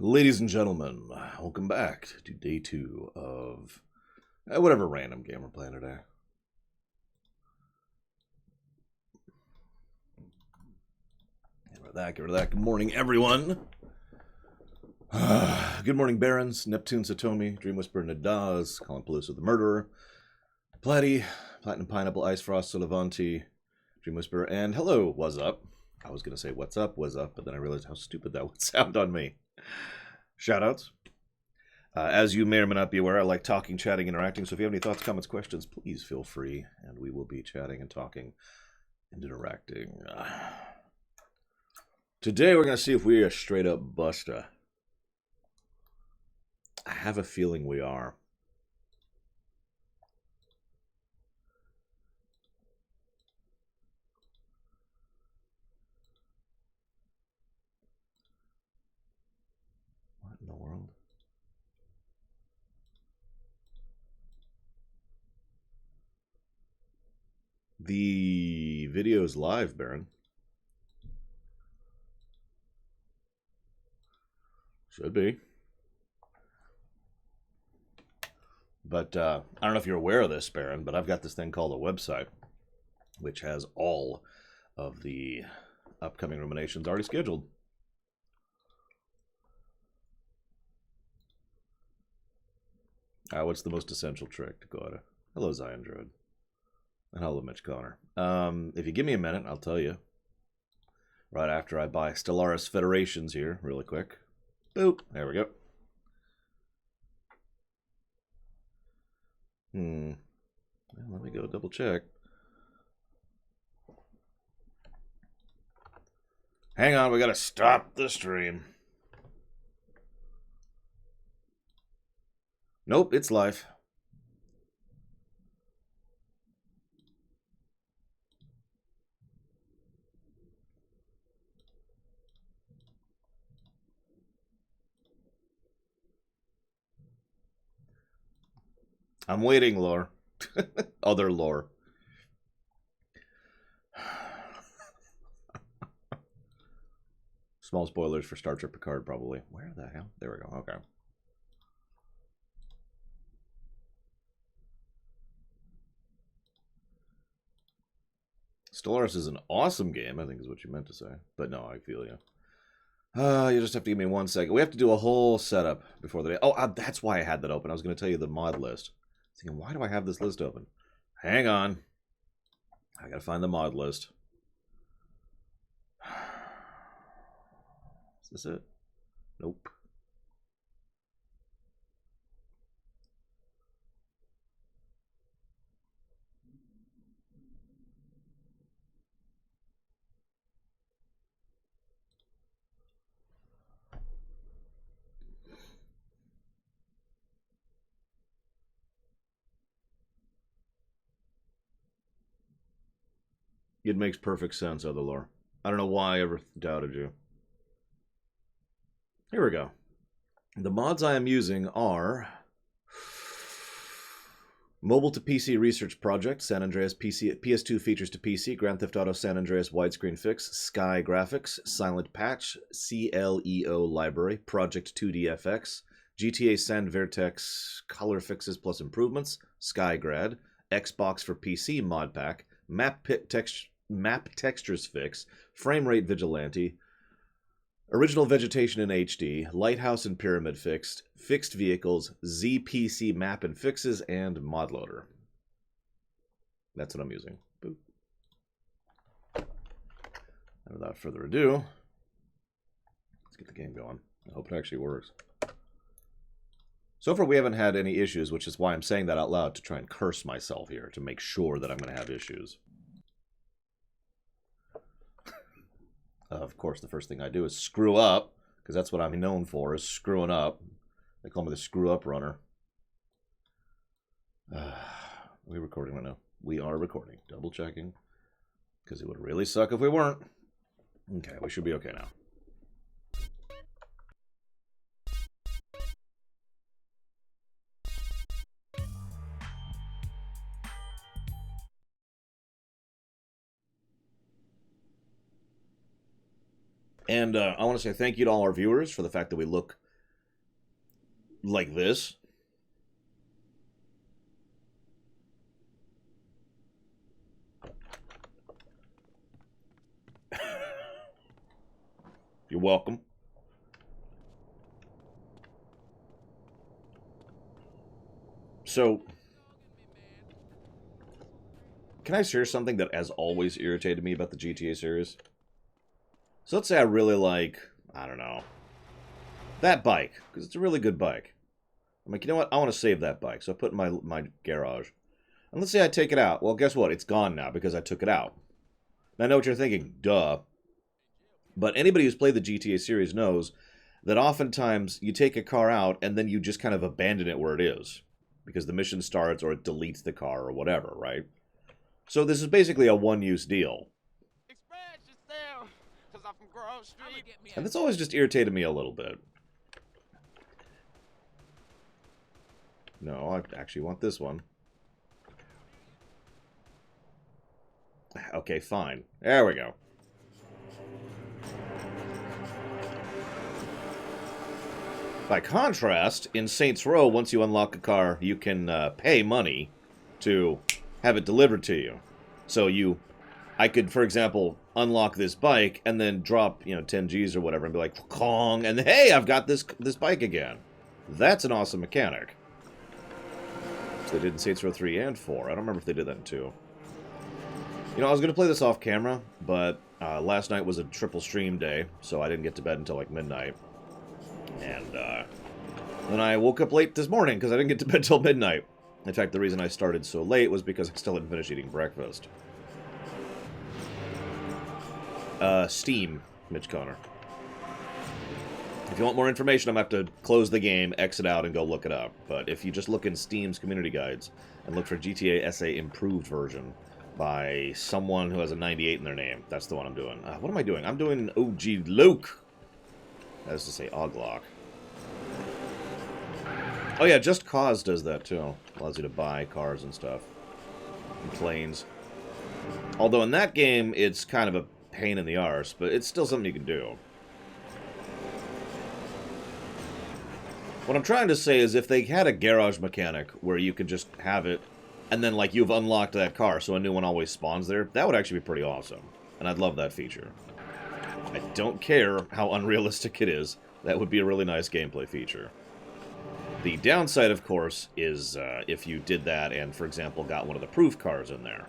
Ladies and gentlemen, welcome back to day 2 of whatever random game we're playing today. Get rid of that, get rid of that. Good morning, everyone. Good morning, Barons, Neptune Satomi, Dream Whisperer Nadaz, Colin Pelusa the Murderer, Platty, Platinum Pineapple, Ice Frost, Solavanti, Dream Whisperer, and hello, what's up? I was going to say what's up, but then I realized how stupid that would sound on me. Shoutouts. As you may or may not be aware, I like talking, chatting, interacting, so if you have any thoughts, comments, questions, please feel free, and we will be chatting and talking and interacting. Today we're going to see if we are straight up busta. I have a feeling we are. What in the world? The video's live, Baron. Should be. But I don't know if you're aware of this, Baron, but I've got this thing called a website, which has all of the upcoming ruminations already scheduled. What's the most essential trick to go out of? Hello, Zion Druid. And hello, Mitch Connor. If you give me a minute, I'll tell you. Right after I buy Stellaris Federations here, really quick. Boop. There we go. Well, let me go double check. Hang on, we gotta stop the stream. Nope, it's live. I'm waiting, lore. Other lore. Small spoilers for Star Trek Picard, probably. Where the hell? There we go. Okay. Stellaris is an awesome game, I think is what you meant to say. But no, I feel you. You just have to give me 1 second. We have to do a whole setup before the day. Oh, that's why I had that open. I was going to tell you the mod list. Thinking, why do I have this list open? Hang on. I got to find the mod list. Is this it? Nope. It makes perfect sense, other lore. I don't know why I ever doubted you. Here we go. The mods I am using are Mobile to PC Research Project, San Andreas PC, PS2 features to PC, Grand Theft Auto San Andreas widescreen fix, Sky Graphics, Silent Patch, CLEO Library, Project 2DFX, GTA San Vertex color fixes plus improvements, Skygrad, Xbox for PC mod pack, Map textures fix, frame rate vigilante, original vegetation in HD, lighthouse and pyramid fixed, fixed vehicles, ZPC map and fixes, and mod loader. That's what I'm using. Boop. And without further ado, let's get the game going. I hope it actually works. So far we haven't had any issues, which is why I'm saying that out loud to try and curse myself here, to make sure that I'm going to have issues. Of course, the first thing I do is screw up, because that's what I'm known for, is screwing up. They call me the screw-up runner. Are we recording right now? We are recording. Double checking, because it would really suck if we weren't. Okay, we should be okay now. And I want to say thank you to all our viewers for the fact that we look like this. You're welcome. So, can I share something that has always irritated me about the GTA series? So let's say I really like, I don't know, that bike, because it's a really good bike. I'm like, you know what, I want to save that bike, so I put it in my garage. And let's say I take it out. Well, guess what, it's gone now because I took it out. And I know what you're thinking, duh. But anybody who's played the GTA series knows that oftentimes you take a car out and then you just kind of abandon it where it is. Because the mission starts or it deletes the car or whatever, right? So this is basically a one-use deal. And that's always just irritated me a little bit. No, I actually want this one. Okay, fine. There we go. By contrast, in Saints Row, once you unlock a car, you can pay money to have it delivered to you. So I could, for example, unlock this bike and then drop, 10 G's or whatever and be like, Kong, and hey, I've got this bike again. That's an awesome mechanic. So they did in Saints Row 3 and 4. I don't remember if they did that in 2. I was going to play this off camera, but last night was a triple stream day, so I didn't get to bed until like midnight. And then I woke up late this morning because I didn't get to bed till midnight. In fact, the reason I started so late was because I still hadn't finished eating breakfast. Steam, Mitch Connor. If you want more information, I'm going to have to close the game, exit out, and go look it up. But if you just look in Steam's community guides and look for GTA SA Improved Version by someone who has a 98 in their name, that's the one I'm doing. What am I doing? I'm doing OG Luke. That is to say, Oglock. Oh yeah, Just Cause does that too. Allows you to buy cars and stuff. And planes. Although in that game, it's kind of a pain in the arse, but it's still something you can do. What I'm trying to say is if they had a garage mechanic where you could just have it, and then like you've unlocked that car so a new one always spawns there, that would actually be pretty awesome. And I'd love that feature. I don't care how unrealistic it is. That would be a really nice gameplay feature. The downside, of course, is if you did that and, for example, got one of the proof cars in there.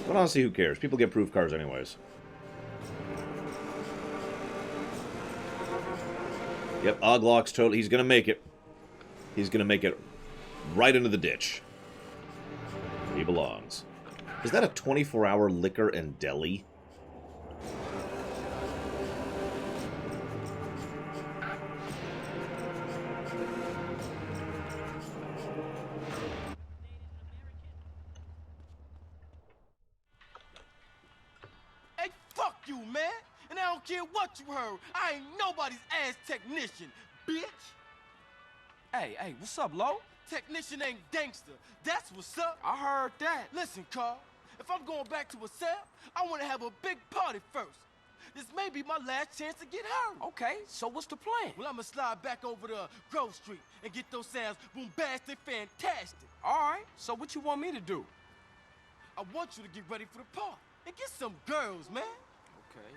But honestly, who cares? People get proof cars anyways. Yep, Oglock's totally... He's gonna make it. He's gonna make it right into the ditch. He belongs. Is that a 24-hour liquor and deli? Hey, fuck you, man! And I don't care what you heard. I ain't nobody's ass technician, bitch! Hey, what's up, Lo? Technician ain't gangster. That's what's up. I heard that. Listen, Carl. If I'm going back to a cell, I want to have a big party first. This may be my last chance to get her. Okay, so what's the plan? Well, I'm going to slide back over to Grove Street and get those sounds bombastic, fantastic. All right, so what you want me to do? I want you to get ready for the party and get some girls, man. Okay.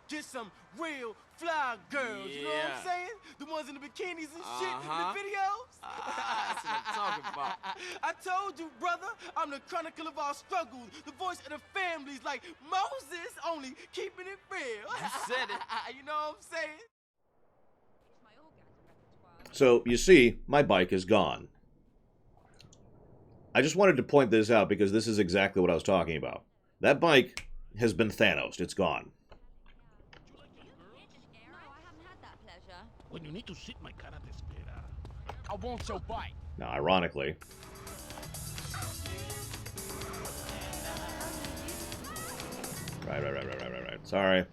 Get some real fly girls, you know what I'm saying? The ones in the bikinis and shit in the videos. That's what I'm talking about. I told you, brother, I'm the chronicle of our struggles, the voice of the families, like Moses, only keeping it real. You said it. You know what I'm saying? So, you see, my bike is gone. I just wanted to point this out because this is exactly what I was talking about. That bike has been Thanos'd. It's gone. When you need to sit, my cara te espera. I want your bike. Now, ironically... Right. Sorry.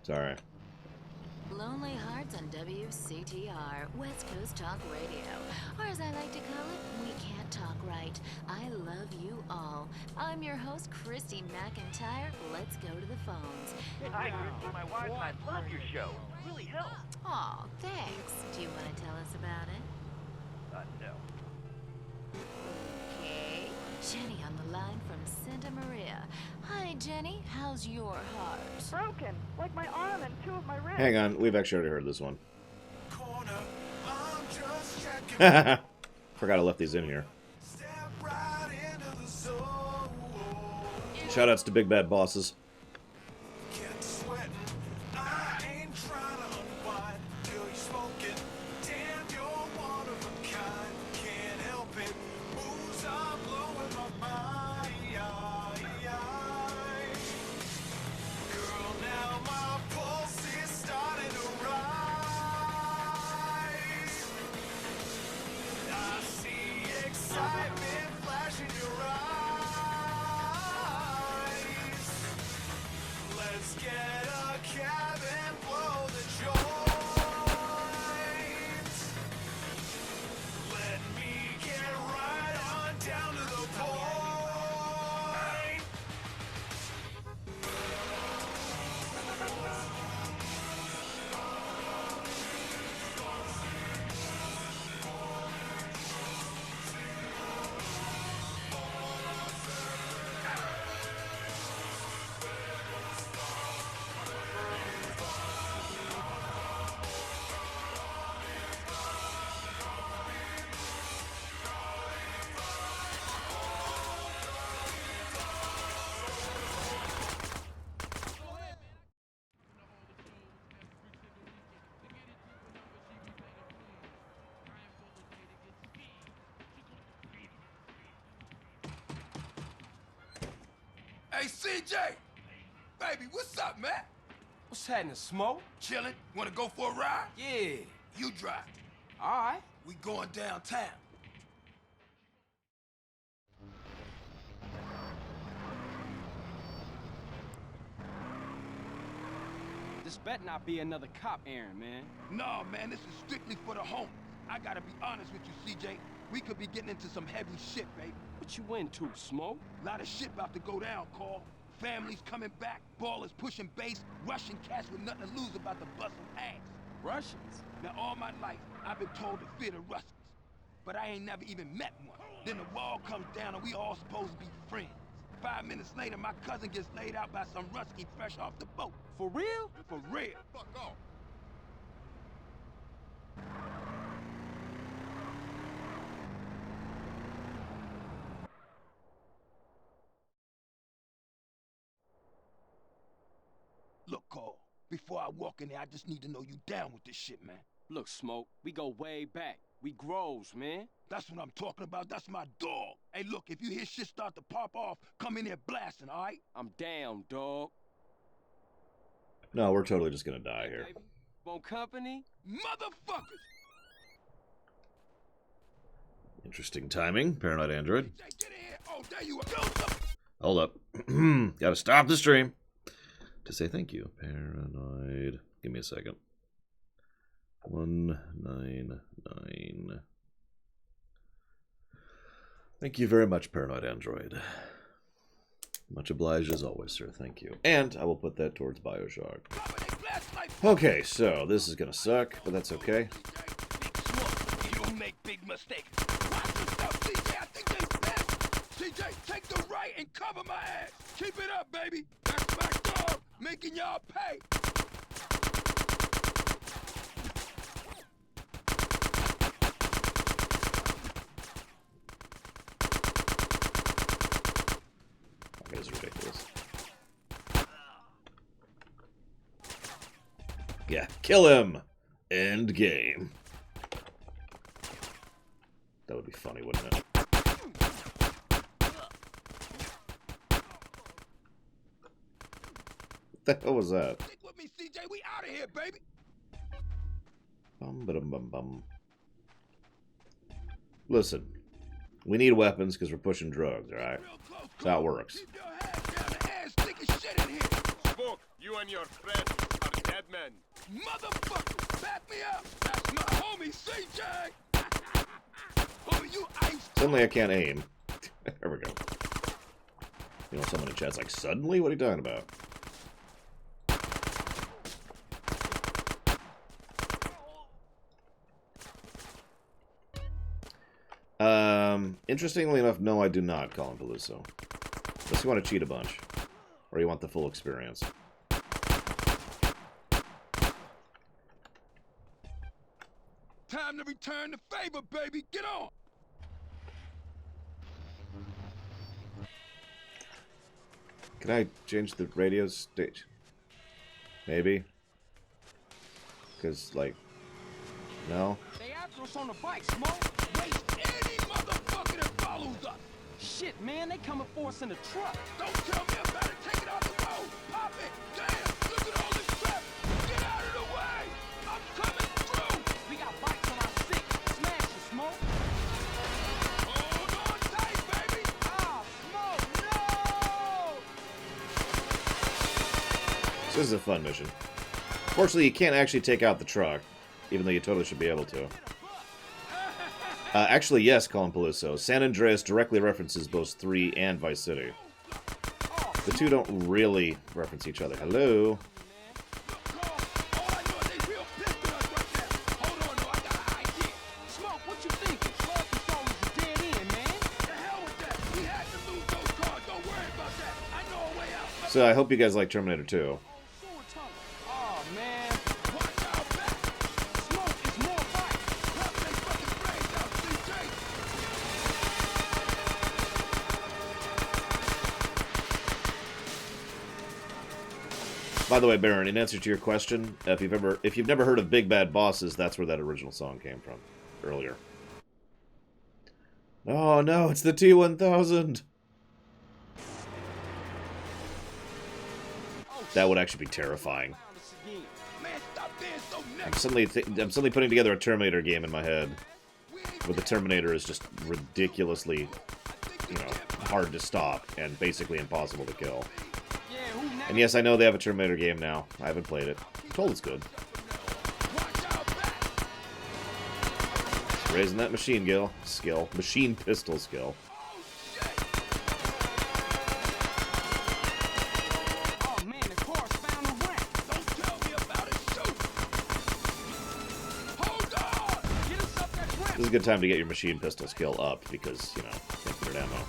Lonely Hearts on WCTR, West Coast Talk Radio. Or as I like to call it, We Can't Talk Right. I love you all. I'm your host, Christy McIntyre. Let's go to the phones. Hi, Christy, my wife and I love your show. It really helps. Aw, thanks. Do you want to tell us about it? No. Okay. Jenny on the line from Santa Maria. Hi, Jenny. How's your heart? Broken, like my arm and two of my wrists. Hang on, we've actually already heard this one. Corner, I'm just checking. Forgot I left these in here. Step right into the zone. Shoutouts to Big Bad Bosses. Get sweating. I ain't trying to unwind till you're smoking. Damn, you're one of a kind. Can't help it. Moves are blowing my mind. Girl, now my pulse is starting to rise. I see excitement flash in your eyes. Let's get a cab and blow the joint. Let me get right on down to the point. Hey, CJ! Baby, what's up, man? What's happening, Smoke? Chillin'? Wanna go for a ride? Yeah. You drive. All right. We going downtown. This better not be another cop errand, man. No, man, this is strictly for the home. I gotta be honest with you, CJ. We could be getting into some heavy shit, baby. What you into, Smoke? Lot of shit about to go down, Carl. Families coming back, ballers pushing base, Russian cats with nothing to lose about to bust some ass. Russians? Now, all my life, I've been told to fear the Russians. But I ain't never even met one. Then the wall comes down and we all supposed to be friends. 5 minutes later, my cousin gets laid out by some Rusky fresh off the boat. For real? For real. Fuck off. Look, Carl, before I walk in there, I just need to know you down with this shit, man. Look, Smoke, we go way back. We grows, man. That's what I'm talking about. That's my dog. Hey, look, if you hear shit start to pop off, come in there blasting, all right? I'm down, dog. No, we're totally just gonna die here. Baby, want company? Motherfuckers! Interesting timing, Paranoid Android. CJ, get in here. Oh, there you are. Hold up. Gotta stop the stream to say thank you. Paranoid. Give me a second. 199. Thank you very much, Paranoid Android. Much obliged as always, sir. Thank you. And I will put that towards Bioshock. Okay, so this is gonna suck, but that's okay. You don't make big mistakes. Watch yourself, CJ. I think they best. CJ, take the right and cover my ass. Keep it up, baby. That's my dog, making y'all pay. That is ridiculous. Yeah, kill him! End game. That would be funny, wouldn't it? What the hell was that? Stick with me, CJ. We out of here, baby. Bum, ba-dum, bum, bum. Listen, we need weapons because we're pushing drugs, alright? Real close, That's how it Carl. works. Keep your head down. The ass thick as shit in here. Smoke, you and your friends are Headman. Motherfucker, back me up. That's my homie, CJ. Homie, you ice. Suddenly I can't aim. There we go. You know, someone in chat's like, suddenly? What are you talking about? Interestingly enough, no, I do not, Colin Peluso. Unless you want to cheat a bunch. Or you want the full experience. Time to return the favor, baby. Get on. Can I change the radio stage? Maybe? Because, like, no? They after us on the bike, Smoke. Waste any motherfucker that follows us. Shit, man, they coming for us in the truck. Don't tell me about it. Take it off the road. Pop it. Damn, look at all this crap. Get out of the way. I'm coming through. We got bikes on our six. Smash it, Smoke. Hold on tight, baby. Ah, Smoke, no! So this is a fun mission. Fortunately, you can't actually take out the truck, even though you totally should be able to. Actually, yes, Colin Peluso. San Andreas directly references both 3 and Vice City. The two don't really reference each other. Hello? So I hope you guys like Terminator 2. By the way, Baron, in answer to your question, if you've never heard of Big Bad Bosses, that's where that original song came from earlier. Oh no, it's the T-1000. That would actually be terrifying. I'm suddenly putting together a Terminator game in my head, where the Terminator is just ridiculously, you know, hard to stop and basically impossible to kill. And yes, I know they have a Terminator game now. I haven't played it. I'm told it's good. Raising that machine skill. Machine pistol skill. This is a good time to get your machine pistol skill up because, you know, infinite ammo.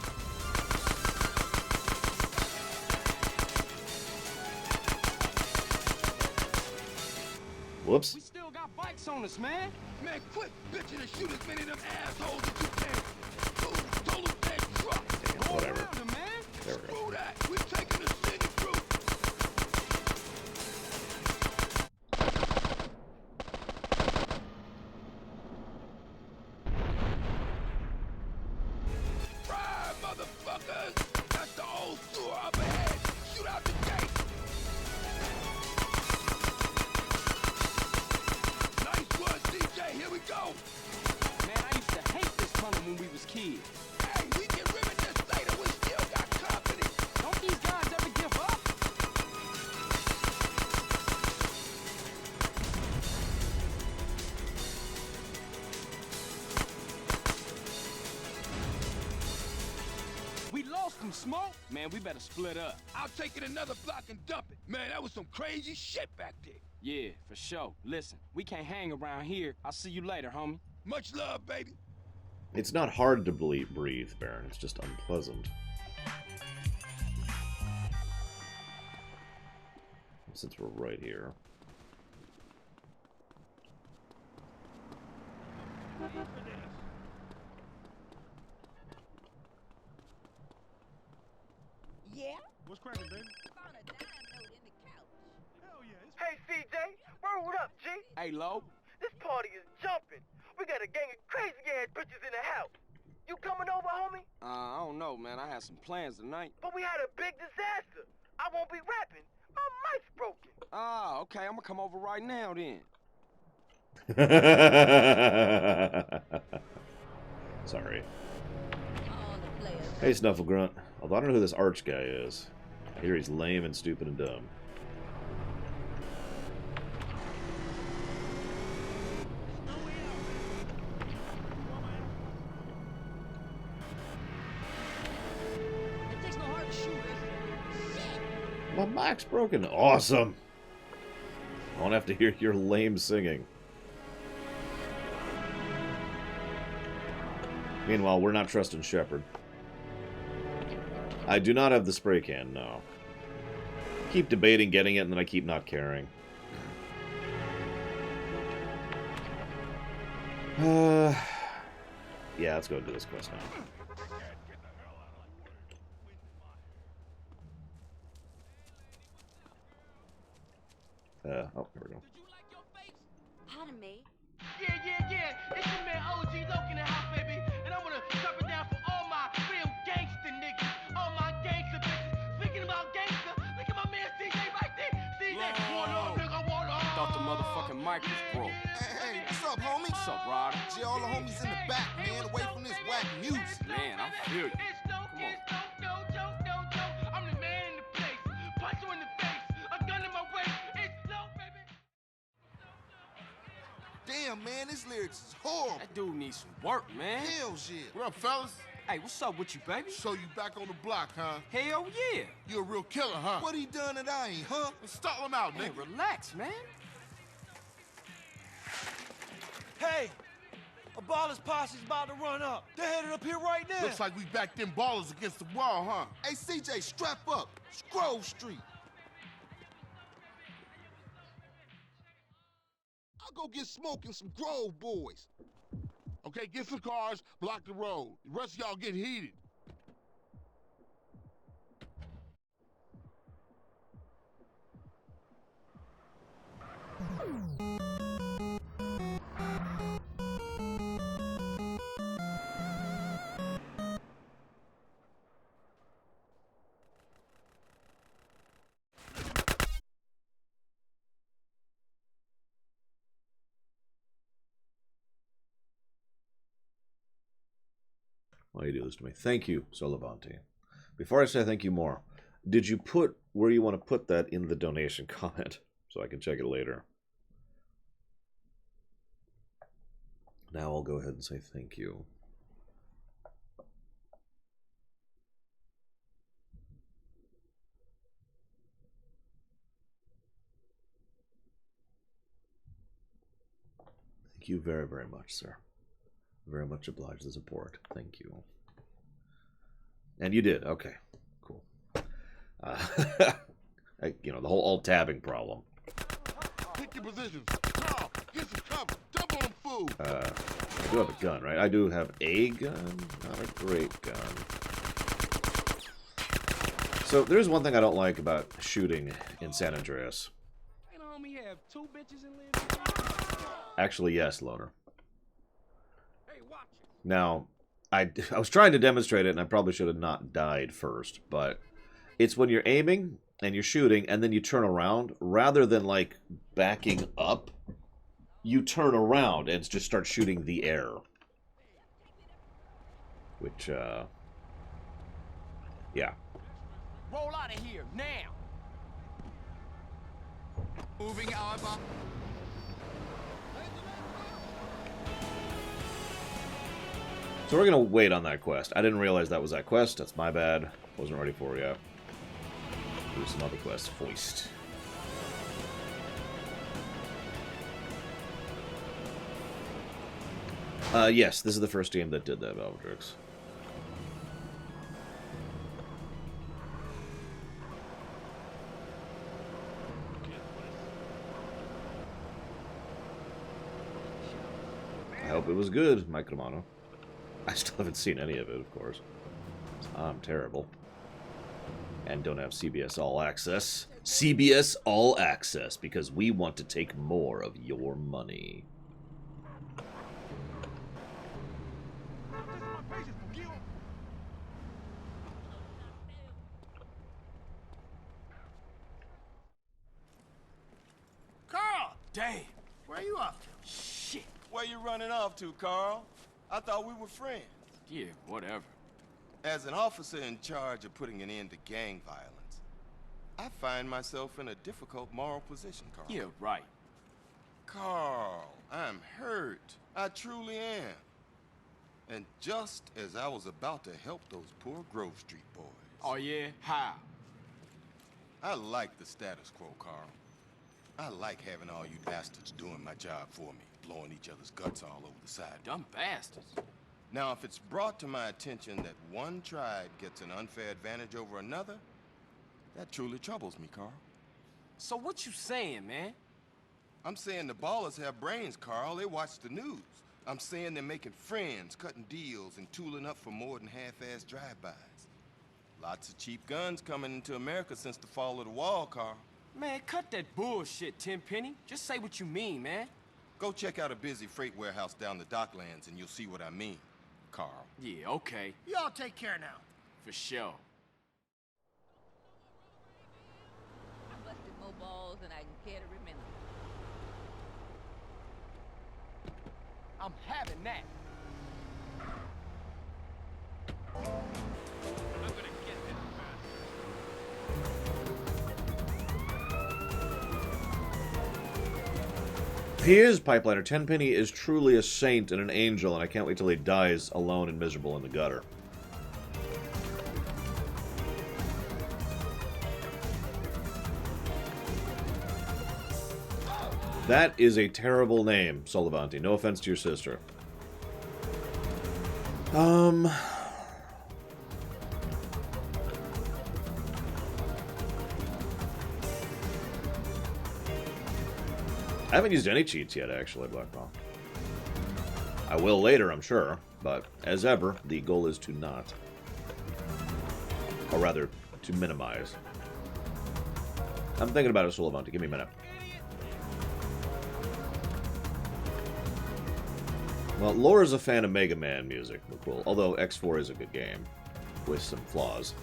Whoops. We still got bikes on us, man. Man, quit bitching and shoot as many of them assholes as you can. Total dead truck. Damn, whatever. Him, man. There we go. Screw that. We're taking the city through. Ride, motherfuckers. That's the old sewer up ahead. Shoot out the gate. Nice one, DJ. Here we go. Man, I used to hate this tunnel when we was kids. Hey, we can rivet this later. We still got company. Don't these guys ever give up? We lost them, Smoke. Man, we better split up. I'll take it another block and dump it. Man, that was some crazy shit back there. Yeah, for sure. Listen, we can't hang around here. I'll see you later, homie. Much love, baby. It's not hard to breathe, Baron. It's just unpleasant. Since we're right here. Yeah? What's cracking, baby? Found a dime note in the couch. Hell yeah. It's Hey, CJ, word up, G. Hey, Lo. This party is jumping. We got a gang of crazy-ass bitches in the house. You coming over, homie? I don't know, man. I had some plans tonight. But we had a big disaster. I won't be rapping. My mic's broken. Ah, okay. I'm gonna come over right now, then. Sorry. All the players. Hey, Snufflegrunt. Although I don't know who this Arch guy is. I hear he's lame and stupid and dumb. Mic's broken. Awesome. I won't have to hear your lame singing. Meanwhile, we're not trusting Shepard. I do not have the spray can, no. Keep debating getting it, and then I keep not caring. Yeah, let's go do this quest now. Oh, here we go. Pardon me. Yeah. It's your man OG Loke in the house, baby. And I wanna drop it down for all my real gangster niggas. All my gangster bitches. Speaking about gangster, look at my man CJ right there. CJ, what up, nigga, what up? Thought the motherfucking mic was broke. Hey, what's up, homie? What's up, Ryder? Gee, all the homies in the back, man, away from this whack music. Man, I feel you. It's no joke. I'm the man in the place. Punch you in the face. A gun in my waist. It's no, baby. Damn, man, this lyrics is horrible. That dude needs some work, man. Hell yeah. What up, fellas? Hey, what's up with you, baby? So you back on the block, huh? Hell yeah. You a real killer, huh? What he done that I ain't, huh? Let's stall him out, Man, nigga. relax, man. Hey, a baller's posse's about to run up. They're headed up here right now. Looks like we backed them ballers against the wall, huh? Hey, CJ, strap up. Scroll Street. I'll go get Smoke and some Grove boys. Okay, get some cars, block the road. The rest of y'all get heated. Why do you do this to me? Thank you, Solavante. Before I say thank you more, did you put where you want to put that in the donation comment so I can check it later? Now I'll go ahead and say thank you. Thank you very, very much, sir. Very much obliged the support. Thank you. And you did. Okay. Cool. You know, the whole alt-tabbing problem. Pick your positions. Carl, get some cover. Jump on them fools. I do have a gun, right? I do have a gun. Not a great gun. So, there's one thing I don't like about shooting in San Andreas. Ain't homie have two bitches in live. Actually, yes, Loner. Now, I was trying to demonstrate it, and I probably should have not died first, but it's when you're aiming and you're shooting, and then you turn around, rather than, like, backing up, you turn around and just start shooting the air. Which, yeah. Roll out of here, now! Moving over. So we're gonna wait on that quest. I didn't realize that was that quest. That's my bad. Wasn't ready for it yet. Do some other quests. Foist. Yes, this is the first game that did that, Valvatrix. I hope it was good, Mike Romano. I still haven't seen any of it, of course. I'm terrible. And don't have CBS All Access. CBS All Access, because we want to take more of your money. Carl! Damn! Where you off to? Shit! Where you running off to, Carl? I thought we were friends. Yeah, whatever. As an officer in charge of putting an end to gang violence, I find myself in a difficult moral position, Carl. Yeah, right. Carl, I'm hurt. I truly am. And just as I was about to help those poor Grove Street boys. Oh, yeah? How? I like the status quo, Carl. I like having all you bastards doing my job for me, blowing each other's guts all over the side. Dumb bastards. Now, if it's brought to my attention that one tribe gets an unfair advantage over another, that truly troubles me, Carl. So what you saying, man? I'm saying the ballers have brains, Carl. They watch the news. I'm saying they're making friends, cutting deals, and tooling up for more than half-assed drive-bys. Lots of cheap guns coming into America since the fall of the wall, Carl. Man, cut that bullshit, Tenpenny. Just say what you mean, man. Go check out a busy freight warehouse down the Docklands and you'll see what I mean, Carl. Yeah, okay. Y'all take care now. For sure. I busted more balls than I can care to remember. I'm having that. I'm gonna get this bastard. He is, Pipeliner. Tenpenny is truly a saint and an angel, and I can't wait till he dies alone and miserable in the gutter. That is a terrible name, Solivanti. No offense to your sister. I haven't used any cheats yet, actually, Blackball. I will later, I'm sure, but as ever, the goal is to not. Or rather, to minimize. I'm thinking about it, Solivanti. Give me a minute. Well, Laura's a fan of Mega Man music, cool. Although X4 is a good game, with some flaws.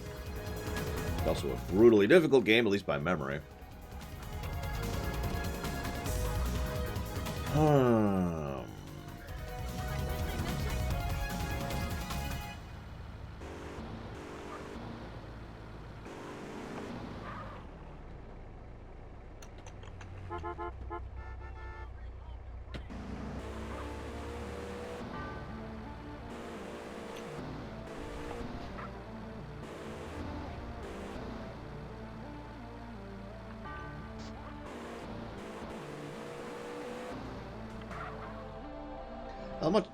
It's also a brutally difficult game, at least by memory.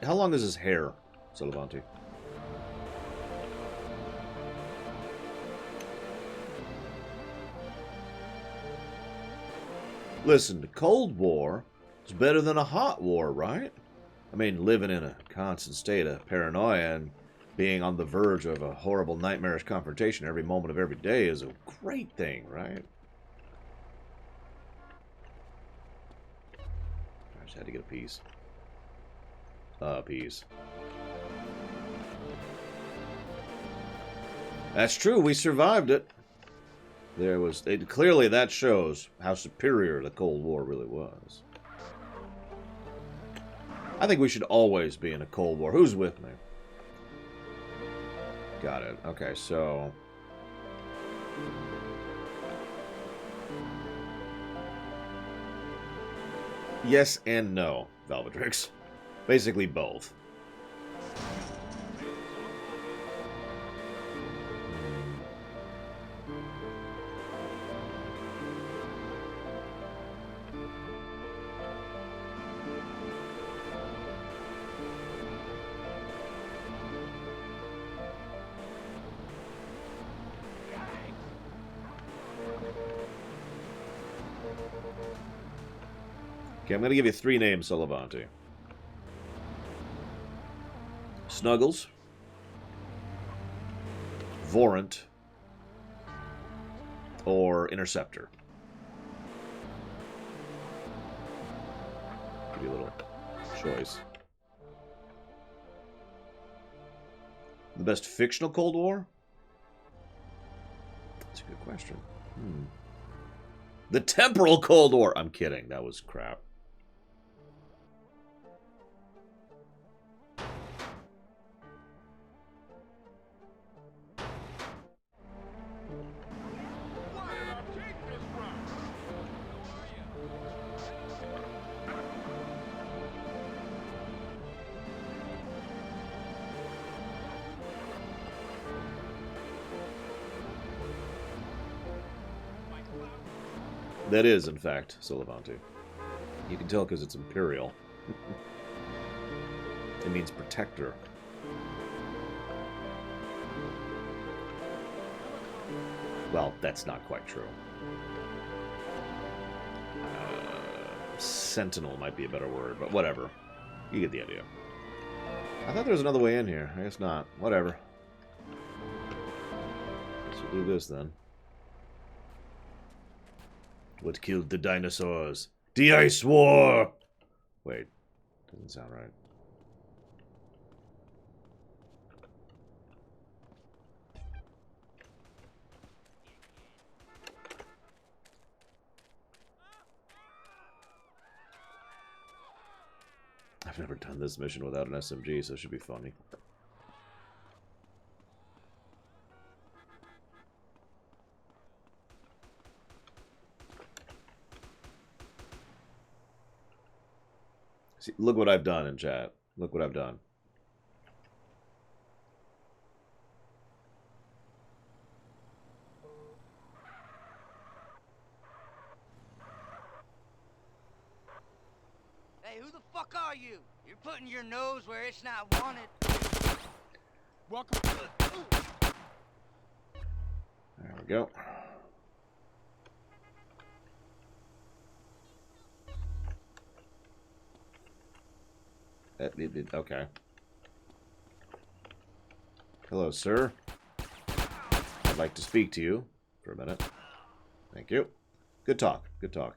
How long is his hair, Solivanti? Listen, the Cold War is better than a hot war, right? I mean, living in a constant state of paranoia and being on the verge of a horrible, nightmarish confrontation every moment of every day is a great thing, right? I just had to get a piece. Piece. That's true, we survived it. Clearly that shows how superior the Cold War really was. I think we should always be in a Cold War. Who's with me? Got it. Okay, so... Yes and no, Valvatrix. Basically both. Okay, I'm going to give you 3 names, Solivanti. Snuggles, Vorant, or Interceptor. Give you a little choice. The best fictional Cold War? That's a good question. The Temporal Cold War! I'm kidding, that was crap. That is, in fact, Solavanti. You can tell because it's Imperial. It means protector. Well, that's not quite true. Sentinel might be a better word, but whatever. You get the idea. I thought there was another way in here. I guess not. Whatever. Guess we'll do this then. What killed the dinosaurs? The Ice War! Wait. Doesn't sound right. I've never done this mission without an SMG, so it should be funny. See, look what I've done in chat. Look what I've done. Hey, who the fuck are you? You're putting your nose where it's not wanted. Welcome. There we go. Okay. Hello, sir. I'd like to speak to you for a minute. Thank you. Good talk. Good talk.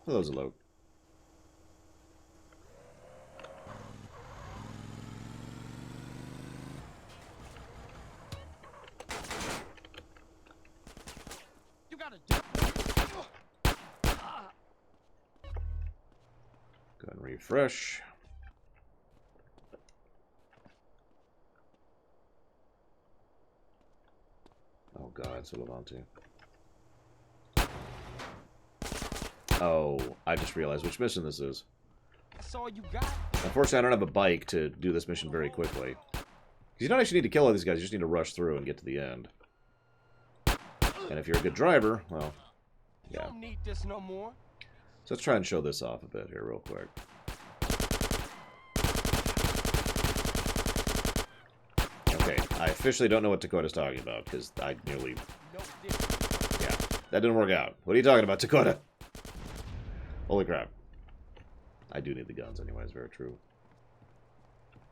Hello, Zalot. You gotta do. Go and refresh. Oh god, Solavanti. Oh, I just realized which mission this is. That's all you got? Unfortunately, I don't have a bike to do this mission very quickly. Because you don't actually need to kill all these guys, you just need to rush through and get to the end. And if you're a good driver, well, yeah. Don't need this no more. So let's try and show this off a bit here real quick. Okay, I officially don't know what Dakota's talking about, because I nearly... Yeah, that didn't work out. What are you talking about, Dakota? Holy crap. I do need the guns anyways, very true.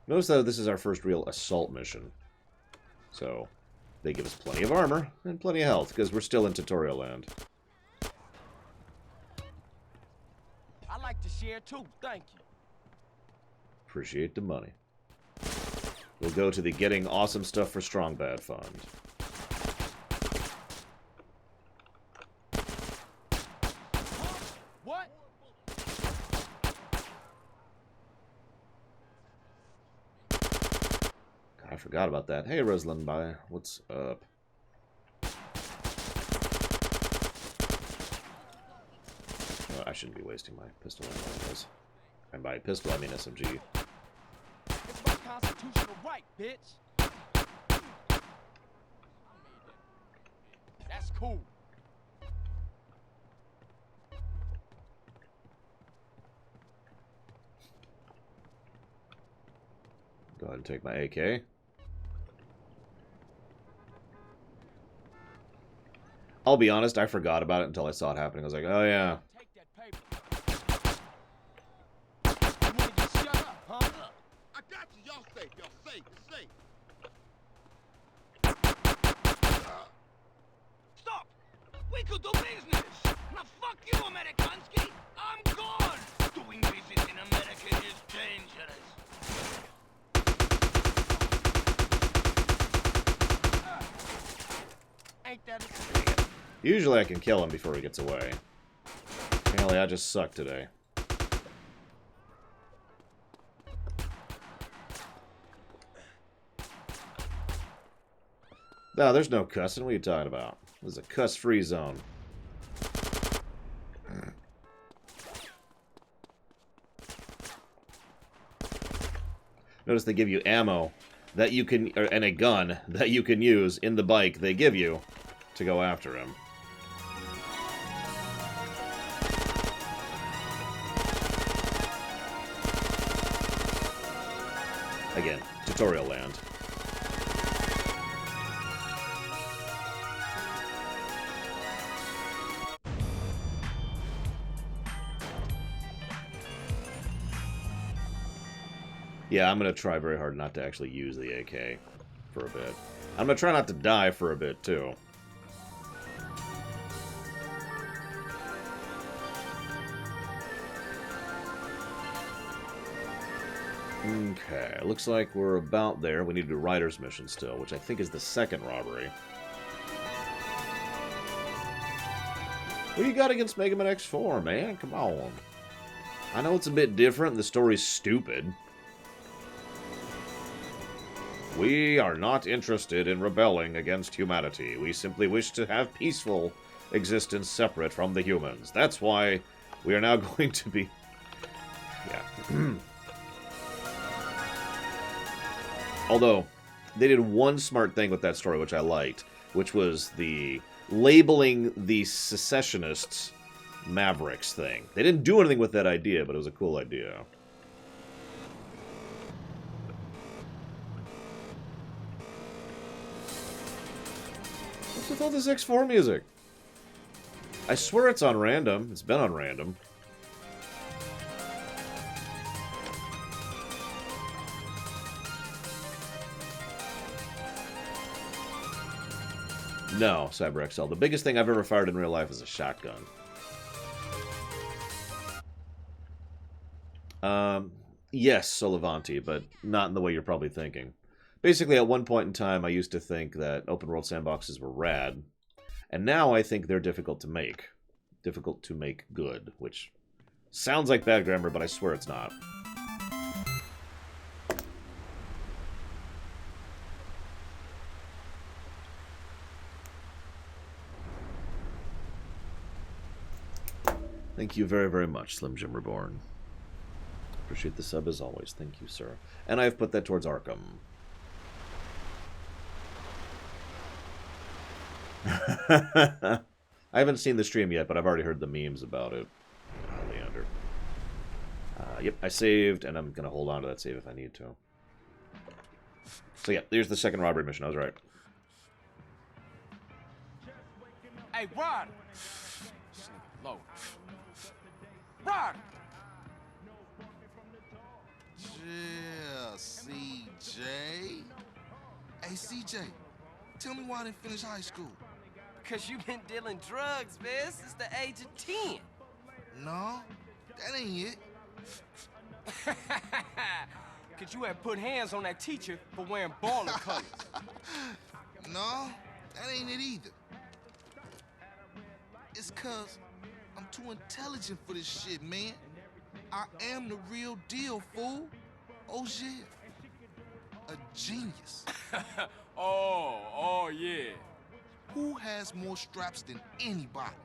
Notice though, this is our first real assault mission. So, they give us plenty of armor and plenty of health, because we're still in tutorial land. I like to share too, thank you. Appreciate the money. We'll go to the Getting Awesome Stuff for Strong Bad Fund. What? God, I forgot about that. Hey, Rosalind, bye. What's up? Oh, I shouldn't be wasting my pistol ammo on this. And by pistol, I mean SMG. It's my constitutional right, bitch. That's cool. Go ahead and take my AK. I'll be honest, I forgot about it until I saw it happening. I was like, oh yeah. Take that paper. You wanna get shut up, huh? I got you. Y'all safe. Y'all safe. You're safe. Stop! We could do business! Now fuck you, Amerikanski! I'm gone! Doing business in America is dangerous. Ain't that a... Usually I can kill him before he gets away. Apparently I just suck today. No, there's no cussing. What are you talking about? This is a cuss-free zone. Notice they give you ammo that you can, and a gun that you can use in the bike they give you to go after him. tutorial land. Yeah, I'm going to try very hard not to actually use the AK for a bit. I'm going to try not to die for a bit, too. Okay, looks like we're about there. We need to do Ryder's mission still, which I think is the second robbery. What do you got against Mega Man X4, man? Come on. I know it's a bit different and the story's stupid. We are not interested in rebelling against humanity. We simply wish to have peaceful existence separate from the humans. That's why we are now going to be... Yeah. Although, they did one smart thing with that story, which I liked, which was the labeling the secessionists Mavericks thing. They didn't do anything with that idea, but it was a cool idea. What's with all this X4 music? I swear it's on random. It's been on random. No, Cyber XL. The biggest thing I've ever fired in real life is a shotgun. Yes, Solivanti, but not in the way you're probably thinking. Basically, at one point in time, I used to think that open world sandboxes were rad, and now I think they're difficult to make. Difficult to make good, which sounds like bad grammar, but I swear it's not. Thank you very, very much, Slim Jim Reborn. Appreciate the sub as always. Thank you, sir. And I've put that towards Arkham. I haven't seen the stream yet, but I've already heard the memes about it. Leander. Yep, I saved, and I'm going to hold on to that save if I need to. So yeah, there's the second robbery mission. I was right. Hey, Rod! Low. Rod! Yeah, CJ. Hey, CJ, tell me why I didn't finish high school. Because you've been dealing drugs, man, since the age of 10. No, that ain't it. Because you had put hands on that teacher for wearing baller colors. No, that ain't it either. It's cause I'm too intelligent for this shit, man. I am the real deal, fool. Oh, shit. A genius. Oh, yeah. Who has more straps than anybody?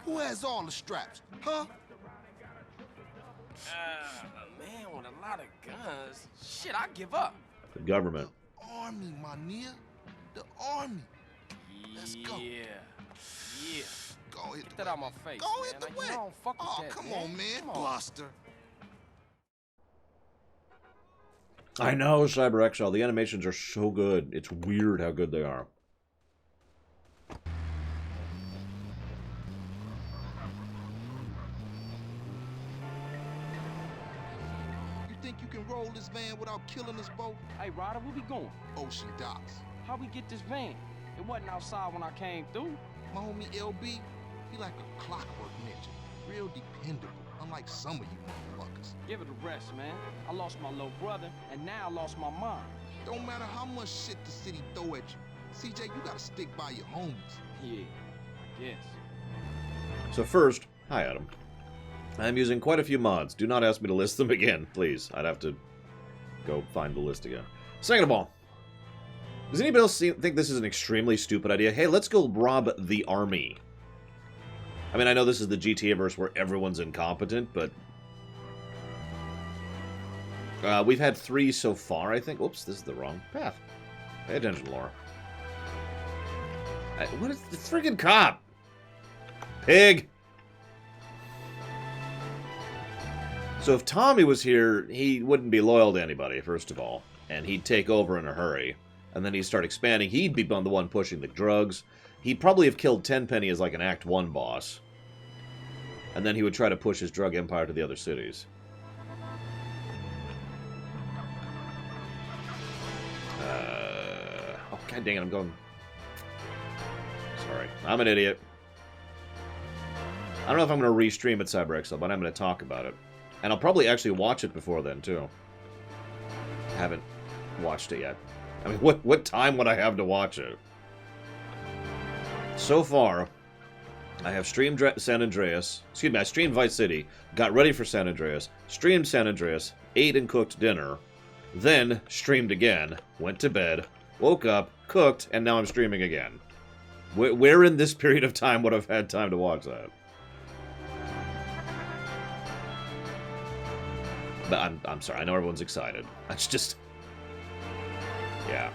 Who has all the straps, huh? A man with a lot of guns. Shit, I give up. The government. The army, my nigga. The army. Let's go. Yeah. Go hit Get the that out my face, Go man. hit the Like, wet. you don't fuck with Oh, that, come man. on, man. Come on. Buster. I know, Cyber XL. The animations are so good. It's weird how good they are. You think you can roll this van without killing us both? Hey, Ryder, where we going? Ocean docks. How we get this van? It wasn't outside when I came through. My homie LB, he like a clockwork ninja. Real dependable, unlike some of you motherfuckers. Give it a rest, man. I lost my little brother, and now I lost my mom. Don't matter how much shit the city throw at you. CJ, you gotta stick by your homies. Yeah, I guess. So first, hi Adam. I'm using quite a few mods. Do not ask me to list them again, please. I'd have to go find the list again. Second of all, does anybody else think this is an extremely stupid idea? Hey, let's go rob the army. I mean, I know this is the GTA-verse where everyone's incompetent, but... we've had 3 so far, I think. Oops, this is the wrong path. Pay attention, Laura. What is the friggin' cop? Pig! So if Tommy was here, he wouldn't be loyal to anybody, first of all. And he'd take over in a hurry. And then he'd start expanding. He'd be the one pushing the drugs. He'd probably have killed Tenpenny as like an Act 1 boss. And then he would try to push his drug empire to the other cities. Oh, god dang it, I'm going... Sorry. I'm an idiot. I don't know if I'm going to restream at CyberXL, but I'm going to talk about it. And I'll probably actually watch it before then, too. I haven't watched it yet. I mean, what time would I have to watch it? So far, I have streamed San Andreas. Excuse me, I streamed Vice City, got ready for San Andreas, streamed San Andreas, ate and cooked dinner, then streamed again, went to bed, woke up, cooked, and now I'm streaming again. Where in this period of time would I have had time to watch that? But I'm sorry, I know everyone's excited. It's just... Yeah.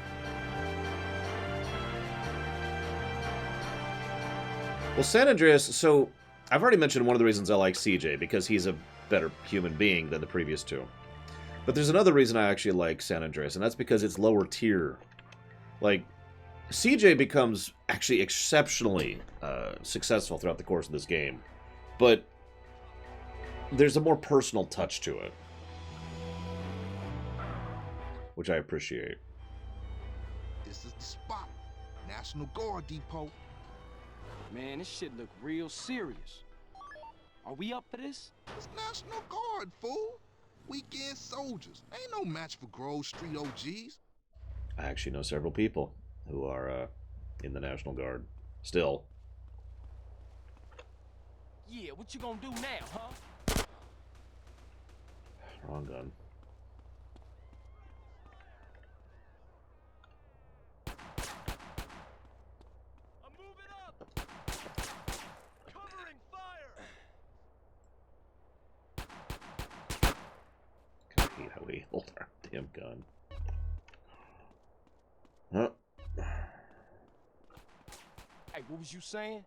Well, San Andreas, so... I've already mentioned one of the reasons I like CJ, because he's a better human being than the previous two. But there's another reason I actually like San Andreas, and that's because it's lower tier. Like, CJ becomes actually exceptionally successful throughout the course of this game. But there's a more personal touch to it. Which I appreciate. This is the spot. National Guard Depot. Man, this shit look real serious. Are we up for this? It's National Guard, fool. Weekend soldiers. Ain't no match for Grove Street OGs. I actually know several people who are in the National Guard. Still. Yeah, what you gonna do now, huh? Wrong gun. I'm moving up. Covering fire. I hate how we hold our damn gun. Huh? Hey, what was you saying?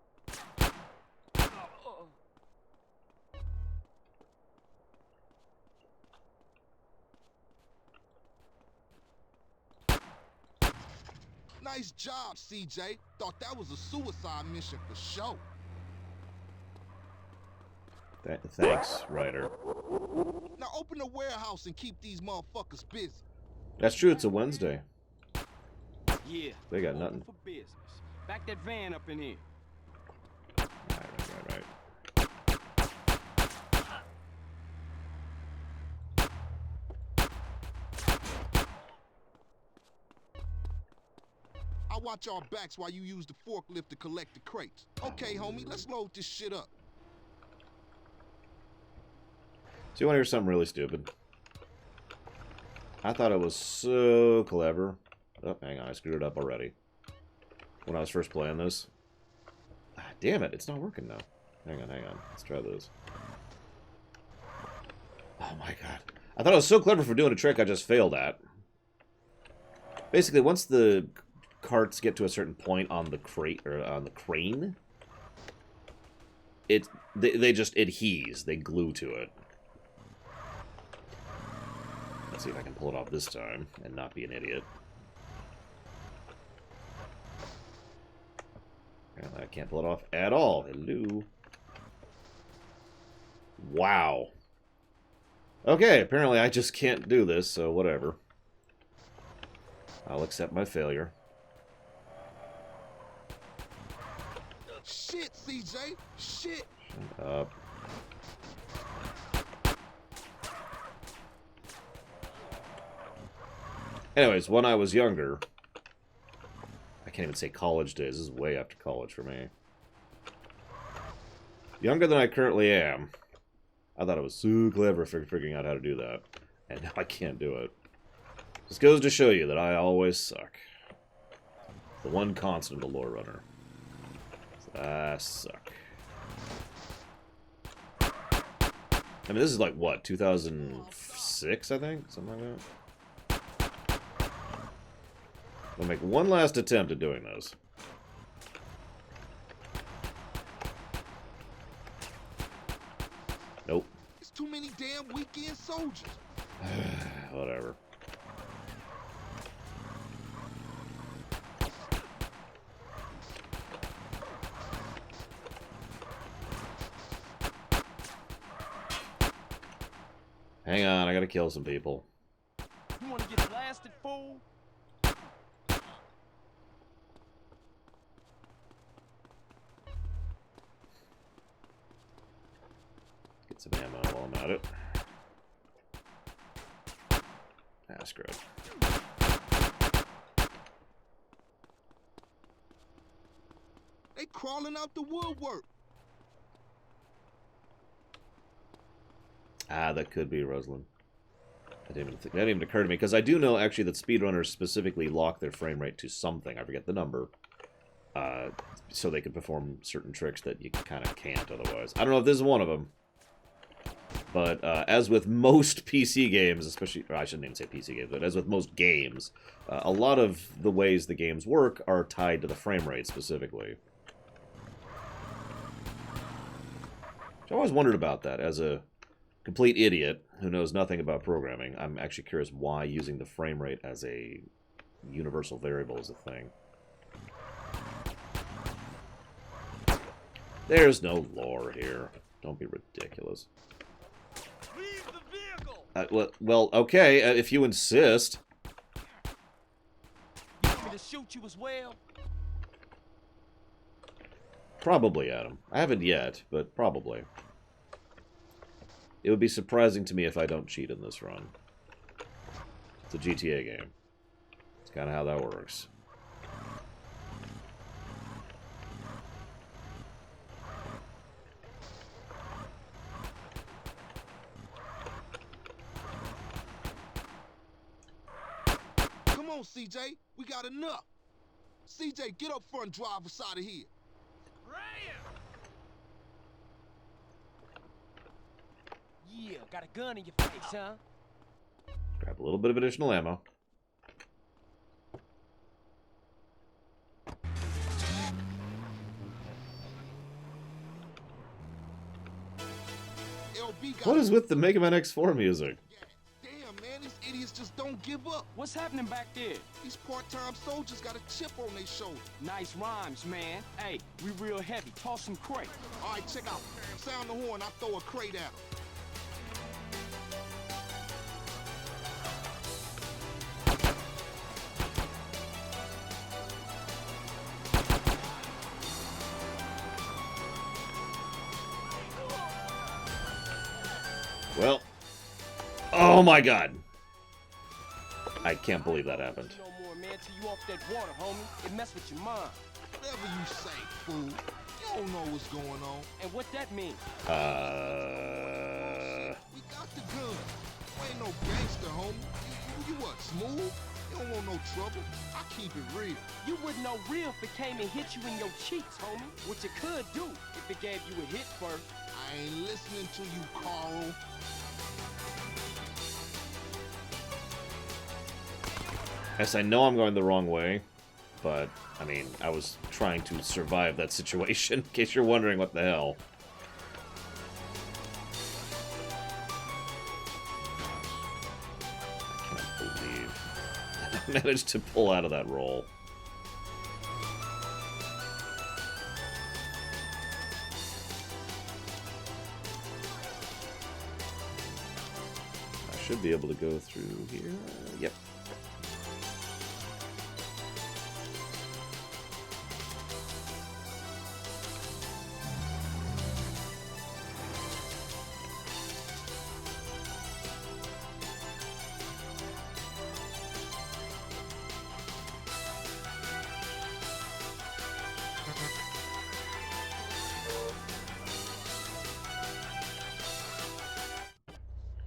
Nice job, CJ. Thought that was a suicide mission for sure. Thanks, Ryder. Now open the warehouse and keep these motherfuckers busy. That's true, it's a Wednesday. Yeah. They got nothing. For business. Back that van up in here. Right. I'll watch our backs while you use the forklift to collect the crates. Okay, homie, let's load this shit up. So you want to hear something really stupid? I thought it was so clever. Oh, hang on, I screwed it up already. When I was first playing this. Ah, damn it, it's not working now. Hang on. Let's try this. Oh my god. I thought it was so clever for doing a trick I just failed at. Basically, once the carts get to a certain point on the crate or on the crane, it just adheres. They glue to it. Let's see if I can pull it off this time and not be an idiot. I can't pull it off at all. Hello. Wow. Okay, apparently I just can't do this, so whatever. I'll accept my failure. Shit, CJ! Shit! Shut up. Anyways, when I was younger... I can't even say college days. This is way after college for me. Younger than I currently am. I thought it was so clever for figuring out how to do that. And now I can't do it. This goes to show you that I always suck. The one constant of the Lorerunner. I suck. I mean, this is like, what, 2006, I think? Something like that? I'll make one last attempt at doing this. Nope. It's too many damn weekend soldiers. Whatever. Hang on, I gotta kill some people. You wanna get blasted, fool? Get some ammo while I'm at it. Ah, screw it. They crawling out the woodwork. Ah, that could be Rosalind. That didn't even occur to me, because I do know, actually, that speedrunners specifically lock their frame rate to something. I forget the number. So they can perform certain tricks that you kind of can't otherwise. I don't know if this is one of them. But as with most PC games, especially... Or I shouldn't even say PC games, but as with most games, a lot of the ways the games work are tied to the frame rate specifically. So I always wondered about that as a complete idiot who knows nothing about programming. I'm actually curious why using the frame rate as a universal variable is a thing. There's no lore here. Don't be ridiculous. Leave the vehicle! Well, okay, if you insist. You want me to shoot you as well? Probably, Adam. I haven't yet, but probably. It would be surprising to me if I don't cheat in this run. It's a GTA game. It's kind of how that works. Come on, CJ. We got enough. CJ, get up front and drive us out of here. Yeah, got a gun in your face, huh? Grab a little bit of additional ammo. What is with the Mega Man X4 music? Damn, man, these idiots just don't give up. What's happening back there? These part-time soldiers got a chip on their shoulder. Nice rhymes, man. Hey, we real heavy. Toss some crate. All right, check out. Sound the horn, I throw a crate at them. Well, oh my god. I can't believe that happened. No more, man, till you off that water, homie. It mess with your mind. Whatever you say, fool. You don't know what's going on. And what that mean? We got the gun. You ain't no gangster, homie. You what, smooth? You don't want no trouble. I keep it real. You wouldn't know real if it came and hit you in your cheeks, homie. What you could do if it gave you a hit first. I ain't listening to you, Carl. Yes, I know I'm going the wrong way, but, I mean, I was trying to survive that situation, in case you're wondering what the hell. I can't believe I managed to pull out of that roll. I should be able to go through here. Yep.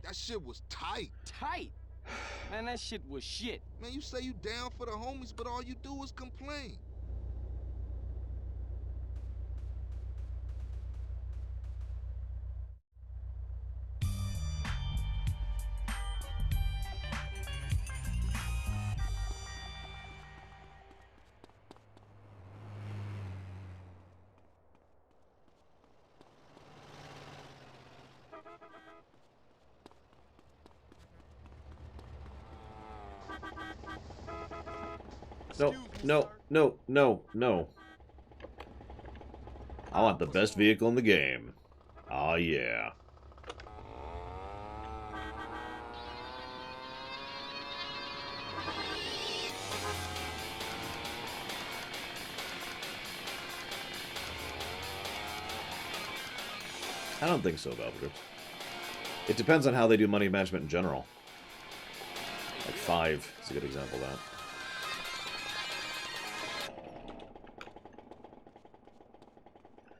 That shit was tight. Tight? Man, that shit was shit. Man, you say you down for the homies, but all you do is complain. no, no, no, no, no. I want the best vehicle in the game. Oh yeah. I don't think so, Velvet. It depends on how they do money management in general. Like 5 is a good example of that.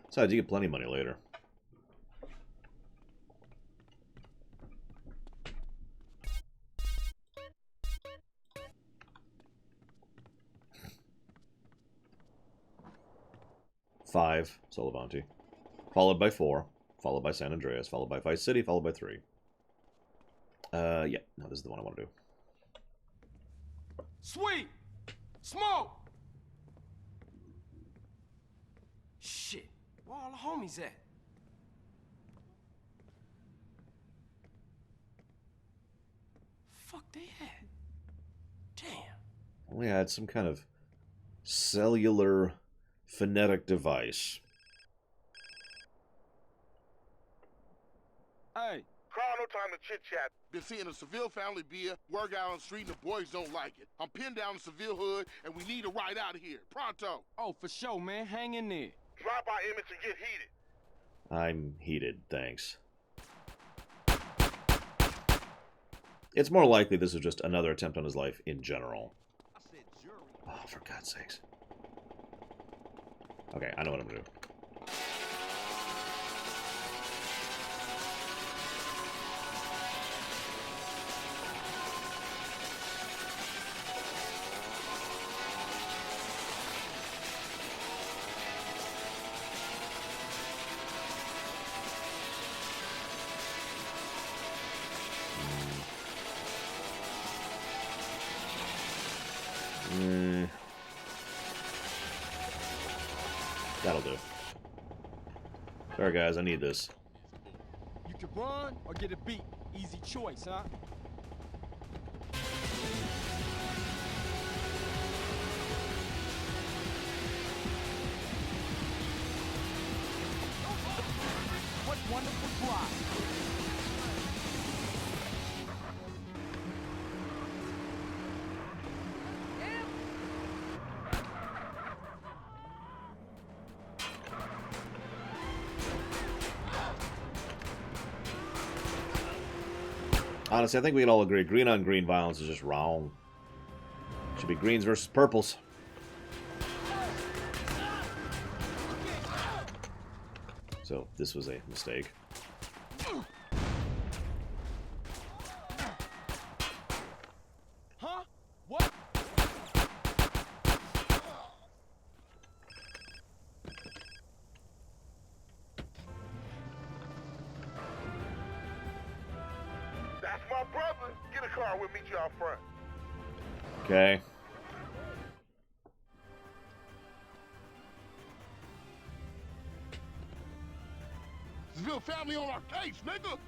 Besides, you get plenty of money later. Five, Solivanti. Followed by 4. Followed by San Andreas. Followed by Vice City. Followed by 3. Yeah. No, this is the one I want to do. Sweet! Smoke! Shit, where all the homies at? Fuck they at? Damn. Only had some kind of cellular phonetic device. Hey. Carl, no time to chit-chat. Been seeing a Seville family beer, work out on the street, and the boys don't like it. I'm pinned down in Seville hood, and we need a ride out of here. Pronto. Oh, for sure, man. Hang in there. Drop by Emmett and get heated. I'm heated, thanks. It's more likely this was just another attempt on his life in general. Oh, for God's sakes. Okay, I know what I'm gonna do. That'll do. Sorry, guys, I need this. You can run or get a beat. Easy choice, huh? What wonderful drive. Honestly, I think we can all agree green on green violence is just wrong. Should be greens versus purples. So, this was a mistake. Huh? What? That's my brother. Get a car, we'll meet you out front. Okay. Seville family on our case, nigga.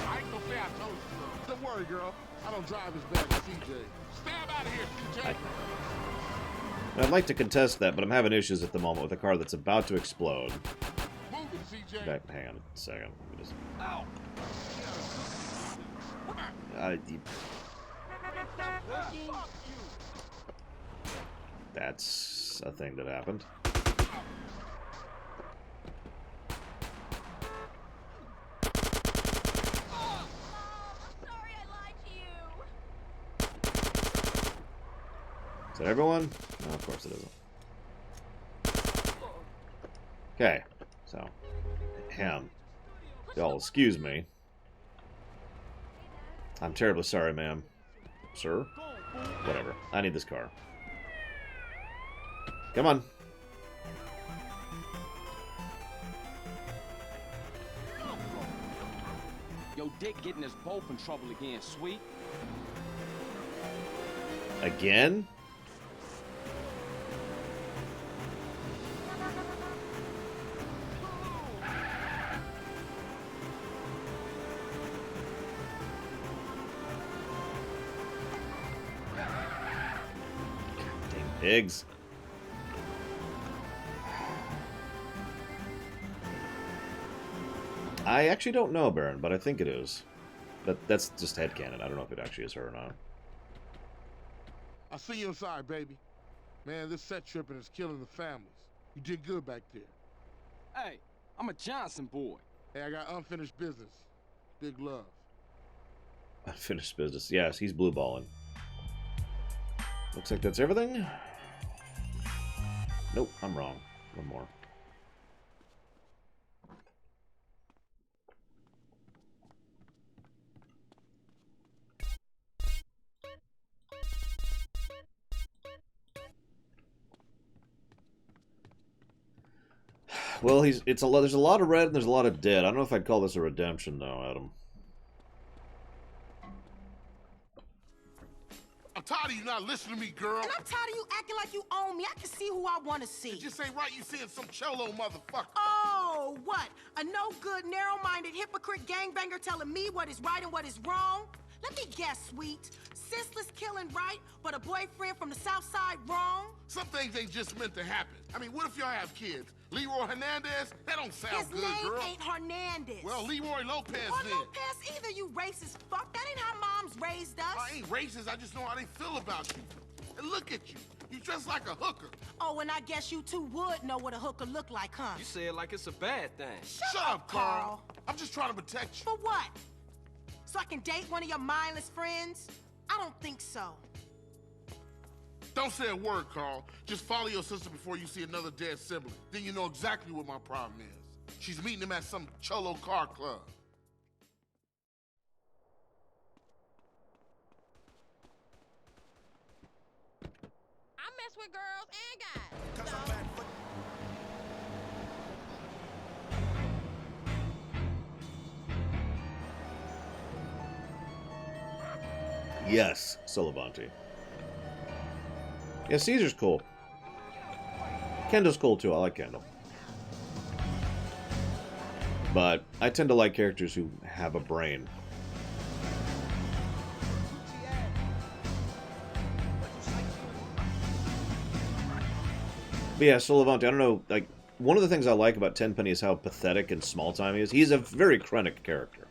I ain't gonna say I told you so. Don't worry, girl. I don't drive as bad as CJ. Stab out of here, CJ. I'd like to contest that, but I'm having issues at the moment with a car that's about to explode. Move it, CJ. Okay, hang on a second. Let me just... Ow. That's a thing that happened. Is that everyone? No, of course it isn't. Okay, so, y'all excuse me. I'm terribly sorry, ma'am. Sir? Whatever. I need this car. Come on. Yo, Dick getting us both in trouble again, sweet. Again? Pigs. I actually don't know, Baron, but I think it is. That's just headcanon. I don't know if it actually is her or not. I'll see you inside, baby. Man, this set tripping is killing the families. You did good back there. Hey, I'm a Johnson boy. Hey, I got unfinished business. Big love. Unfinished business. Yes, he's blue balling. Looks like that's everything. Nope, I'm wrong. One more. Well, there's a lot of red and there's a lot of dead. I don't know if I'd call this a redemption though, Adam. I'm tired of you not listening to me, girl. And I'm tired of you acting like you own me. I can see who I want to see. It just ain't right you seeing some cholo motherfucker. Oh, what? A no-good, narrow-minded hypocrite gangbanger telling me what is right and what is wrong? Let me guess, sweet. Senseless killing right, but a boyfriend from the South Side wrong? Some things ain't just meant to happen. I mean, what if y'all have kids? Leroy Hernandez? That don't sound good, girl. His name ain't Hernandez. Well, Leroy Lopez or then. Lopez either, you racist fuck. That ain't how moms raised us. I ain't racist, I just know how they feel about you. And look at you. You dress like a hooker. Oh, and I guess you two would know what a hooker look like, huh? You say it like it's a bad thing. Shut up, Carl. I'm just trying to protect you. For what? So I can date one of your mindless friends? I don't think so. Don't say a word, Carl. Just follow your sister before you see another dead sibling. Then you know exactly what my problem is. She's meeting him at some cholo car club. I mess with girls and guys. Yes, Solavanti. Yeah, Caesar's cool. Kendall's cool too. I like Kendall. But I tend to like characters who have a brain. But yeah, Solavanti, I don't know, like, one of the things I like about Tenpenny is how pathetic and small-time he is. He's a very Krennic character.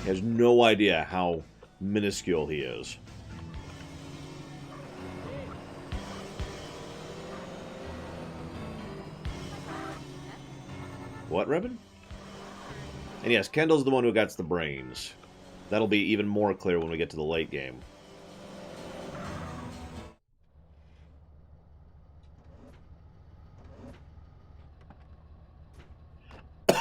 He has no idea how minuscule he is. What, Rebin? And yes, Kendall's the one who gets the brains. That'll be even more clear when we get to the late game.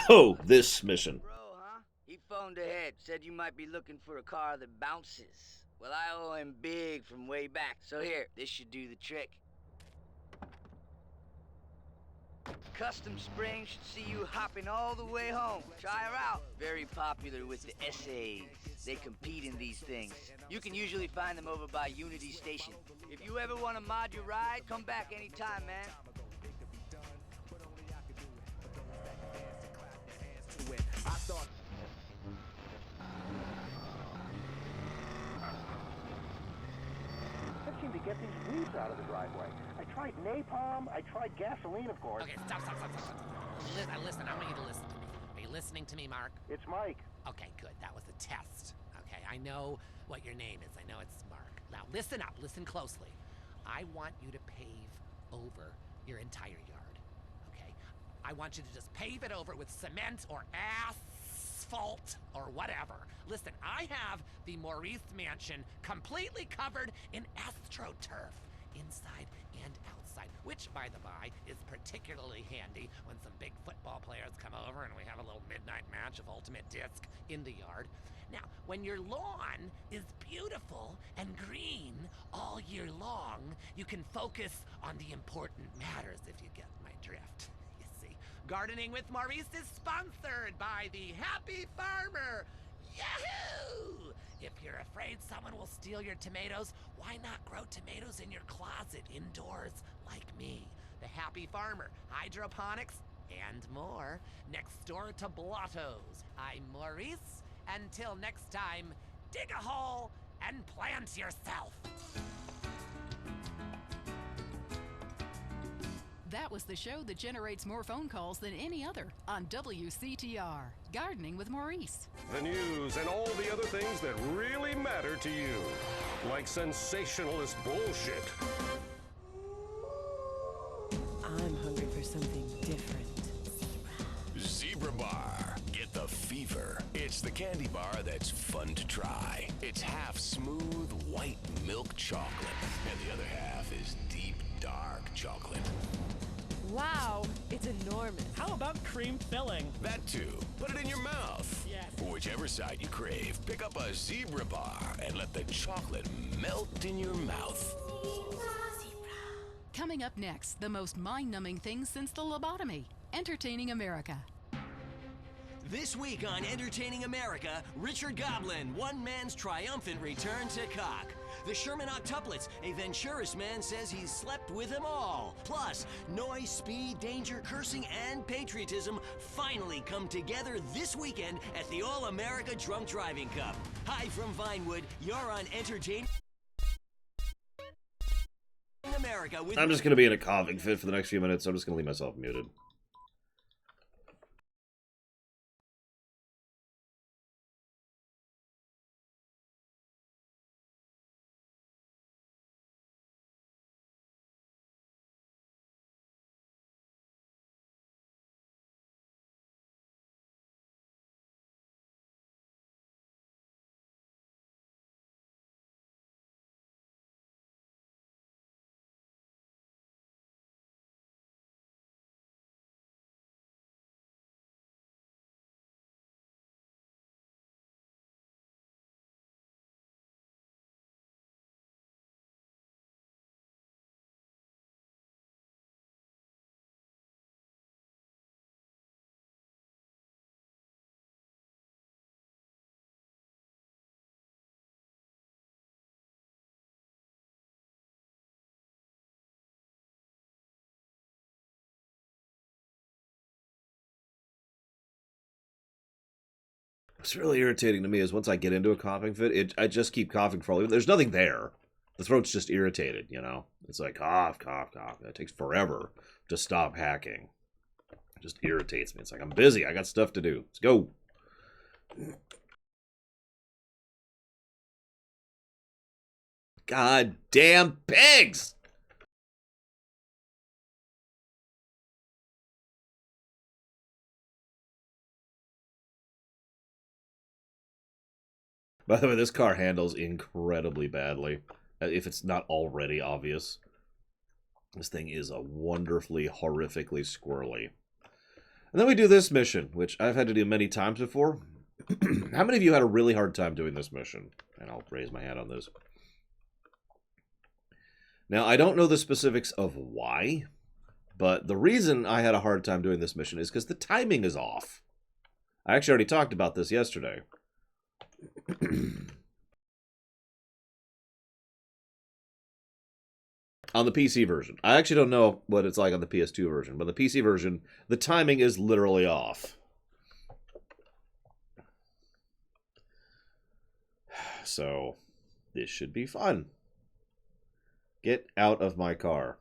Oh, this mission. Bro, huh? He phoned ahead, said you might be looking for a car that bounces. Well, I owe him big from way back, so here, this should do the trick. Custom Springs should see you hopping all the way home. Try her out. Very popular with the essays. They compete in these things. You can usually find them over by Unity Station. If you ever want to mod your ride, come back anytime, man. I seem to get these weeds out of the driveway. I tried napalm, I tried gasoline, of course. Okay, stop. Listen, I want you to listen to me. Are you listening to me, Mark? It's Mike. Okay, good. That was a test. Okay, I know what your name is. I know it's Mark. Now, listen up. Listen closely. I want you to pave over your entire yard, okay? I want you to just pave it over with cement or asphalt or whatever. Listen, I have the Maurice mansion completely covered in astroturf, inside and outside, which, by the by, is particularly handy when some big football players come over and we have a little midnight match of Ultimate Disc in the yard. Now, when your lawn is beautiful and green all year long, you can focus on the important matters, if you get my drift. You see, Gardening with Maurice is sponsored by the Happy Farmer. Yahoo! If you're afraid someone will steal your tomatoes, why not grow tomatoes in your closet indoors like me? The Happy Farmer, hydroponics, and more. Next door to Blotto's. I'm Maurice. Until next time, dig a hole and plant yourself. That was the show that generates more phone calls than any other on WCTR. Gardening with Maurice. The news and all the other things that really matter to you. Like sensationalist bullshit. I'm hungry for something different. Zebra Bar. Get the fever. It's the candy bar that's fun to try. It's half smooth white milk chocolate, and the other half is deep dark chocolate. Wow, it's enormous. How about cream filling? That too. Put it in your mouth. Yes. Whichever side you crave, pick up a Zebra Bar and let the chocolate melt in your mouth. Coming up next, the most mind-numbing thing since the lobotomy. Entertaining America. This week on Entertaining America, Richard Goblin, one man's triumphant return to cock. The Sherman Octuplets, a Venturis man says he's slept with them all. Plus, noise, speed, danger, cursing, and patriotism finally come together this weekend at the All-America Drunk Driving Cup. Hi from Vinewood, you're on Entertaining America with... I'm just going to be in a coughing fit for the next few minutes, so I'm just going to leave myself muted. What's really irritating to me is once I get into a coughing fit, I just keep coughing for all. There's nothing there. The throat's just irritated, you know? It's like cough, cough, cough. It takes forever to stop hacking. It just irritates me. It's like, I'm busy. I got stuff to do. Let's go. God damn pigs! By the way, this car handles incredibly badly, if it's not already obvious. This thing is a wonderfully, horrifically squirrely. And then we do this mission, which I've had to do many times before. How many of you had a really hard time doing this mission? And I'll raise my hand on this. Now, I don't know the specifics of why, but the reason I had a hard time doing this mission is because the timing is off. I actually already talked about this yesterday. On the PC version. I actually don't know what it's like on the PS2 version, but the PC version, the timing is literally off. So, this should be fun. Get out of my car.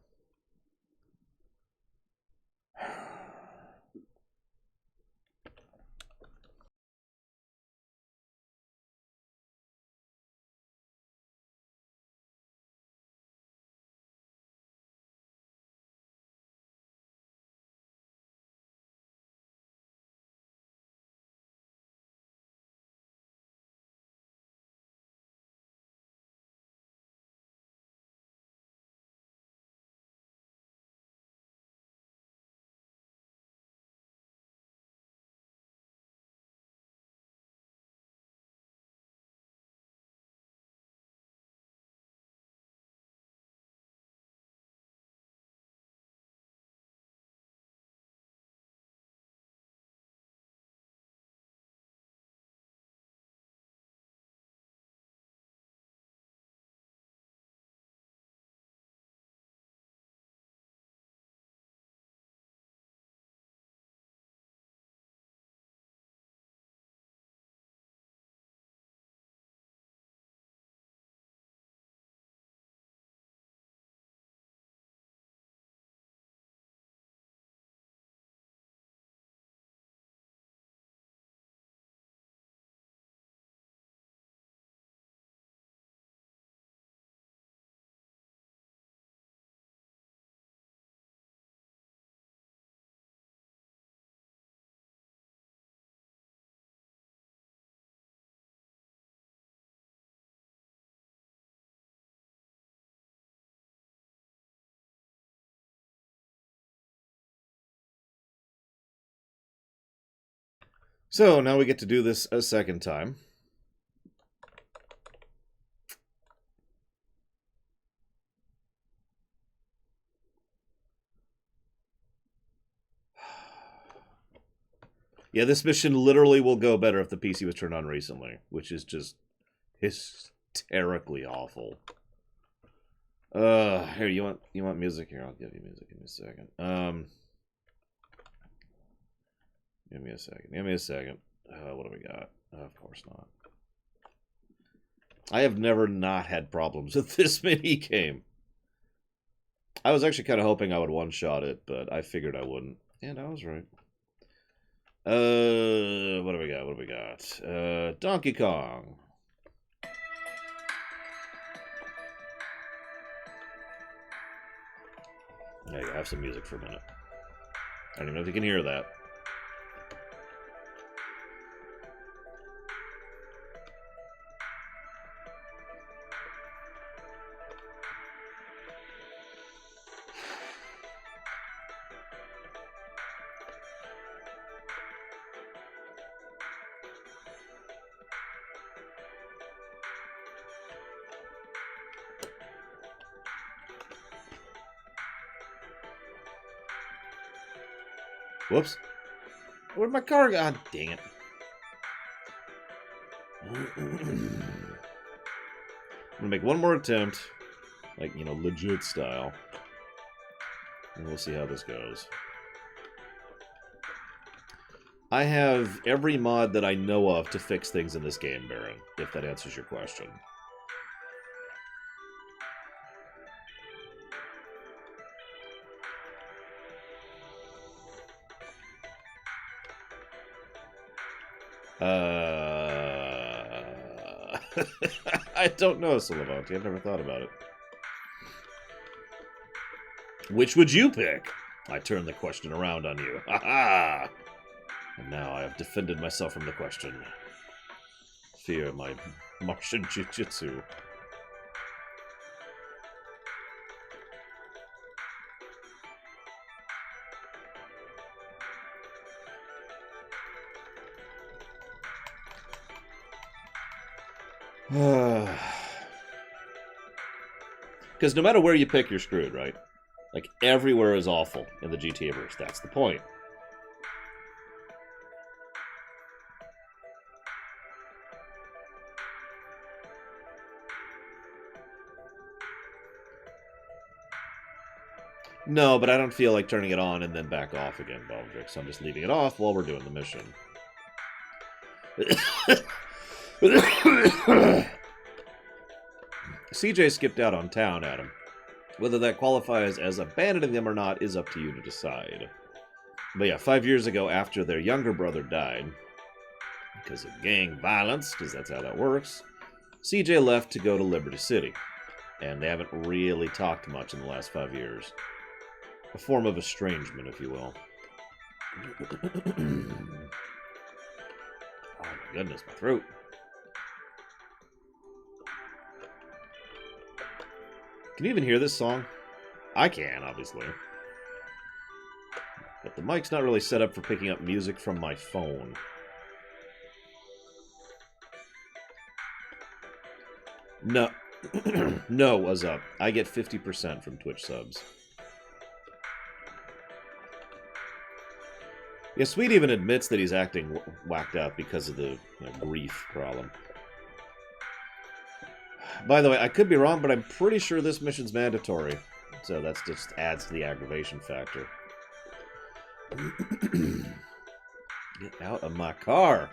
So now we get to do this a second time. Yeah, this mission literally will go better if the PC was turned on recently, which is just hysterically awful. Here, you want music? Here, I'll give you music. Give me a second. Give me a second. Give me a second. What do we got? Of course not. I have never not had problems with this mini game. I was actually kind of hoping I would one-shot it, but I figured I wouldn't. And I was right. What do we got? What do we got? Donkey Kong. Yeah, I have some music for a minute. I don't even know if you can hear that. Whoops. Where'd my car go? God dang it. I'm gonna make one more attempt. Like, you know, legit style. And we'll see how this goes. I have every mod that I know of to fix things in this game, Baron, if that answers your question. I don't know, Solivanti. I've never thought about it. Which would you pick? I turn the question around on you. Ha ha! And now I have defended myself from the question. Fear my Martian Jiu-Jitsu. Because no matter where you pick, you're screwed, right? Like, everywhere is awful in the GTA verse. That's the point. No, but I don't feel like turning it on and then back off again, Baldrick, so I'm just leaving it off while we're doing the mission. CJ skipped out on town, Adam. Whether that qualifies as abandoning them or not is up to you to decide. But yeah, 5 years ago, after their younger brother died, because of gang violence, because that's how that works, CJ left to go to Liberty City. And they haven't really talked much in the last 5 years. A form of estrangement, if you will. Oh my goodness, my throat. Can you even hear this song? I can, obviously. But the mic's not really set up for picking up music from my phone. No. No, what's up? I get 50% from Twitch subs. Yeah, Sweet even admits that he's acting whacked out because of the grief problem. By the way, I could be wrong, but I'm pretty sure this mission's mandatory. So that just adds to the aggravation factor. Get out of my car!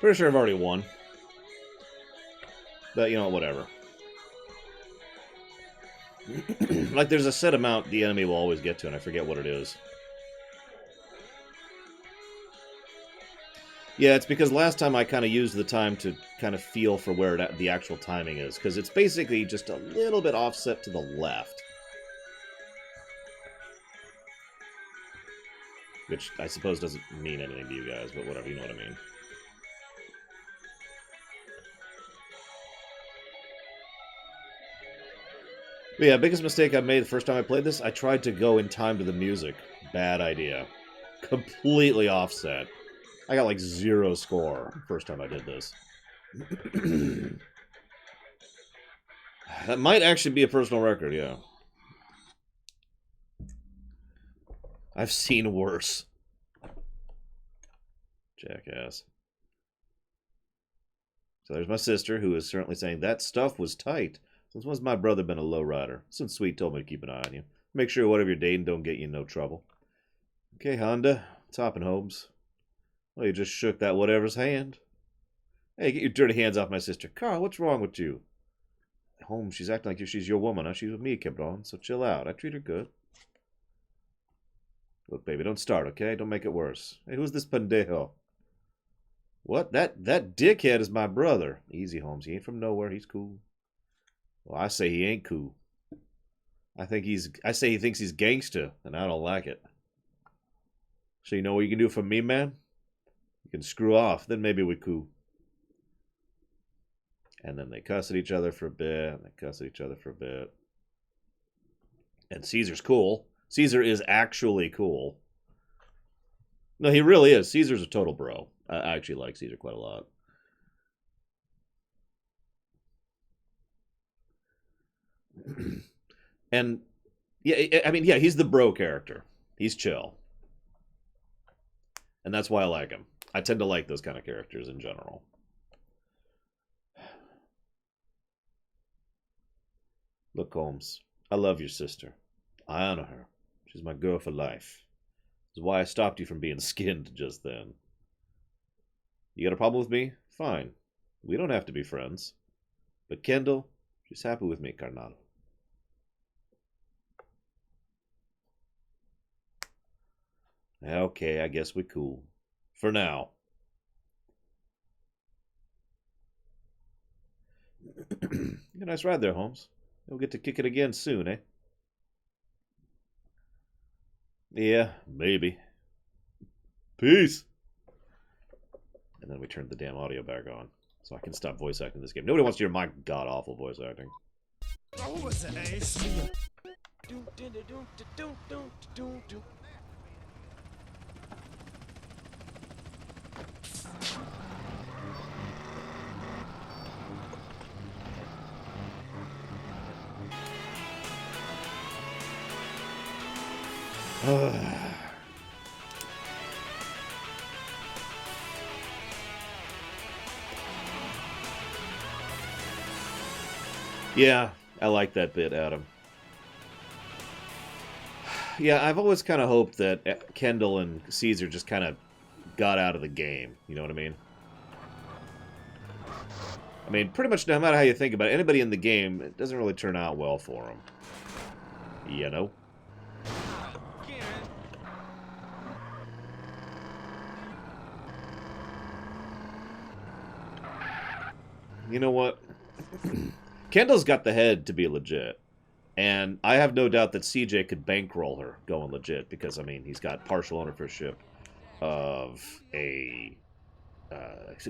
Pretty sure I've already won. But, you know, whatever. Like, there's a set amount the enemy will always get to, and I forget what it is. Yeah, it's because last time I kind of used the time to kind of feel for where the actual timing is, because it's basically just a little bit offset to the left. Which I suppose doesn't mean anything to you guys, but whatever, you know what I mean. But yeah, biggest mistake I made the first time I played this, I tried to go in time to the music. Bad idea. Completely offset. I got like 0 score first time I did this. That might actually be a personal record, yeah. I've seen worse. Jackass. So there's my sister, who is certainly saying, that stuff was tight. Since when's my brother been a lowrider? Since Sweet told me to keep an eye on you. Make sure whatever you're dating don't get you in no trouble. Okay, Honda. What's hopping, Holmes? Well, you just shook that whatever's hand. Hey, get your dirty hands off my sister. Carl, what's wrong with you? Holmes, she's acting like she's your woman. Huh? She's with me, Cabron, so chill out. I treat her good. Look, baby, don't start, okay? Don't make it worse. Hey, who's this pendejo? What? That dickhead is my brother. Easy, Holmes. He ain't from nowhere. He's cool. Well, I say he ain't cool. I say he thinks he's gangster, and I don't like it. So you know what you can do for me, man? You can screw off, then maybe we cool. And then they cuss at each other for a bit, and they cuss at each other for a bit. And Caesar's cool. Caesar is actually cool. No, he really is. Caesar's a total bro. I actually like Caesar quite a lot. And, yeah, I mean, yeah, he's the bro character. He's chill. And that's why I like him. I tend to like those kind of characters in general. Look, Holmes, I love your sister. I honor her. She's my girl for life. This is why I stopped you from being skinned just then. You got a problem with me? Fine. We don't have to be friends. But Kendall, she's happy with me, carnal. Okay, I guess we're cool. For now. A nice ride there, Holmes. We'll get to kick it again soon, eh? Yeah, maybe. Peace! And then we turned the damn audio back on, so I can stop voice acting this game. Nobody wants to hear my god-awful voice acting. What was it, Ace? Yeah, I like that bit, Adam. Yeah, I've always kind of hoped that Kendall and Caesar just kind of got out of the game. You know what I mean? I mean, pretty much no matter how you think about it, anybody in the game, it doesn't really turn out well for them. You know? You know what? Kendall's got the head to be legit. And I have no doubt that CJ could bankroll her going legit because, I mean, he's got partial ownership of a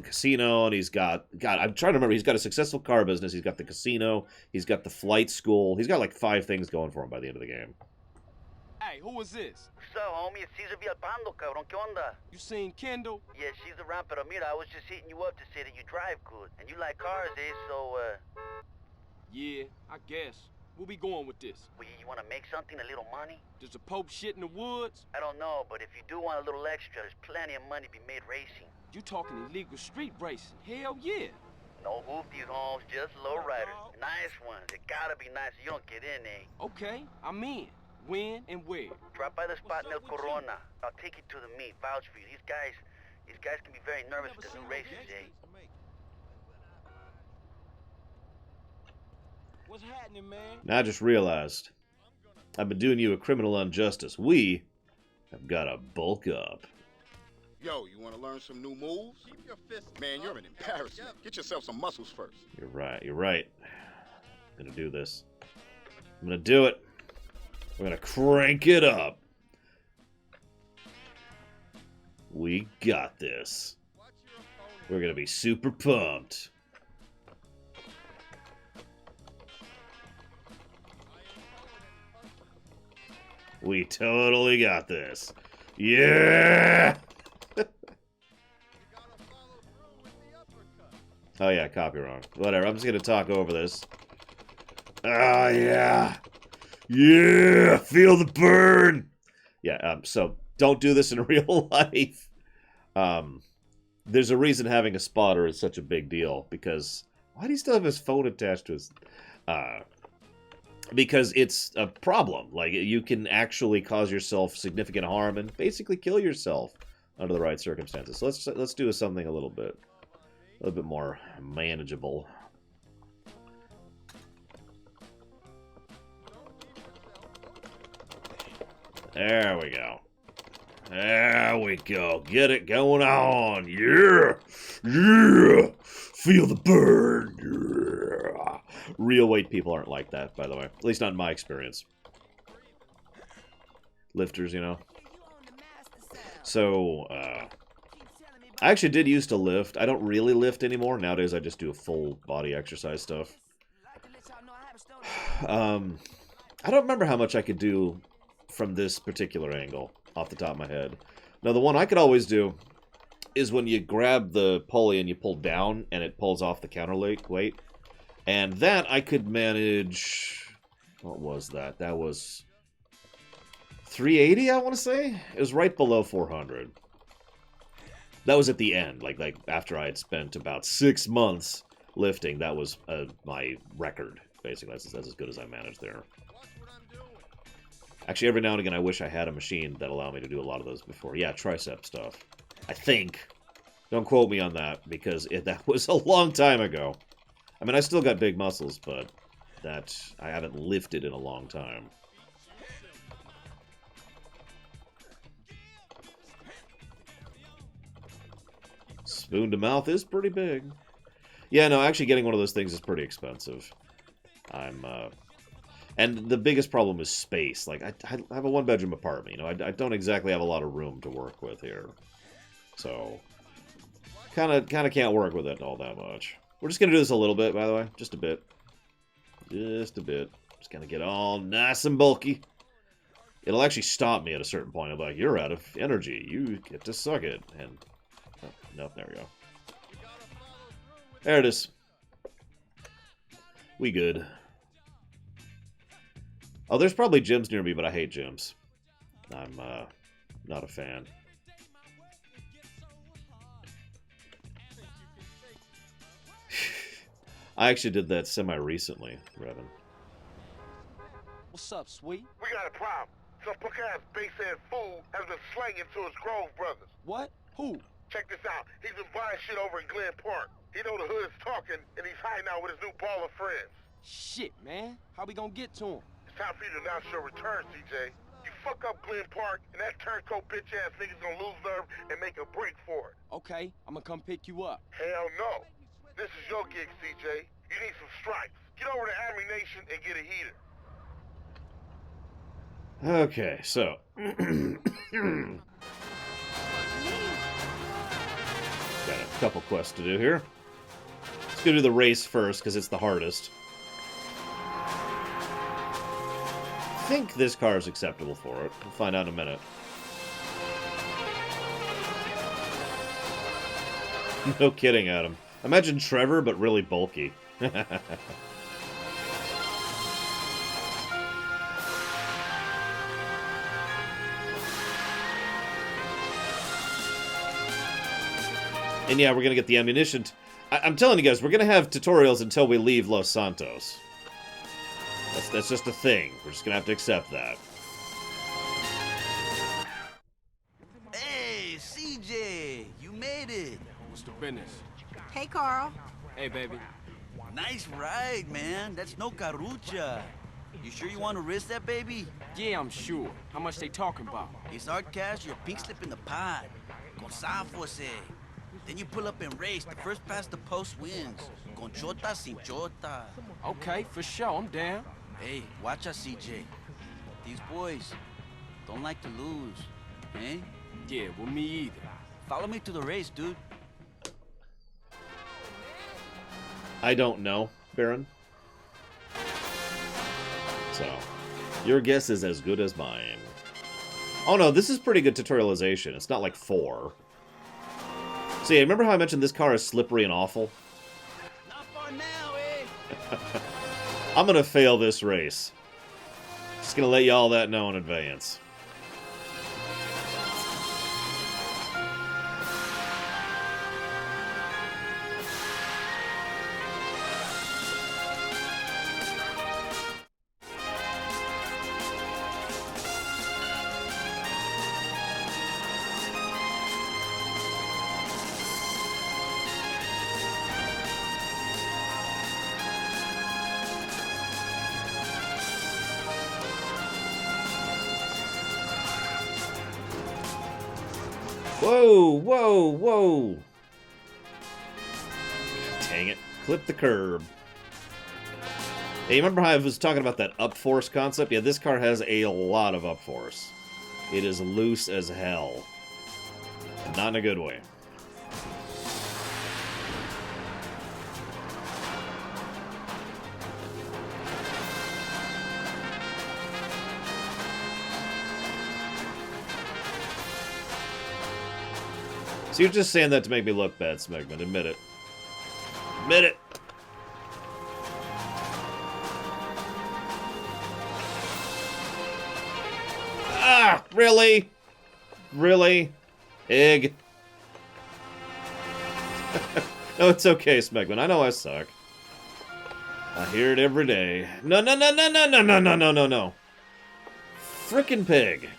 casino, and he's got, God, I'm trying to remember, he's got a successful car business, he's got the casino, he's got the flight school, he's got like 5 things going for him by the end of the game. Hey, who is this? What's up, homie? It's Cesar Villalpando, cabrón. ¿Qué onda? You seen Kendall? Yeah, she's around, pero mira, I was just hitting you up to say that you drive good. And you like cars, eh? So, Yeah, I guess. Where we going with this? well, you want to make something, a little money? Does the Pope shit in the woods? I don't know, but if you do want a little extra, there's plenty of money to be made racing. You talking illegal street racing? Hell yeah. No hoopties, Holmes, just low riders. Nice ones. It gotta be nice so you don't get in, eh? Okay, I'm in. When and where? Drop by the spot in El Corona. I'll take you to the meet. Vouch for you. These guys, These guys can be very nervous with the new races, Jay. What's happening, man? Now I just realized I've been doing you a criminal injustice. We have got to bulk up. Yo, you want to learn some new moves? Man, you're an embarrassment. Get yourself some muscles first. You're right, you're right. I'm gonna do this. I'm gonna do it. We're gonna crank it up. We got this. We're gonna be super pumped. We totally got this. Yeah! Oh yeah, copy wrong. Whatever, I'm just gonna talk over this. Oh yeah! Yeah! Feel the burn! Yeah, so don't do this in real life. There's a reason having a spotter is such a big deal, because... Why do you still have his phone attached to his... Because it's a problem. Like, you can actually cause yourself significant harm and basically kill yourself under the right circumstances. So let's do something a little bit more manageable. There we go. There we go. Get it going on. Yeah. Yeah. Feel the burn. Yeah. Real white people aren't like that, by the way. At least not in my experience. Lifters, you know. So, I actually did used to lift. I don't really lift anymore. Nowadays, I just do full body exercise stuff. I don't remember how much I could do from this particular angle off the top of my head. Now, the one I could always do is when you grab the pulley and you pull down and it pulls off the counterweight. And that I could manage... What was that? That was 380, I want to say? It was right below 400. That was at the end, like after I had spent about 6 months lifting. That was my record, basically. That's as good as I managed there. Actually, every now and again, I wish I had a machine that allowed me to do a lot of those before. Yeah, tricep stuff. I think. Don't quote me on that, because that was a long time ago. I mean, I still got big muscles, but that I haven't lifted in a long time. Spoon to mouth is pretty big. Yeah, no, actually getting one of those things is pretty expensive. And the biggest problem is space. Like, I have a one-bedroom apartment, you know. I don't exactly have a lot of room to work with here. So, kind of can't work with it all that much. We're just going to do this a little bit, by the way. Just a bit. Just a bit. Just going to get all nice and bulky. It'll actually stop me at a certain point. I'll be like, you're out of energy. You get to suck it. And, oh, no, there we go. There it is. We good. Oh, there's probably gyms near me, but I hate gyms. I'm not a fan. I actually did that semi-recently, Revan. What's up, sweet? We got a problem. Some punk-ass base-ass fool has been slanging to his Grove brothers. What? Who? Check this out. He's been buying shit over in Glen Park. He know the hood is talking, and he's hiding out with his new baller friends. Shit, man. How we gonna get to him? It's time for you to announce your return, CJ. You fuck up Glen Park, and that turncoat bitch-ass nigga's gonna lose nerve and make a break for it. Okay, I'm gonna come pick you up. Hell no. This is your gig, CJ. You need some stripes. Get over to Army Nation and get a heater. Okay, so... Got a couple quests to do here. Let's go do the race first, because it's the hardest. I think this car is acceptable for it. We'll find out in a minute. No kidding, Adam. Imagine Trevor, but really bulky. And yeah, we're gonna get the ammunition. I'm telling you guys, we're gonna have tutorials until we leave Los Santos. That's just a thing. We're just gonna have to accept that. Hey, CJ, you made Business. Hey, Carl. Hey, baby. Nice ride, man. That's no carucha. You sure you want to risk that, baby? Yeah, I'm sure. How much they talking about? It's our cash, your pink slip in the pot. Con Sanfose. Then you pull up and race. The first past the post wins. Con chota sin chota. Okay, for sure. I'm down. Hey, watch us, CJ. These boys don't like to lose, eh? Yeah, well, me either. Follow me to the race, dude. I don't know, Baron. So, your guess is as good as mine. Oh no, this is pretty good tutorialization. It's not like 4. So yeah, remember how I mentioned this car is slippery and awful? Not for now, eh? I'm gonna fail this race. Just gonna let you all that know in advance. Whoa, whoa, whoa. Dang it. Clip the curb. Hey, remember how I was talking about that up-force concept? Yeah, this car has a lot of up-force. It is loose as hell. And not in a good way. So you're just saying that to make me look bad, Smegman. Admit it. Admit it! Ah! Really? Really? Egg. No, it's okay, Smegman. I know I suck. I hear it every day. No, no, no, no, no, no, no, no, no, no, no. Frickin' pig.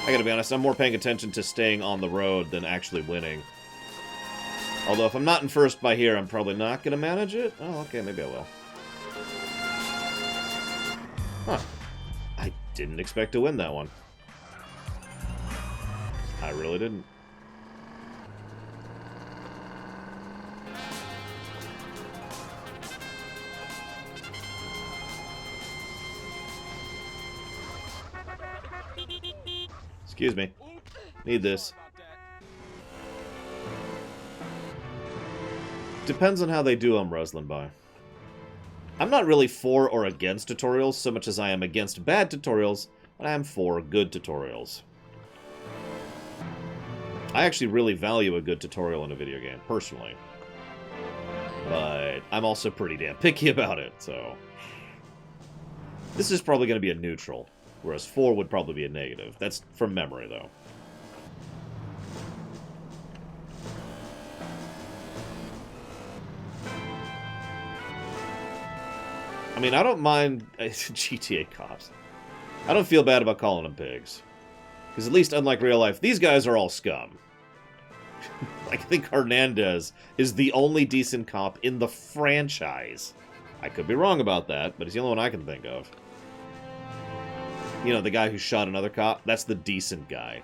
I gotta be honest, I'm more paying attention to staying on the road than actually winning. Although if I'm not in first by here, I'm probably not gonna manage it. Oh, okay, maybe I will. Huh. I didn't expect to win that one. I really didn't. Excuse me. Need this. Depends on how they do them, Ruslan by. I'm not really for or against tutorials so much as I am against bad tutorials, but I am for good tutorials. I actually really value a good tutorial in a video game, personally. But I'm also pretty damn picky about it, so... This is probably going to be a neutral. Whereas 4 would probably be a negative. That's from memory, though. I mean, I don't mind GTA cops. I don't feel bad about calling them pigs. Because at least, unlike real life, these guys are all scum. I think Hernandez is the only decent cop in the franchise. I could be wrong about that, but he's the only one I can think of. You know, the guy who shot another cop? That's the decent guy.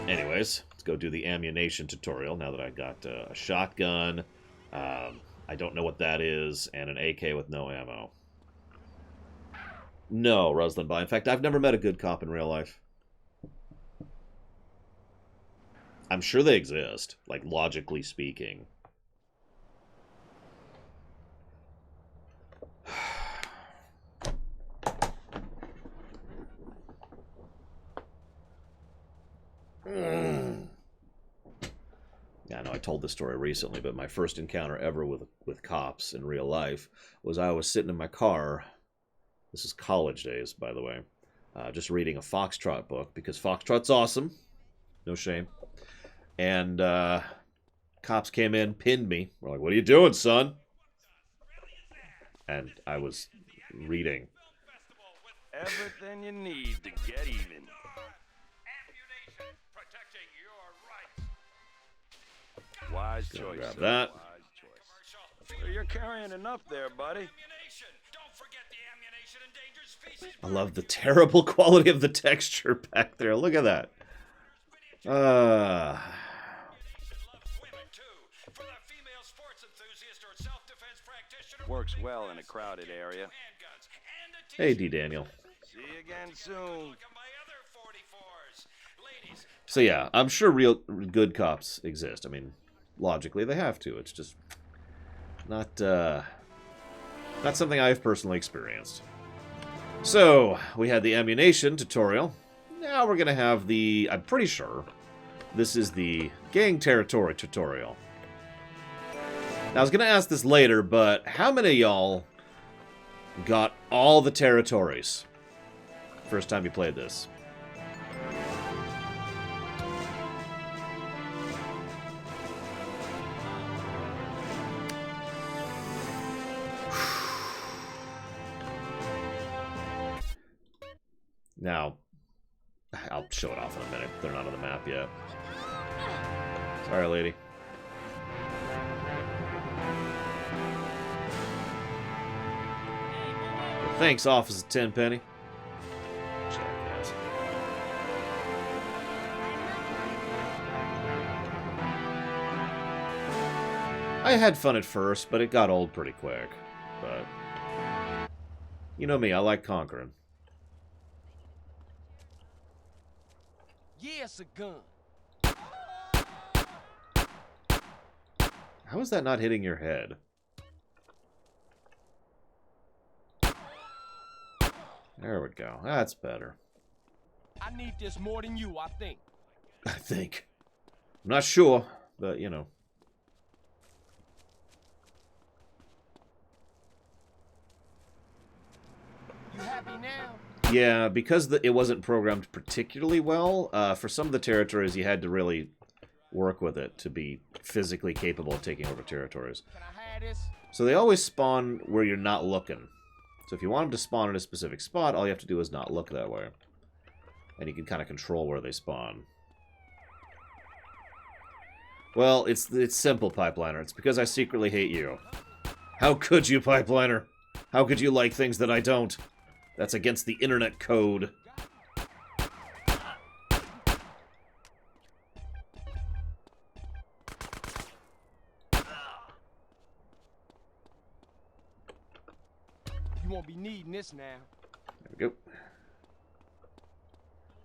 Anyways, let's go do the ammunition tutorial now that I got a shotgun. I don't know what that is, and an AK with no ammo. No, Ruslan by. In fact, I've never met a good cop in real life. I'm sure they exist, like, logically speaking. Yeah, I know I told this story recently, but my first encounter ever with cops in real life was I was sitting in my car. This is college days, by the way. Just reading a Foxtrot book, because Foxtrot's awesome. No shame. And cops came in, pinned me. We're like, what are you doing, son? and I was reading. Everything you need to get even. Wise choice. Grab that. Wise choice. Well, you're carrying enough there, buddy. I love the terrible quality of the texture back there. Look at that. Works well in a crowded area. Hey, D. Daniel. See you again soon. So yeah, I'm sure real good cops exist. I mean, logically they have to. It's just not something I've personally experienced. So, we had the ammunition tutorial. Now we're going to have the, I'm pretty sure, this is the gang territory tutorial. Now, I was going to ask this later, but how many of y'all got all the territories first time you played this? Now, I'll show it off in a minute. They're not on the map yet. Sorry, lady. Thanks, Officer Tenpenny. I had fun at first, but it got old pretty quick. But you know me, I like conquering. Yeah, it's a gun. How is that not hitting your head? There we go. That's better. I need this more than you, I think. I think. I'm not sure, but you know. You happy now? Yeah, because it wasn't programmed particularly well, for some of the territories you had to really work with it to be physically capable of taking over territories. Can I have this? So they always spawn where you're not looking. So if you want them to spawn in a specific spot, all you have to do is not look that way. And you can kind of control where they spawn. Well, it's simple, Pipeliner. It's because I secretly hate you. How could you, Pipeliner? How could you like things that I don't? That's against the internet code. You won't be needing this now. There we go.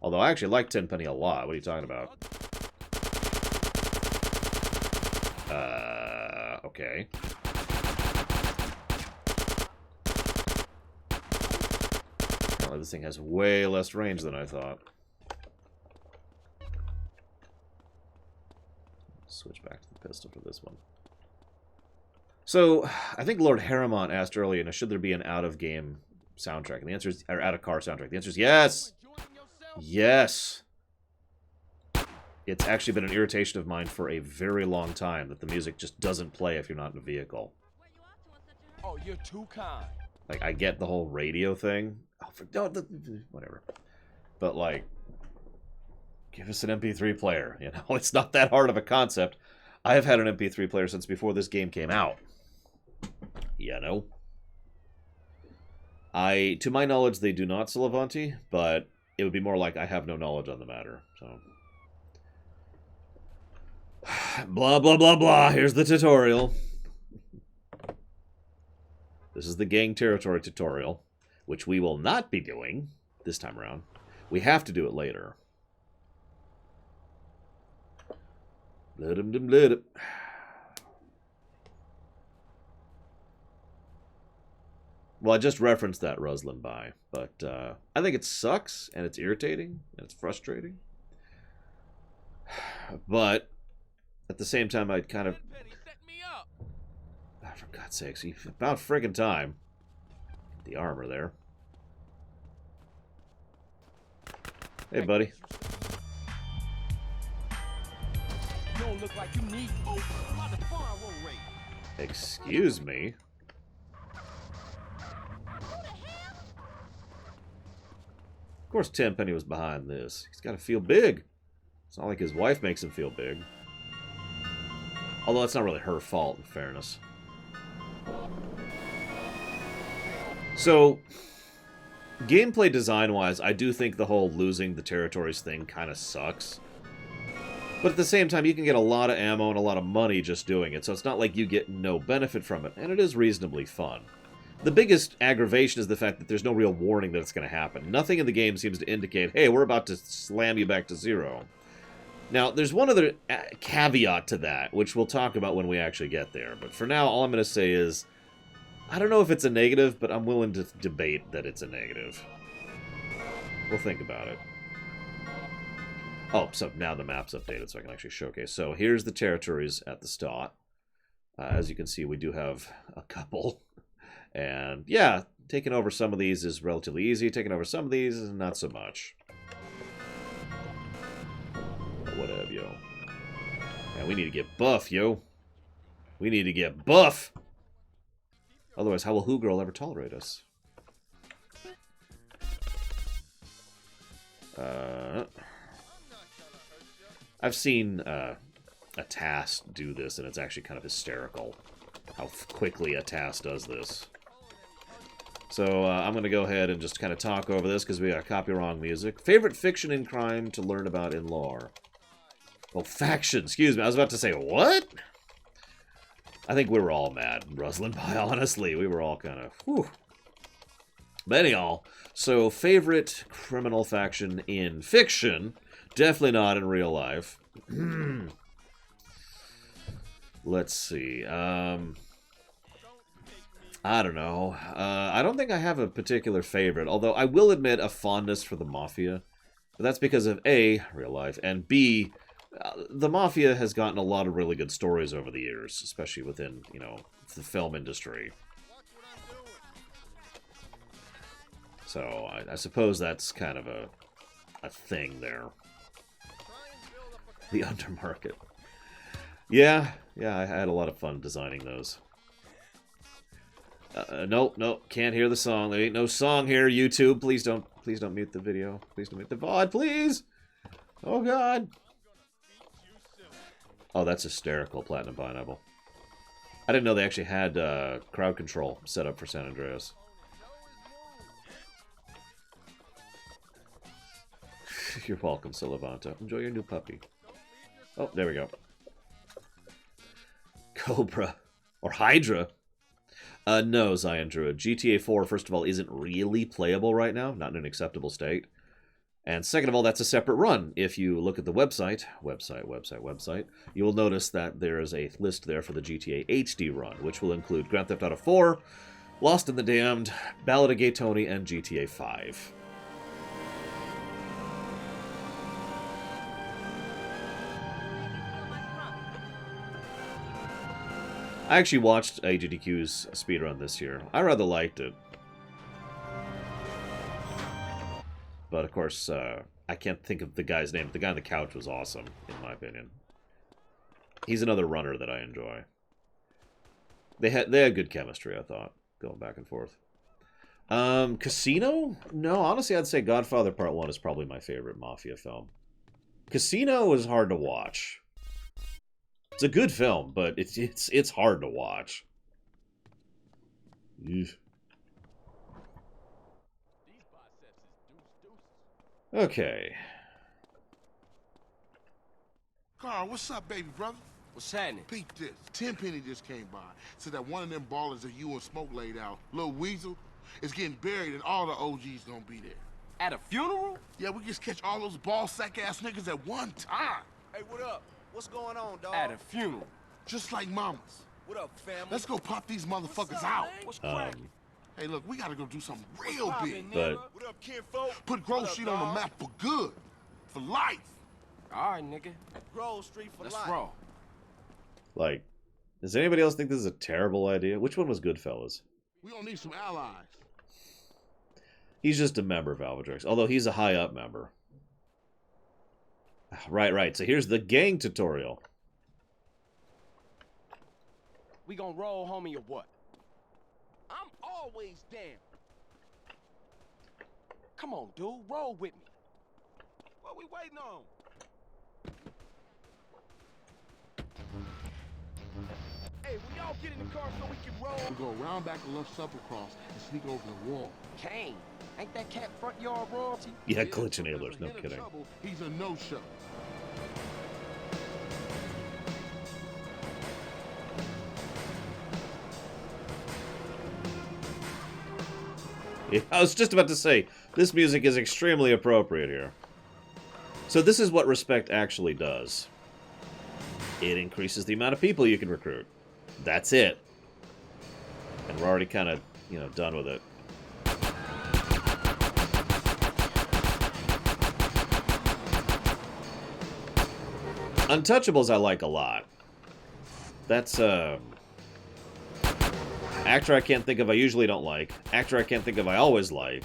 Although I actually like Tenpenny a lot. What are you talking about? Okay. Oh, this thing has way less range than I thought. Switch back to the pistol for this one. So, I think Lord Harrimont asked earlier, should there be an out-of-game soundtrack? And the answer is, or out-of-car soundtrack. The answer is yes! Yes! It's actually been an irritation of mine for a very long time that the music just doesn't play if you're not in a vehicle. Oh, you're too kind. Like, I get the whole radio thing. Oh, whatever. But, like, give us an MP3 player, you know? It's not that hard of a concept. I have had an MP3 player since before this game came out. You know? To my knowledge, they do not sell Avanti, but it would be more like I have no knowledge on the matter, so... Blah, blah, blah, blah. Here's the tutorial. This is the gang territory tutorial, which we will not be doing this time around. We have to do it later. Let him. Well, I just referenced that Ruslan by, but I think it sucks, and it's irritating, and it's frustrating. But at the same time, I'd kind of... Oh, for God's sakes, about friggin' time. The armor there. Hey, buddy. You don't look like you need. Oh, about to fire roll rate. Excuse me. Of course Tenpenny was behind this. He's got to feel big. It's not like his wife makes him feel big. Although it's not really her fault, in fairness. So, gameplay design-wise, I do think the whole losing the territories thing kind of sucks. But at the same time, you can get a lot of ammo and a lot of money just doing it, so it's not like you get no benefit from it, and it is reasonably fun. The biggest aggravation is the fact that there's no real warning that it's going to happen. Nothing in the game seems to indicate, hey, we're about to slam you back to zero. Now, there's one other caveat to that, which we'll talk about when we actually get there. But for now, all I'm going to say is, I don't know if it's a negative, but I'm willing to debate that it's a negative. We'll think about it. Oh, so now the map's updated, so I can actually showcase. So here's the territories at the start. As you can see, we do have a couple. And yeah, taking over some of these is relatively easy. Taking over some of these is not so much. Whatever, yo. Yeah, we need to get buff, yo. We need to get buff. Otherwise, how will Who Girl ever tolerate us? I've seen a TAS do this, and it's actually kind of hysterical how quickly a TAS does this. So I'm going to go ahead and just kind of talk over this because we got copy-wrong music. Favorite fiction and crime to learn about in lore? Oh, faction. Excuse me. I was about to say, what? I think we were all mad in Rustlin Pie, honestly. We were all kind of, whew. But anyhow, so favorite criminal faction in fiction. Definitely not in real life. Let's see. I don't know. I don't think I have a particular favorite, although I will admit a fondness for the Mafia. But that's because of A, real life, and B, the Mafia has gotten a lot of really good stories over the years, especially within, you know, the film industry. So I suppose that's kind of a thing there. The undermarket. Yeah, I had a lot of fun designing those. Nope, can't hear the song. There ain't no song here, YouTube. Please don't mute the video. Please don't mute the VOD, please. Oh God. Oh, that's hysterical, Platinum Pineapple. I didn't know they actually had crowd control set up for San Andreas. You're welcome, Silvanto. Enjoy your new puppy. Oh, there we go. Cobra. Or Hydra. No, Zion Druid. GTA 4, first of all, isn't really playable right now. Not in an acceptable state. And second of all, that's a separate run. If you look at the website, you will notice that there is a list there for the GTA HD run, which will include Grand Theft Auto 4, Lost in the Damned, Ballad of Gay Tony, and GTA 5. I actually watched AGDQ's speedrun this year. I rather liked it. But, of course, I can't think of the guy's name. The guy on the couch was awesome, in my opinion. He's another runner that I enjoy. They had good chemistry, I thought, going back and forth. Casino? No, honestly, I'd say Godfather Part 1 is probably my favorite Mafia film. Casino was hard to watch. It's a good film, but it's hard to watch. Eesh. Okay. Carl, what's up, baby brother? What's happening? Peep this. Tenpenny just came by. Said that one of them ballers that you and Smoke laid out, Lil Weasel, is getting buried and all the OGs gonna be there. At a funeral? Yeah, we just catch all those ball sack ass niggas at one time. Hey, what up? What's going on, dog? At a funeral. Just like mamas. What up, family? Let's go pop these motherfuckers out. What's cracking? Hey, look, we gotta go do something real big. But What up, kinfolk? Put Grove Street on the map for good. For life. All right, nigga. Grove Street for Let's life. roll. like, does anybody else think this is a terrible idea? Which one was Goodfellas? We don't need some allies. He's just a member of Alvatrix, although he's a high-up member. Right. So here's the gang tutorial. We gonna roll, homie, or what? I'm always down. Come on, dude. Roll with me. What we waiting on? Hey, when y'all get in the car so we can roll. We go around back the left supper cross and sneak over the wall. Kane, ain't that cat front yard royalty? Yeah, glitch enablers, no kidding. Trouble, he's a no-show. Yeah, I was just about to say, this music is extremely appropriate here. So this is what respect actually does. It increases the amount of people you can recruit. That's it. And we're already kind of, you know, done with it. Untouchables I like a lot. That's, actor I can't think of I usually don't like. Actor I can't think of I always like.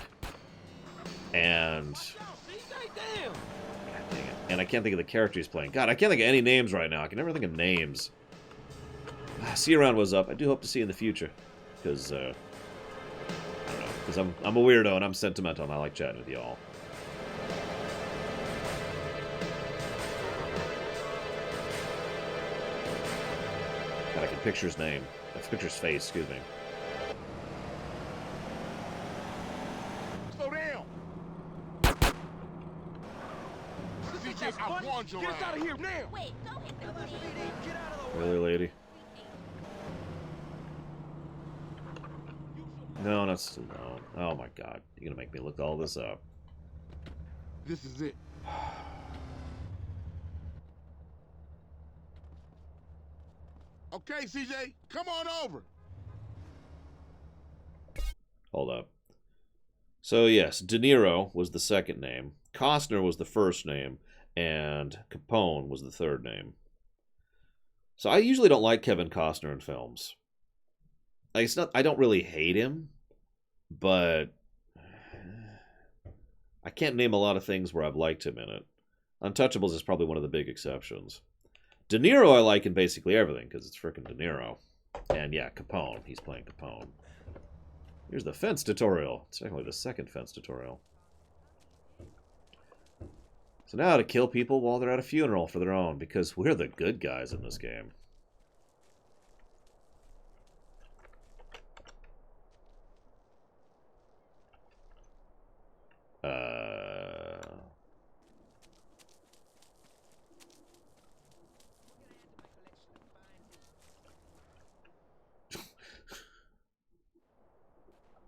And... God dang it. And I can't think of the character he's playing. God, I can't think of any names right now. I can never think of names. See you around was up. I do hope to see you in the future. Because, I don't know. Because I'm a weirdo and I'm sentimental and I like chatting with y'all. God, I can picture his name. I can picture his face, excuse me. Slow down! CJ, I warned you. Get us out of here now! Wait, don't hit the thing. Get out of the way! Really, lady? No, not still no. Oh my god. You're gonna make me look all this up. This is it. Okay, CJ, come on over. Hold up. So yes, De Niro was the second name, Costner was the first name, and Capone was the third name. So I usually don't like Kevin Costner in films. Like, it's not, I don't really hate him, but I can't name a lot of things where I've liked him in it. Untouchables is probably one of the big exceptions. De Niro I like in basically everything, because it's frickin' De Niro. And yeah, Capone. He's playing Capone. Here's the fence tutorial. It's actually the second fence tutorial. So now to kill people while they're at a funeral for their own, because we're the good guys in this game.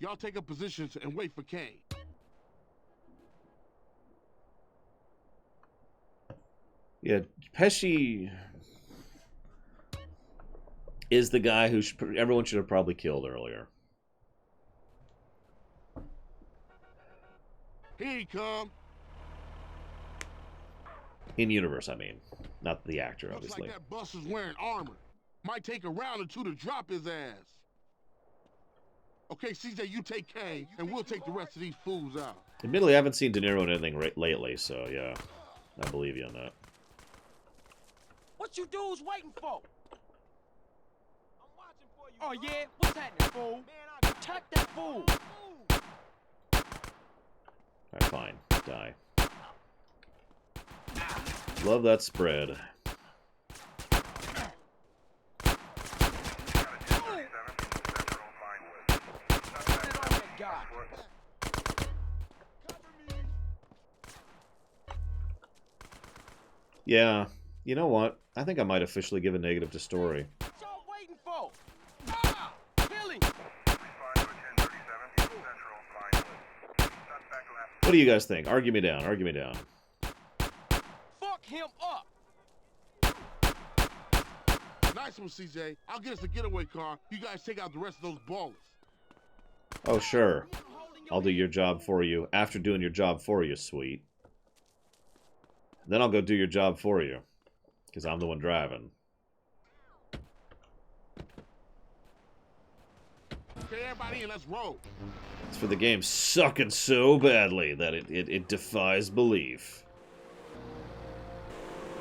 Y'all take up positions and wait for Kane. Yeah, Pesci is the guy who everyone should have probably killed earlier. Here he come. In universe, I mean. Not the actor, Looks obviously. like that bus is wearing armor. Might take a round or two to drop his ass. Okay, CJ, you take Kane, and we'll take the rest of these fools out. Admittedly, I haven't seen De Niro in anything lately, so yeah. I believe you on that. What you dudes waiting for? I'm watching for you. Oh, yeah? What's happening, fool? Man, I attack that fool. Alright, fine. Die. Love that spread. Yeah, you know what? I think I might officially give a negative to story. What y'all waiting for? Ah! Kill him! What do you guys think? Argue me down. Argue me down. Fuck him up! Nice one, CJ. I'll get us a getaway car. You guys take out the rest of those ballers. Oh, sure. I'll do your job for you after doing your job for you, sweet. Then I'll go do your job for you. Because I'm the one driving. Okay, everybody in, let's roll. It's for the game sucking so badly that it defies belief.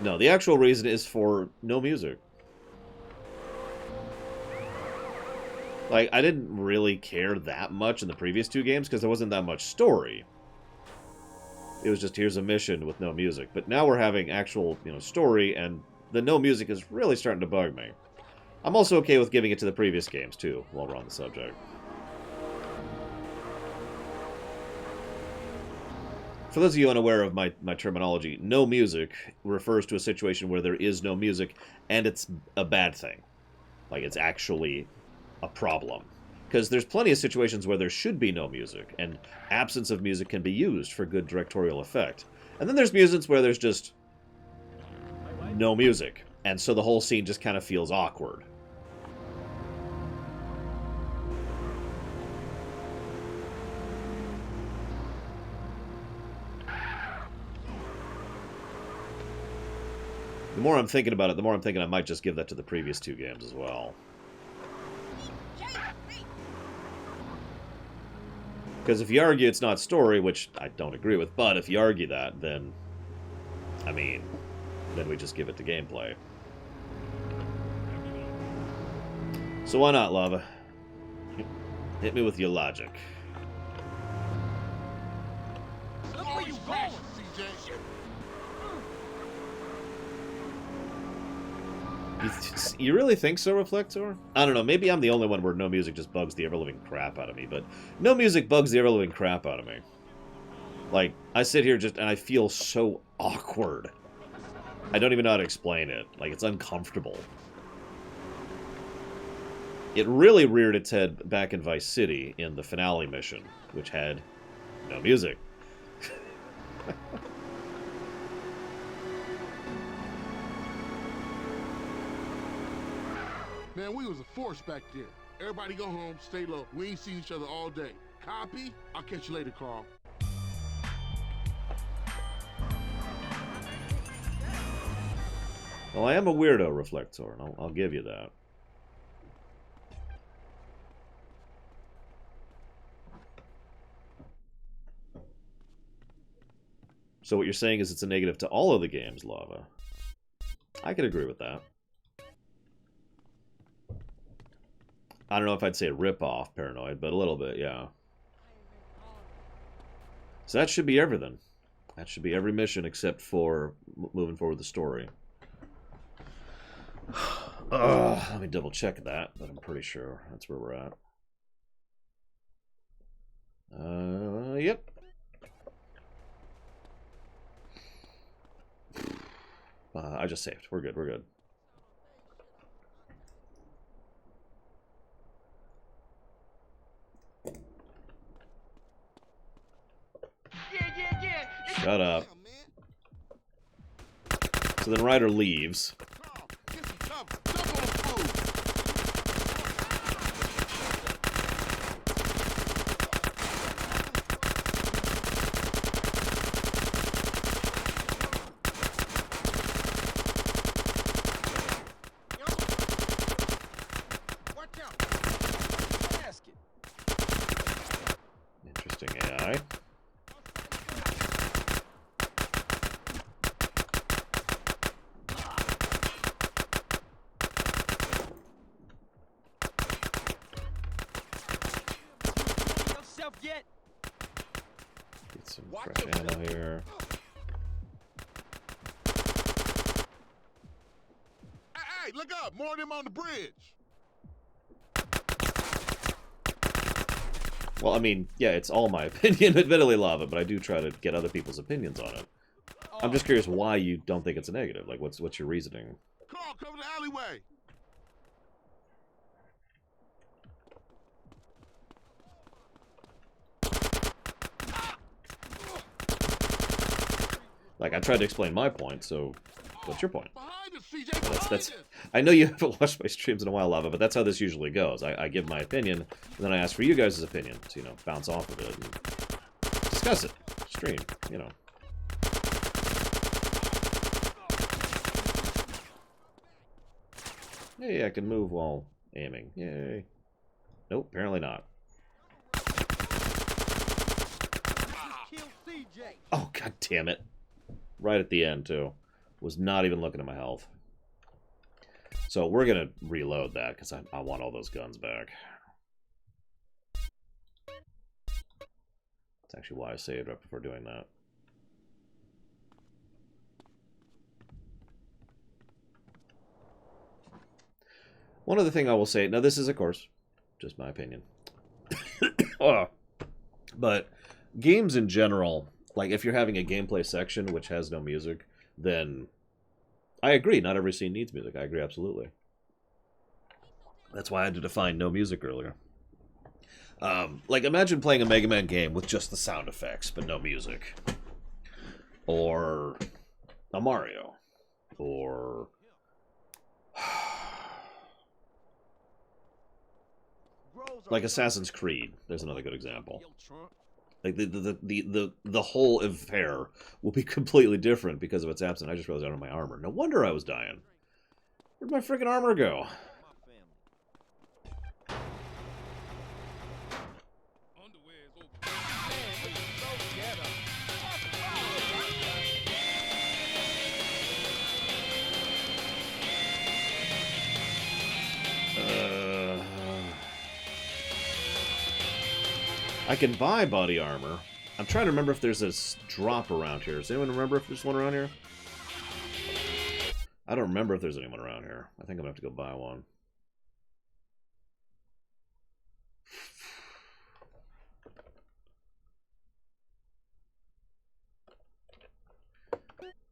No, the actual reason is for no music. Like, I didn't really care that much in the previous two games because there wasn't that much story. it was just, here's a mission with no music. But now we're having actual, story, and the no music is really starting to bug me. I'm also okay with giving it to the previous games, too, while we're on the subject. For those of you unaware of my terminology, no music refers to a situation where there is no music, and it's a bad thing. Like, it's actually a problem. Because there's plenty of situations where there should be no music, and absence of music can be used for good directorial effect. And then there's musings where there's just no music, and so the whole scene just kind of feels awkward. The more I'm thinking about it, the more I'm thinking I might just give that to the previous two games as well. Because if you argue it's not story, which I don't agree with, but if you argue that, then, I mean, then we just give it to gameplay. So why not, Lava? Hit me with your logic. Look where you going, CJ. You really think so, Reflector? I don't know, maybe I'm the only one where no music just bugs the ever-living crap out of me, but no music bugs the ever-living crap out of me. Like, I sit here and I feel so awkward. I don't even know how to explain it. Like, it's uncomfortable. It really reared its head back in Vice City in the finale mission, which had no music. Man, we was a force back there. Everybody go home, stay low. We ain't seen each other all day. Copy? I'll catch you later, Carl. Well, I am a weirdo, Reflector, and I'll give you that. So what you're saying is it's a negative to all of the games, Lava. I could agree with that. I don't know if I'd say rip-off Paranoid, but a little bit, yeah. So that should be everything. That should be every mission except for moving forward the story. Let me double check that, but I'm pretty sure that's where we're at. Yep. I just saved. We're good, we're good. Shut up. So then Ryder leaves. Interesting AI. Yet. Get some fresh ammo here. Hey, look up! More of them on the bridge! Well, I mean, yeah, it's all my opinion, admittedly, Lava, but I do try to get other people's opinions on it. I'm just curious why you don't think it's a negative. Like, what's your reasoning? Carl, cover the alleyway! Like, I tried to explain my point, so what's your point? Well, that's I know you haven't watched my streams in a while, Lava, but that's how this usually goes. I give my opinion, and then I ask for you guys' opinion to, bounce off of it and discuss it. Stream, Hey, I can move while aiming. Yay. Nope, apparently not. Oh, god damn it. Right at the end, too. Was not even looking at my health. So we're going to reload that, because I want all those guns back. That's actually why I saved right before doing that. One other thing I will say, now this is, of course, just my opinion. Oh. But games in general, like if you're having a gameplay section which has no music, then I agree, not every scene needs music. I agree absolutely. That's why I had to define no music earlier. Like imagine playing a Mega Man game with just the sound effects, but no music. Or a Mario. Or like Assassin's Creed. There's another good example. Like the whole affair will be completely different because of its absence. I just realized I don't have my armor. No wonder I was dying. Where'd my freaking armor go? I can buy body armor. I'm trying to remember if there's a drop around here. Does anyone remember if there's one around here? I don't remember if there's anyone around here. I think I'm going to have to go buy one.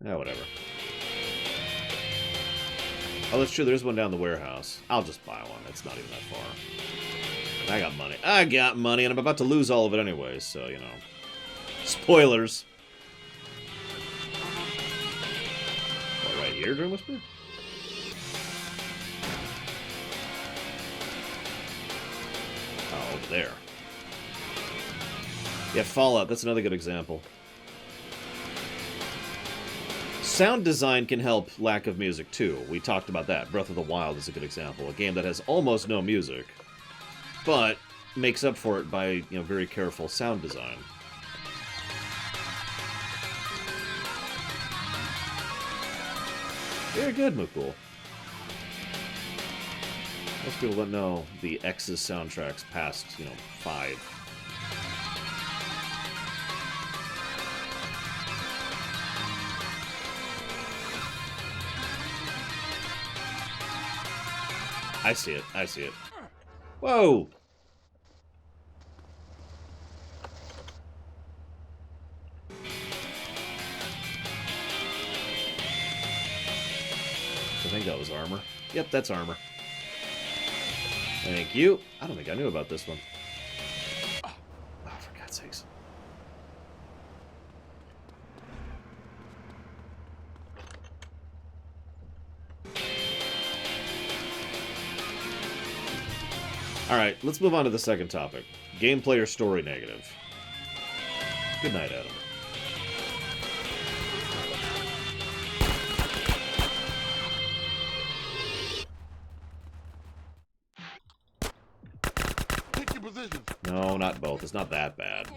Yeah, whatever. Oh, that's true. There's one down the warehouse. I'll just buy one. It's not even that far. I got money. I got money, and I'm about to lose all of it anyways, so, you know. Spoilers. What, right here, Dream Whisper? Oh, over there. Yeah, Fallout, that's another good example. Sound design can help lack of music, too. We talked about that. Breath of the Wild is a good example. A game that has almost no music, but makes up for it by, you know, very careful sound design. Very good, Mukul. Most people don't know the X's soundtracks past, you know, 5. I see it. I see it. Whoa! I think that was armor. Yep, that's armor. Thank you. I don't think I knew about this one. Oh, for God's sakes. Alright, let's move on to the second topic. Gameplay or story negative. Good night, Adam. Pick your position. No, not both. It's not that bad.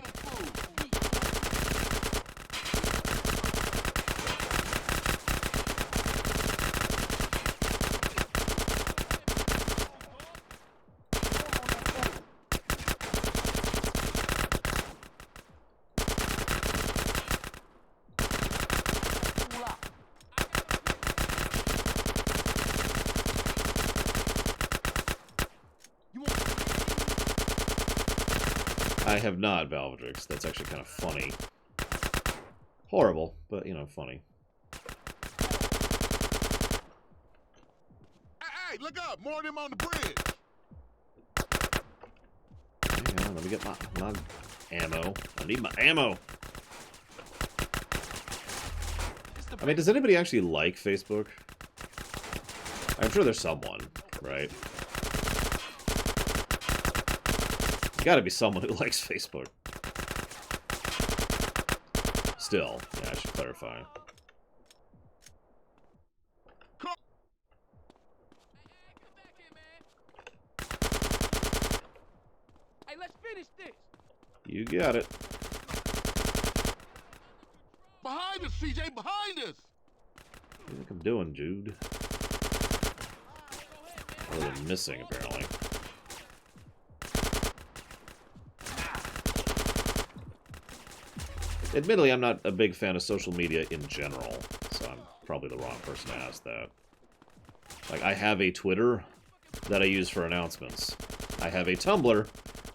I have not, Valvedrix. That's actually kind of funny. Horrible, but, you know, funny. Hey, look up! More of them on the bridge! Hang on, let me get my ammo. I need my ammo! I mean, does anybody actually like Facebook? I'm sure there's someone, right? Gotta be someone who likes Facebook. Still, yeah, I should clarify. Hey, let's finish this. You got it. Behind us, CJ! Behind us! What do you think I'm doing, Jude? Other than missing, apparently. Admittedly, I'm not a big fan of social media in general, so I'm probably the wrong person to ask that. Like, I have a Twitter, that I use for announcements. I have a Tumblr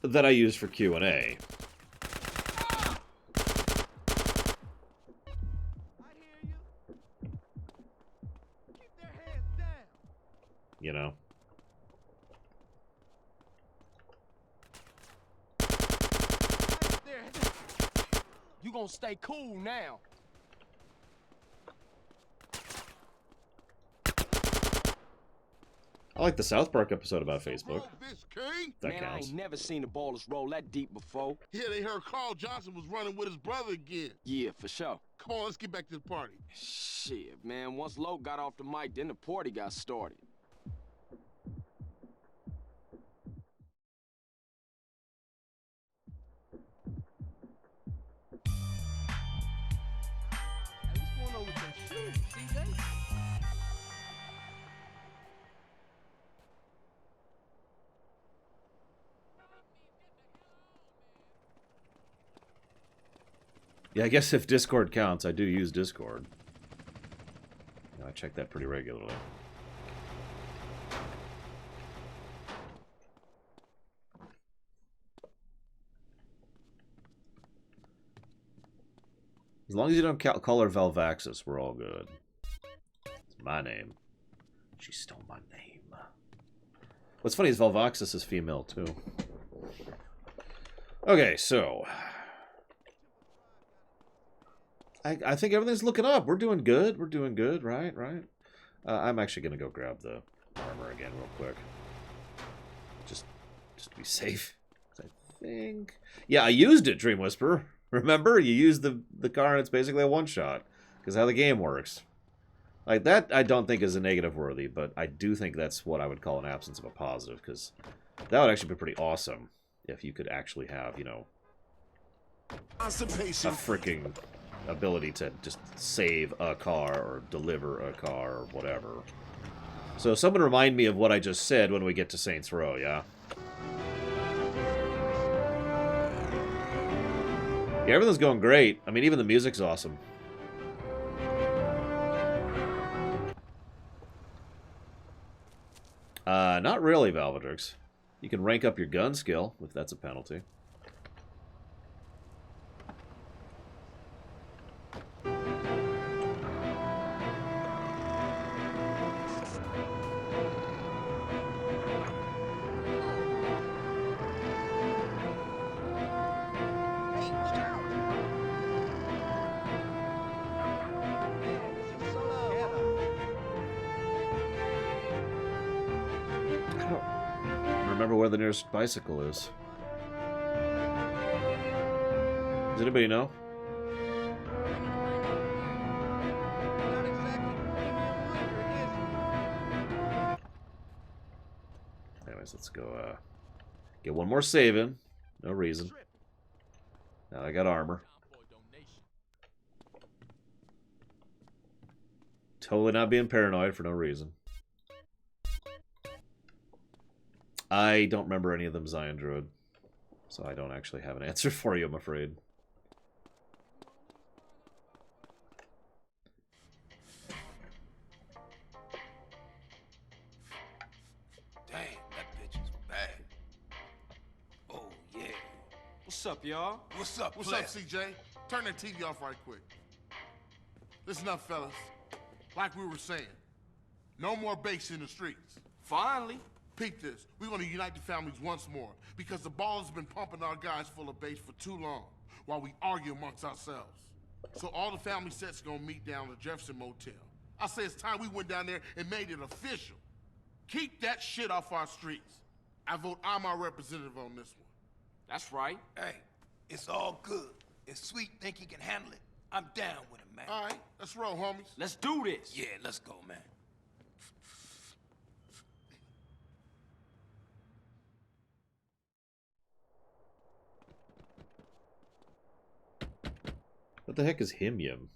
that I use for Q&A. You know? You gonna stay cool now. I like the South Park episode about Facebook. That Man, I counts. ain't never seen the ballers roll that deep before. Yeah, they heard Carl Johnson was running with his brother again. Yeah, for sure. Come on, let's get back to the party. Shit, man. Once Lo got off the mic, then the party got started. Hey, what's going on with them shoes, CJ? Yeah, I guess if Discord counts, I do use Discord. Yeah, I check that pretty regularly. As long as you don't call her Valvaxis, we're all good. It's my name. She stole my name. What's funny is Valvaxis is female, too. Okay, so... I think everything's looking up. We're doing good. We're doing good, right? I'm actually going to go grab the armor again real quick. Just to be safe. I think... Yeah, I used it, Dream Whisperer. Remember? You use the car and it's basically a one-shot. Because how the game works. Like, that I don't think is a negative worthy, but I do think that's what I would call an absence of a positive. Because that would actually be pretty awesome if you could actually have, you know... a freaking... ability to just save a car or deliver a car or whatever. So someone remind me of what I just said when we get to Saints Row, yeah? Yeah, everything's going great. I mean, even the music's awesome. Not really, Valvedrix. You can rank up your gun skill, if that's a penalty. Remember where the nearest bicycle is. Does anybody know? Anyways, let's go get one more save in. No reason. Now I got armor. Totally not being paranoid for no reason. I don't remember any of them Zion Druid, so I don't actually have an answer for you, I'm afraid. Damn, that bitch is bad. Oh, yeah. What's up, y'all? What's up, CJ? Turn that TV off right quick. Listen up, fellas. Like we were saying, no more base in the streets. Finally. Peep this. We're going to unite the families once more because the ball has been pumping our guys full of base for too long while we argue amongst ourselves. So all the family sets going to meet down at the Jefferson Motel. I say it's time we went down there and made it official. Keep that shit off our streets. I vote I'm our representative on this one. That's right. Hey, it's all good. If Sweet think he can handle it, I'm down with him, man. All right, let's roll, homies. Let's do this. Yeah, let's go, man. What the heck is Himyum?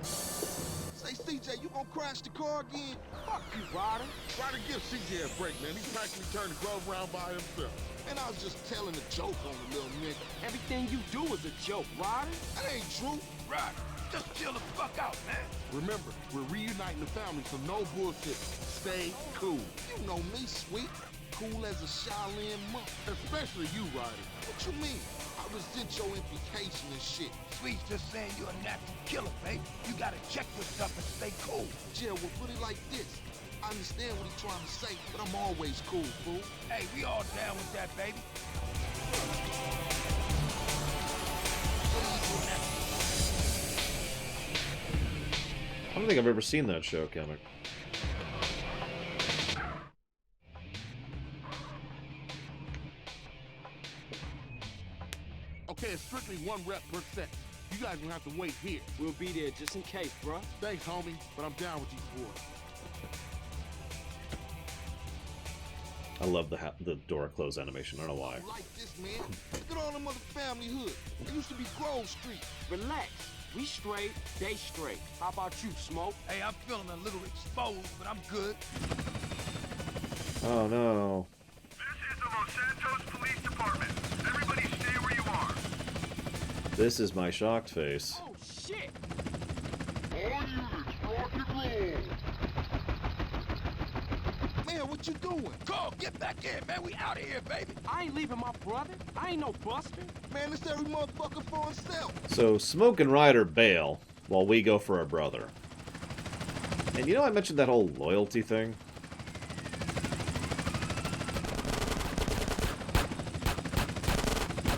Say, CJ, you gonna crash the car again? Fuck you, Ryder. Ryder, give CJ a break, man. He practically turned the glove around by himself. And I was just telling a joke on the little nigga. Everything you do is a joke, Ryder. That ain't true. Right. Just chill the fuck out, man. Remember, we're reuniting the family, so no bullshit. Stay cool. You know me, sweet. Cool as a Shaolin monk. Especially you, Ryder. What you mean? I resent your implication and shit. Sweet's just saying you're a natural killer, babe. You gotta check yourself and stay cool. Jill, we'll put it like this. I understand what he's trying to say, but I'm always cool, fool. Hey, we all down with that, baby. I don't think I've ever seen that show comic. Okay, it's strictly 1 rep per set. You guys gonna have to wait here. We'll be there just in case, bruh. Thanks, homie, but I'm down with these boys. I love the door close animation. I don't know why. I like this, man. Look at all them other family hood. It used to be Grove Street. Relax. We straight, they straight. How about you, Smoke? Hey, I'm feeling a little exposed, but I'm good. Oh no. This is the Los Santos Police Department. Everybody stay where you are. This is my shocked face. Oh, shit! All units, rock and roll! Man, what you doing? Carl, get back in, man. We out of here, baby. I ain't leaving my brother. I ain't no buster. Man, it's every motherfucker for himself. So Smoke and Ryder bail while we go for our brother. And you know I mentioned that whole loyalty thing?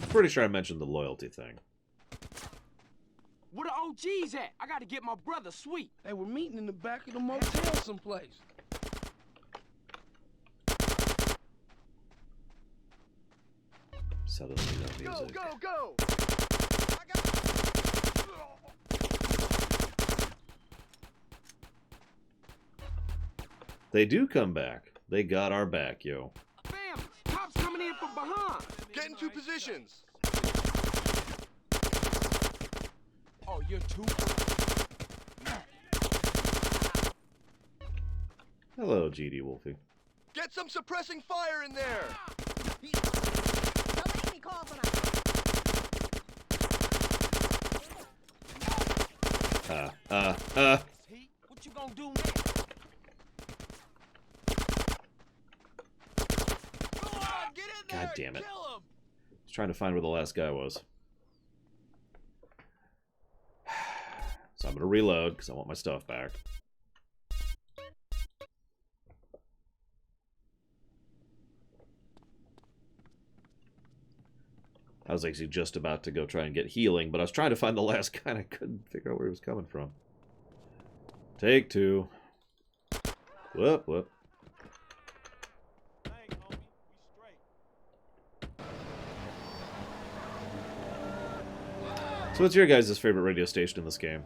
Pretty sure I mentioned the loyalty thing. Where the OGs at? I gotta get my brother Sweet. They were meeting in the back of the motel someplace. Suddenly no music. Go, go, go! They do come back. They got our back, yo. Bam! Cops coming in from behind. Get into positions. Oh, you're too. Hello, GD Wolfie. Get some suppressing fire in there. Don't make me call for that. What you gonna do now? God damn it. I was trying to find where the last guy was. So I'm going to reload because I want my stuff back. I was actually just about to go try and get healing, but I was trying to find the last guy and I couldn't figure out where he was coming from. Take 2. Whoop, whoop. So what's your guys' favorite radio station in this game?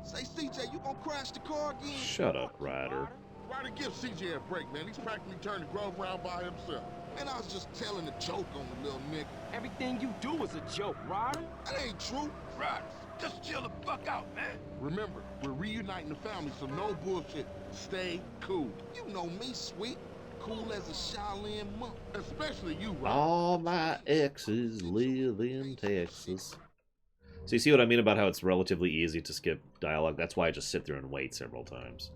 Say, CJ, you gonna crash the car again? Shut up, Ryder. Ryder, give CJ a break, man. He's practically turned the Grove around by himself. Man, I was just telling a joke on the little nigga. Everything you do is a joke, Ryder. That ain't true. Right. Just chill the fuck out, man. Remember, we're reuniting the family, so no bullshit. Stay cool. You know me, sweet. Cool as a Shaolin monk. Especially you, Ryder. All my exes live in Texas. So you see what I mean about how it's relatively easy to skip dialogue? That's why I just sit there and wait several times.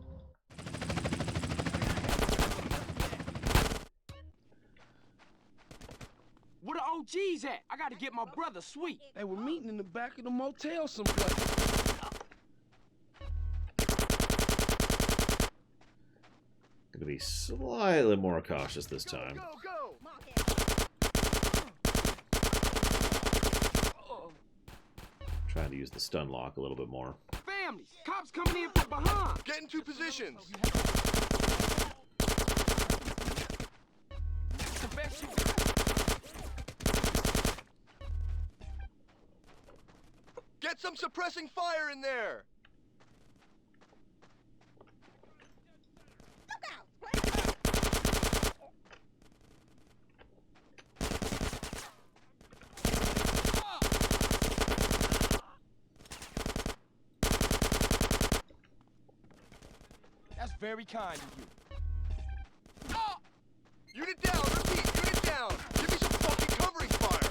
Where the OGs at? I gotta get my brother Sweet. They were meeting in the back of the motel someplace. Gonna be slightly more cautious this time. Go, go! Trying to use the stun lock a little bit more. Family, cops coming in from behind. Get into positions. That's the best you Get some suppressing fire in there. That's very kind of you. Unit down, repeat, unit down. Give me some fucking covering fire.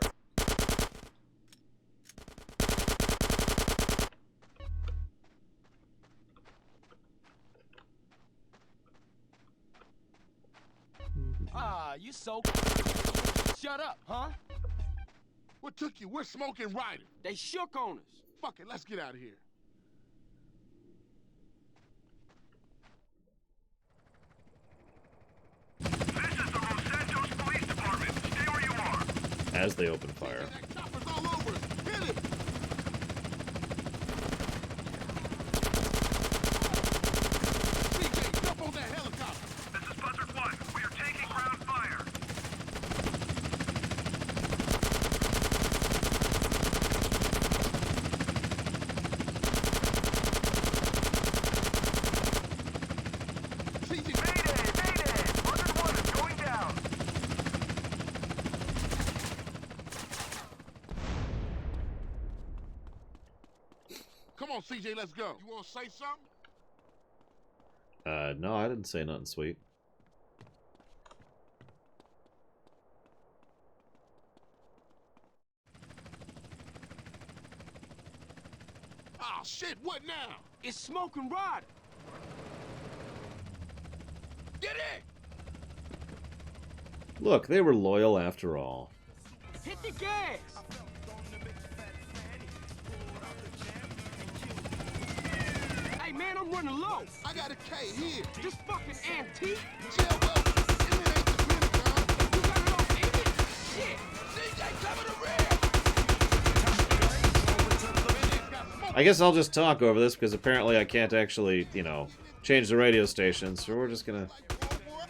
Ah, you so... Shut up, huh? What took you? We're smoking Ryder. They shook on us. Fuck it, let's get out of here. This is the Los Santos Police Department. Stay where you are. As they open fire. That chopper's all over us. Hit it! CJ, jump on that helicopter. This is Buzzard 1. We are taking ground fire. CJ, Mayday! Buzzard 1 is going down. come on, CJ, let's go. You want to say something? No, I didn't say nothing sweet. Oh, shit, what now? It's Smoking Ryder. Get in! Look, they were loyal after all. Hit the gas. Hey, man, I'm running low. I got a K here. This fucking antique. Chill, bro. It ain't the Pentagon. You got it on Amy? Shit. CJ, cover the rear. I guess I'll just talk over this because apparently I can't actually, you know, change the radio station. So we're just gonna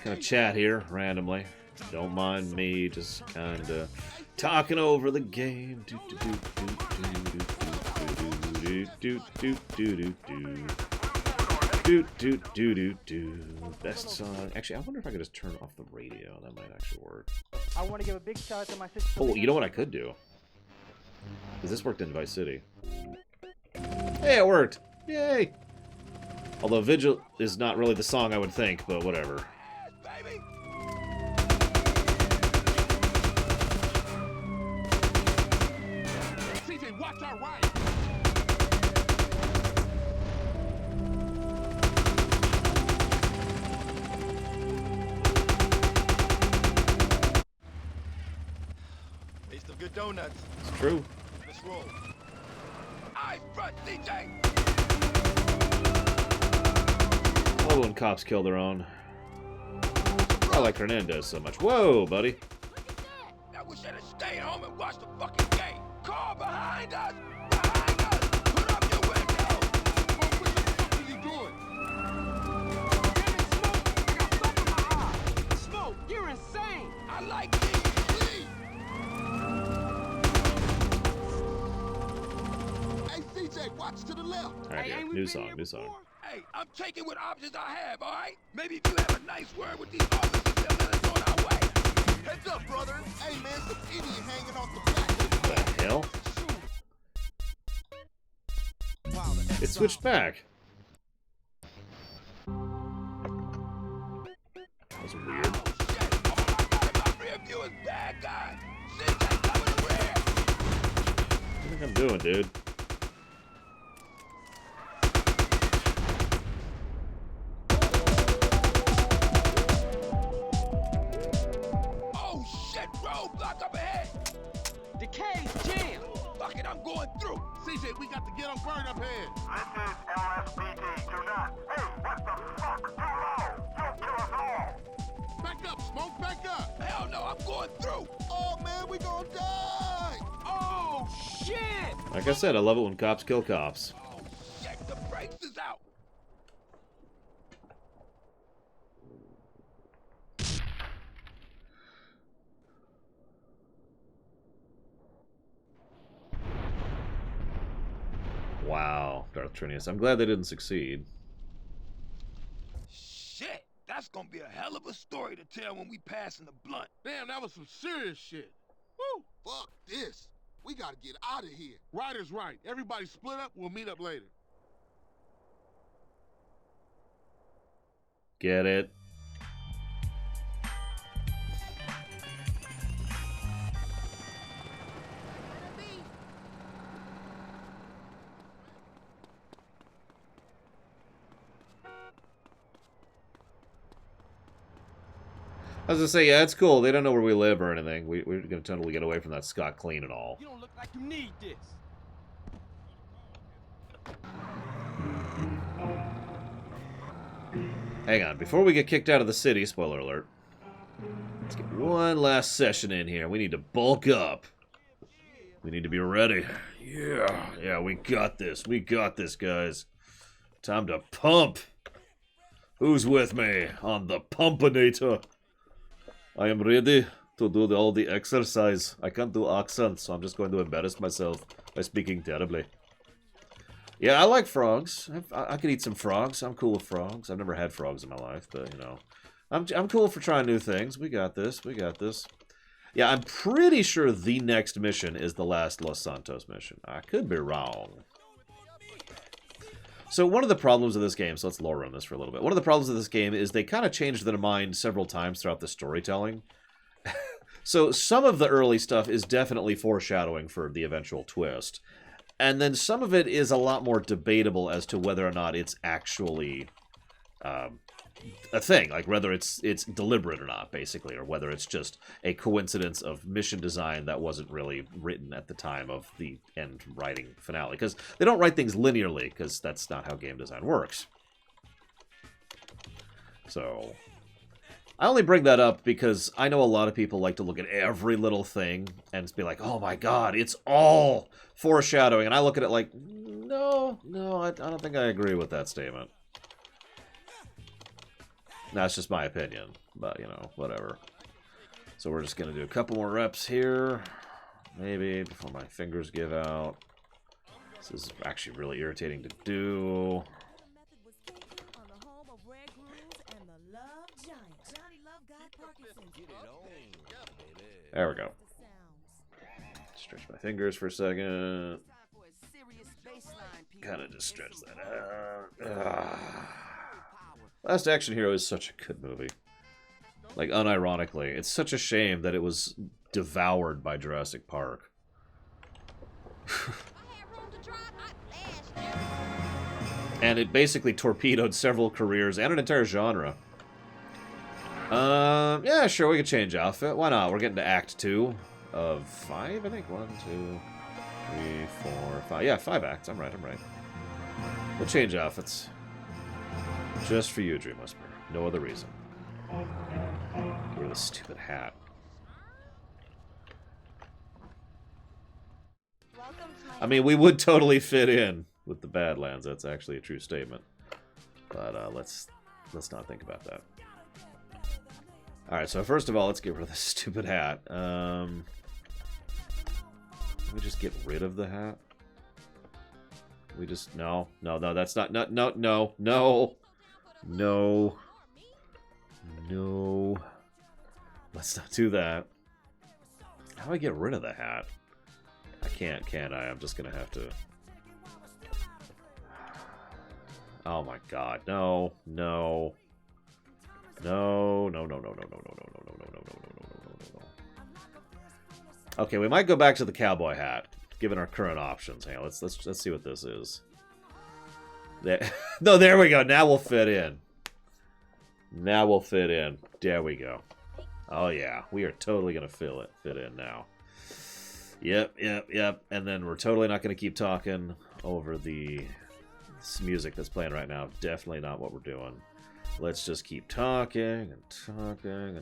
kind of chat here randomly. Don't mind me, just kind of talking over the game. Best song. Actually, I wonder if I could just turn off the radio. That might actually work. I want to give a big shout out to my sister. Oh, you know what I could do? Because this worked in Vice City. Hey, it worked! Yay! Although Vigil is not really the song I would think, but whatever. CJ, watch our right. Taste of good donuts. It's true. Let's roll. Eyes front, CJ! Oh, when cops kill their own. I like Hernandez so much. Whoa, buddy. Now we should have stayed home and watched the fucking game. Car behind us! Behind us! Put up your window! What the fuck are you doing? Smoke, you're insane. I like these. Hey, CJ, watch to the left. Alright, here. New song, new song. Hey, I'm taking what options I have, all right? Maybe if you have a nice word with these officers, they'll let us on our way. Heads up, brother. Hey, man, some idiot hanging off the back. What the hell? It switched back. That was weird. Oh, shit. All I got in my rear view is bad guys. CJ, cover the rear. What do you think I'm doing, dude? Oh, shit. Roadblock up ahead. The K's jammed. Fuck it, I'm going through. CJ, we got to get on bird up here. This is LSPD. Do not. Hey, what the fuck? Too low. You'll kill us all. Back up, Smoke, back up. Hell no, I'm going through. Oh, man, we gonna die. Oh, shit. Like I said, I love it when cops kill cops. Oh, shit, the brakes is out. Wow, Darth Trinius. I'm glad they didn't succeed. Shit, that's gonna be a hell of a story to tell when we passing the blunt. Damn, that was some serious shit. Woo! Fuck this. We gotta get out of here. Ryder's right. Everybody split up. We'll meet up later. Get it? I was gonna say, yeah, it's cool. They don't know where we live or anything. We're gonna totally get away from that Scott Clean and all. You don't look like you need this. Hang on, before we get kicked out of the city, spoiler alert, let's get one last session in here. We need to bulk up. We need to be ready. Yeah, we got this. We got this, guys. Time to pump. Who's with me on the Pumpinator? I am ready to do all the exercise. I can't do accents, so I'm just going to embarrass myself by speaking terribly. Yeah, I like frogs. I could eat some frogs. I'm cool with frogs. I've never had frogs in my life, but, you know. I'm cool for trying new things. We got this. We got this. Yeah, I'm pretty sure the next mission is the last Los Santos mission. I could be wrong. So one of the problems of this game, so let's lore on this for a little bit. One of the problems of this game is they kind of changed their mind several times throughout the storytelling. So some of the early stuff is definitely foreshadowing for the eventual twist. And then some of it is a lot more debatable as to whether or not it's actually a thing, like whether it's deliberate or not, basically, or whether it's just a coincidence of mission design that wasn't really written at the time of the end writing finale. Because they don't write things linearly, because that's not how game design works. So, I only bring that up because I know a lot of people like to look at every little thing and be like, oh my god, it's all foreshadowing. And I look at it like, no, I don't think I agree with that statement. That's just my opinion, but, you know, whatever. So we're just going to do a couple more reps here, maybe, before my fingers give out. This is actually really irritating to do. There we go. Stretch my fingers for a second. Kind of just stretch that out. Last Action Hero is such a good movie. Like, unironically. It's such a shame that it was devoured by Jurassic Park. And it basically torpedoed several careers and an entire genre. Yeah, sure, we could change outfit. Why not? We're getting to Act 2 of 5, I think. 1, 2, 3, 4, 5. Yeah, 5 acts. I'm right. We'll change outfits. Just for you, Dream Whisperer. No other reason. Wear this stupid hat. I mean, we would totally fit in with the Badlands. That's actually a true statement. But let's not think about that. Alright, so first of all, let's get rid of this stupid hat. Let me just get rid of the hat. We just... No, that's not... No. Let's not do that. How do I get rid of the hat? I can't, can I? I'm just gonna have to... Oh my god, no. Okay, we might go back to the cowboy hat, given our current options. Hang on, let's see what this is. There, no, there we go. Now we'll fit in. There we go. Oh yeah, we are totally gonna fit in now. Yep. And then we're totally not gonna keep talking over the music that's playing right now. Definitely not what we're doing. Let's just keep talking forever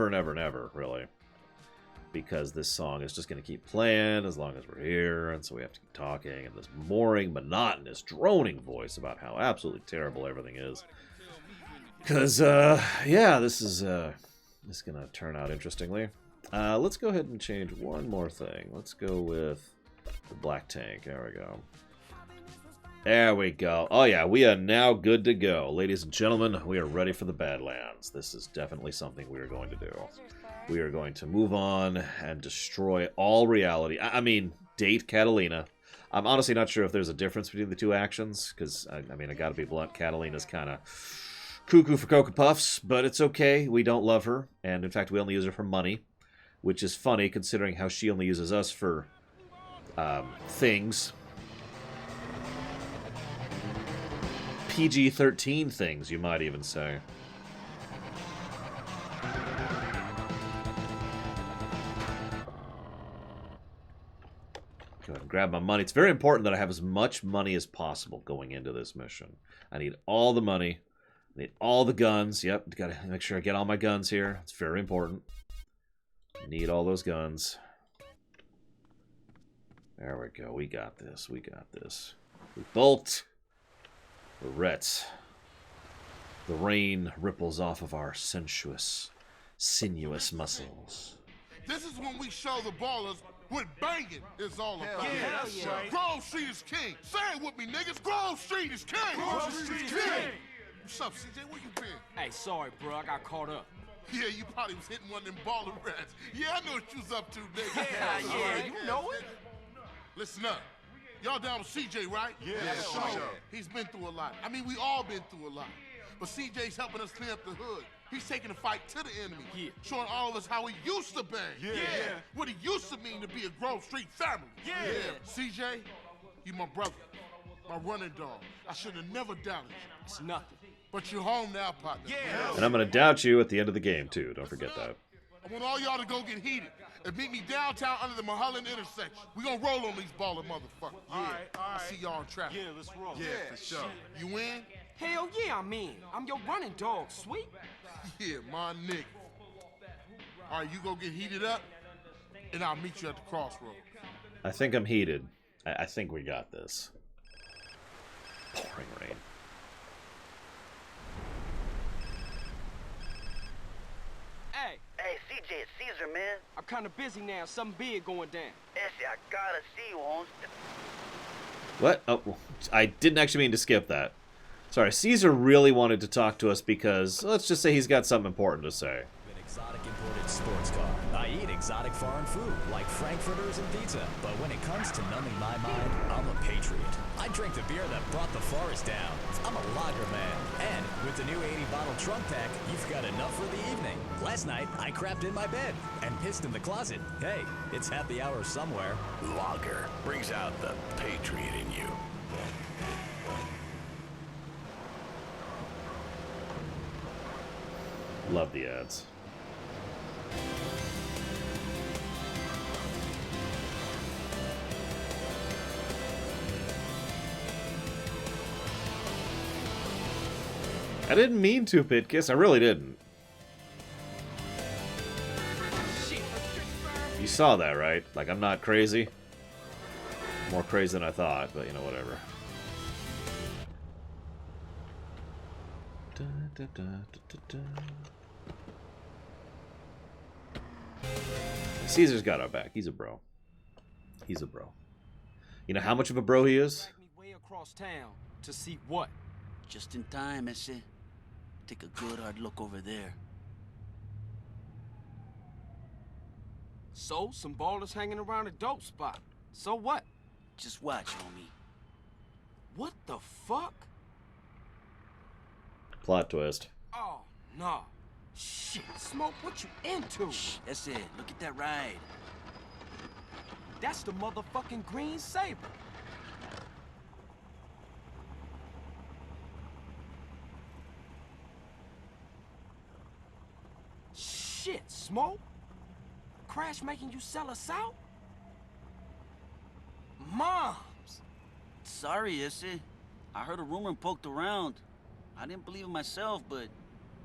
and ever and ever, really. Because this song is just going to keep playing as long as we're here, and so we have to keep talking, and this boring, monotonous, droning voice about how absolutely terrible everything is. Because, yeah, this is going to turn out interestingly. Let's go ahead and change one more thing. Let's go with the black tank. There we go. There we go. Oh yeah, we are now good to go. Ladies and gentlemen, we are ready for the Badlands. This is definitely something we are going to do. We are going to move on and destroy all reality. I mean, date Catalina. I'm honestly not sure if there's a difference between the two actions, because, I mean, I gotta be blunt, Catalina's kind of cuckoo for Cocoa Puffs, but it's okay. We don't love her, and in fact, we only use her for money, which is funny considering how she only uses us for things. PG-13 things, you might even say. Go ahead and grab my money. It's very important that I have as much money as possible going into this mission. I need all the money. I need all the guns. Yep, gotta make sure I get all my guns here. It's very important. Need all those guns. There we go. We got this. We got this. We bolt. The Rets. The rain ripples off of our sensuous, sinuous muscles. This is when we show the ballers what banging is all about. Hell yeah. Grove Street is king. Say it with me, niggas. Grove Street is king. Grove Street is king. What's up, CJ? Where you been? Hey, sorry, bro. I got caught up. Yeah, you probably was hitting one of them baller rats. Yeah, I know what you was up to, nigga. Yeah, you know it. Listen up. Y'all down with CJ, right? Yeah, sure. sure. He's been through a lot. I mean, we all been through a lot. But CJ's helping us clean up the hood. He's taking the fight to the enemy. Showing all of us how he used to bang. What it used to mean to be a Grove Street family. CJ, you my brother. My running dog. I should have never doubted you. It's nothing. But you're home now, partner. And I'm going to doubt you at the end of the game, too. Don't forget that. I want all y'all to go get heated and meet me downtown under the Mulholland intersection. We gonna roll on these baller motherfuckers. All right. I see y'all in traffic. Yeah, let's roll. Yeah, for sure. You in? Hell yeah, I'm in. I'm your running dog, sweet. Yeah, my nigga. All right, you go get heated up, and I'll meet you at the crossroads. I think I'm heated. I think we got this. Pouring rain. Hey, CJ, it's Caesar, man. I'm kind of busy now. Something big going down. Essie, I gotta see you, Holmes. What? Oh, I didn't actually mean to skip that. Sorry, Caesar really wanted to talk to us because, let's just say he's got something important to say. An exotic imported sports car. I eat exotic foreign food, like frankfurters and pizza. But when it comes to numbing my mind, I'm a patriot. I drink the beer that brought the forest down. I'm a lager man. And with the new 80-bottle trunk pack, you've got enough for the evening. Last night, I crapped in my bed and pissed in the closet. Hey, it's happy hour somewhere. Lager brings out the patriot in you. Love the ads. I didn't mean to, Pitkiss. I really didn't. You saw that, right? Like, I'm not crazy. More crazy than I thought, but, you know, whatever. Caesar's got our back. He's a bro. He's a bro. You know how much of a bro he is? Way across town to see what? Just in time, Ese. Take a good hard look over there. So, some ballers hanging around a dope spot. So what? Just watch, homie. What the fuck? Plot twist. Oh, nah. Shit, Smoke, what you into? Shh, that's it. Look at that ride. That's the motherfucking green saber. Shit, Smoke? Crash making you sell us out? Moms! Sorry, Ese. I heard a rumor and poked around. I didn't believe it myself, but...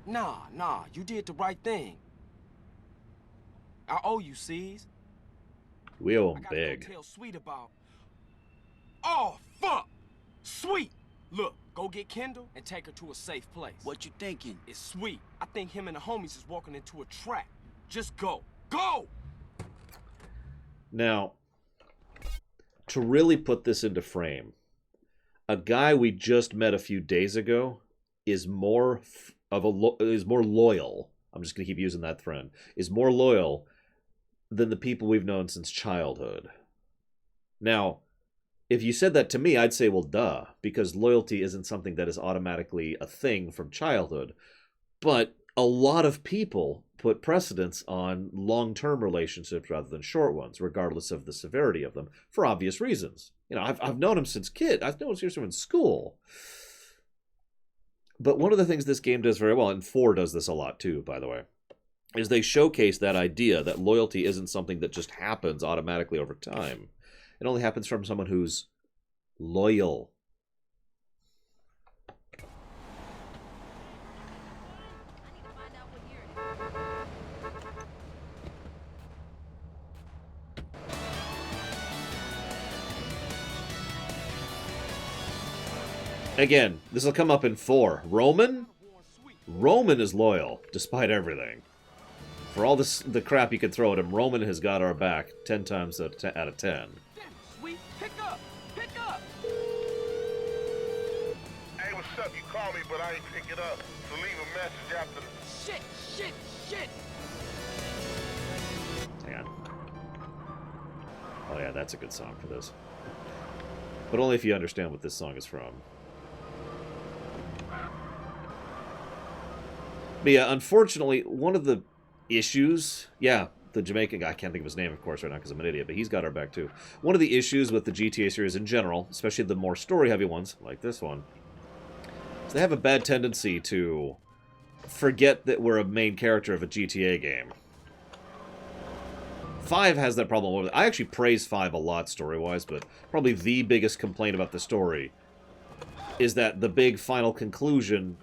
Nah, you did the right thing. I owe you, C's. We owe him I gotta big. go tell Sweet about... Oh, fuck! Sweet! Look, go get Kendall and take her to a safe place. What you thinking? It's Sweet. I think him and the homies is walking into a trap. Just go. Go! Now, to really put this into frame, a guy we just met a few days ago is more loyal. I'm just going to keep using that friend. Is more loyal than the people we've known since childhood. Now, if you said that to me, I'd say, well, duh, because loyalty isn't something that is automatically a thing from childhood. But a lot of people put precedence on long-term relationships rather than short ones, regardless of the severity of them, for obvious reasons. You know, I've known him since kid. I've known him since in school. But one of the things this game does very well, and 4 does this a lot too, by the way, is they showcase that idea that loyalty isn't something that just happens automatically over time. It only happens from someone who's loyal. Again, this will come up in 4. Roman? Roman is loyal, despite everything. For all the crap you can throw at him, Roman has got our back 10 times out of 10. Sweet, pick up! Pick up! Hey, what's up? You called me, but I ain't pick it up. So leave a message after the... Shit! Hang on. Oh yeah, that's a good song for this. But only if you understand what this song is from. But yeah, unfortunately, one of the issues... Yeah, the Jamaican guy, I can't think of his name, of course, right now because I'm an idiot, but he's got our back too. One of the issues with the GTA series in general, especially the more story-heavy ones, like this one, is they have a bad tendency to forget that we're a main character of a GTA game. 5 has that problem. I actually praise 5 a lot story-wise, but probably the biggest complaint about the story is that the big final conclusion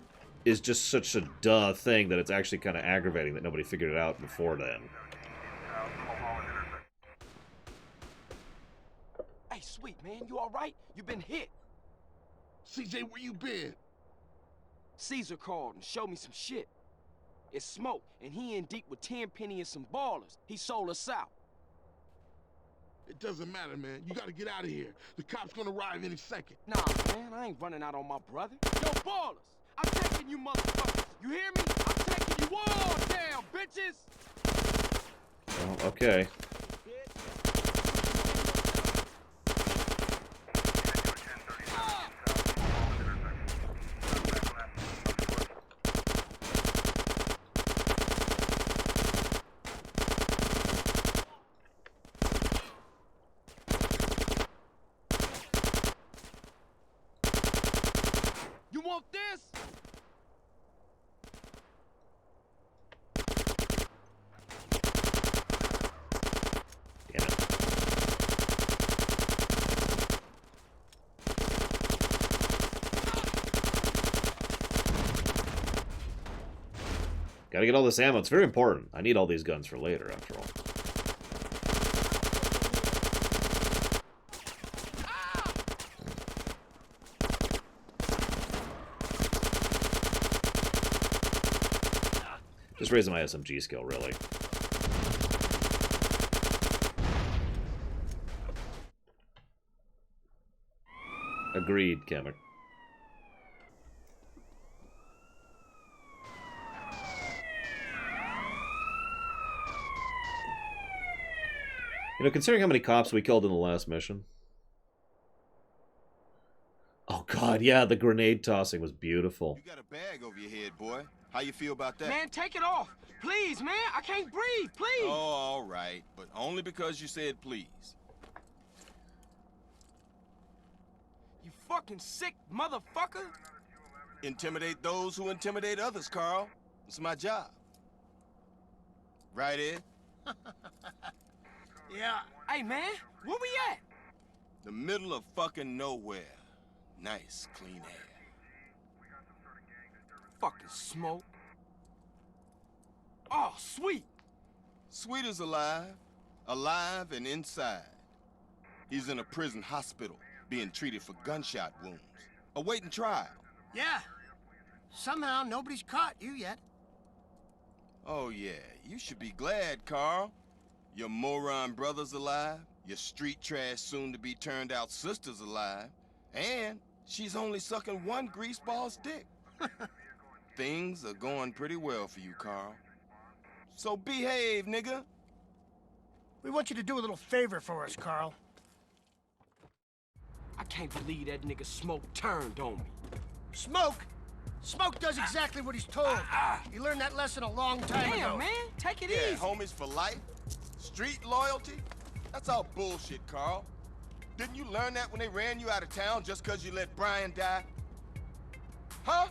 is just such a duh thing that it's actually kind of aggravating that nobody figured it out before then. Hey, sweet, man, you alright? You been hit. CJ, where you been? Caesar called and showed me some shit. It's Smoke, and he in deep with Tenpenny and some ballers. He sold us out. It doesn't matter, man. You gotta get out of here. The cops gonna arrive any second. Nah, man, I ain't running out on my brother. Yo, ballers! I'm taking you motherfuckers. You hear me? I'm taking you all down, bitches! Well, okay. You want this? Damn it. Gotta get all this ammo. It's very important. I need all these guns for later, after all. Just raising my SMG skill, really. Agreed, Kemek. You know, considering how many cops we killed in the last mission. Oh god, yeah, the grenade tossing was beautiful. You got a bag over your head, boy. How you feel about that? Man, take it off. Please, man. I can't breathe. Please. Oh, all right. But only because you said please. You fucking sick motherfucker. Intimidate those who intimidate others, Carl. It's my job. Right, Ed? Yeah. Hey, man. Where we at? The middle of fucking nowhere. Nice, clean air. Fucking Smoke. Oh, Sweet. Sweet is alive. Alive and inside. He's in a prison hospital, being treated for gunshot wounds. Awaiting trial. Yeah. Somehow nobody's caught you yet. Oh, yeah. You should be glad, Carl. Your moron brother's alive. Your street trash soon-to-be turned-out sister's alive. And she's only sucking one greaseball's dick. Things are going pretty well for you, Carl. So behave, nigga. We want you to do a little favor for us, Carl. I can't believe that nigga Smoke turned on me. Smoke? Smoke does exactly what he's told. He learned that lesson a long time ago. Damn, man. Take it Yeah, easy. homies for life. Street loyalty. That's all bullshit, Carl. Didn't you learn that when they ran you out of town just because you let Brian die? Huh?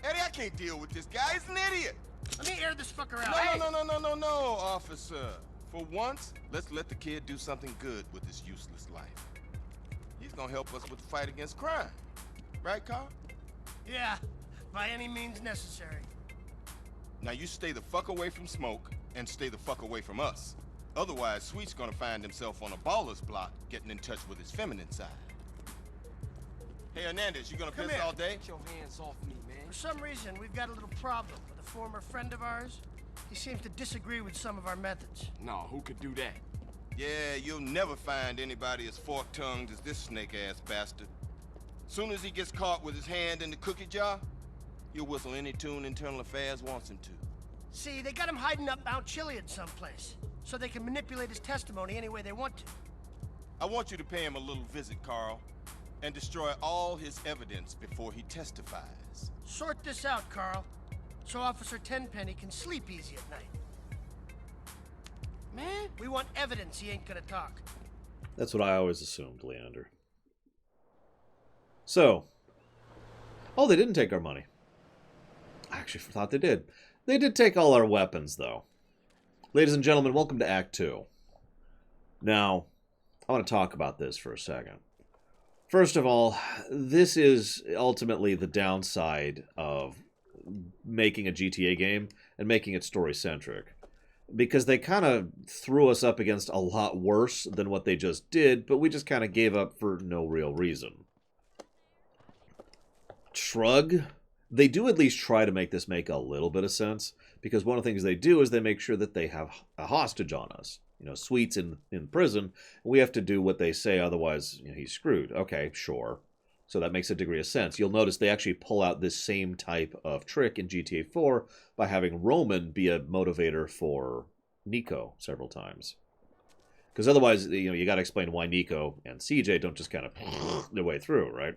Eddie, I can't deal with this guy. He's an idiot. Let me air this fucker out. No, officer. For once, let's let the kid do something good with his useless life. He's gonna help us with the fight against crime. Right, Carl? Yeah, by any means necessary. Now you stay the fuck away from Smoke and stay the fuck away from us. Otherwise, Sweet's gonna find himself on a baller's block getting in touch with his feminine side. Hey, Hernandez, you gonna Come piss here. all day? Get your hands off me, man. For some reason, we've got a little problem with a former friend of ours. He seems to disagree with some of our methods. No, who could do that? Yeah, you'll never find anybody as fork-tongued as this snake-ass bastard. Soon as he gets caught with his hand in the cookie jar, he'll whistle any tune Internal Affairs wants him to. See, they got him hiding up Mount Chiliad someplace, so they can manipulate his testimony any way they want to. I want you to pay him a little visit, Carl, and destroy all his evidence before he testifies. Sort this out, Carl, so Officer Tenpenny can sleep easy at night. Man, we want evidence he ain't gonna talk. That's what I always assumed, Leander. So, oh, they didn't take our money. I actually thought they did. They did take all our weapons, though. Ladies and gentlemen, welcome to Act 2. Now, I want to talk about this for a second. First of all, this is ultimately the downside of making a GTA game and making it story-centric. Because they kind of threw us up against a lot worse than what they just did, but we just kind of gave up for no real reason. Shrug. They do at least try to make this make a little bit of sense, because one of the things they do is they make sure that they have a hostage on us. You know, Sweet's in prison, and we have to do what they say, otherwise, you know, he's screwed. Okay, sure. So that makes a degree of sense. You'll notice they actually pull out this same type of trick in GTA 4 by having Roman be a motivator for Nico several times. Because otherwise, you know, you got to explain why Nico and CJ don't just kind of their way through, right?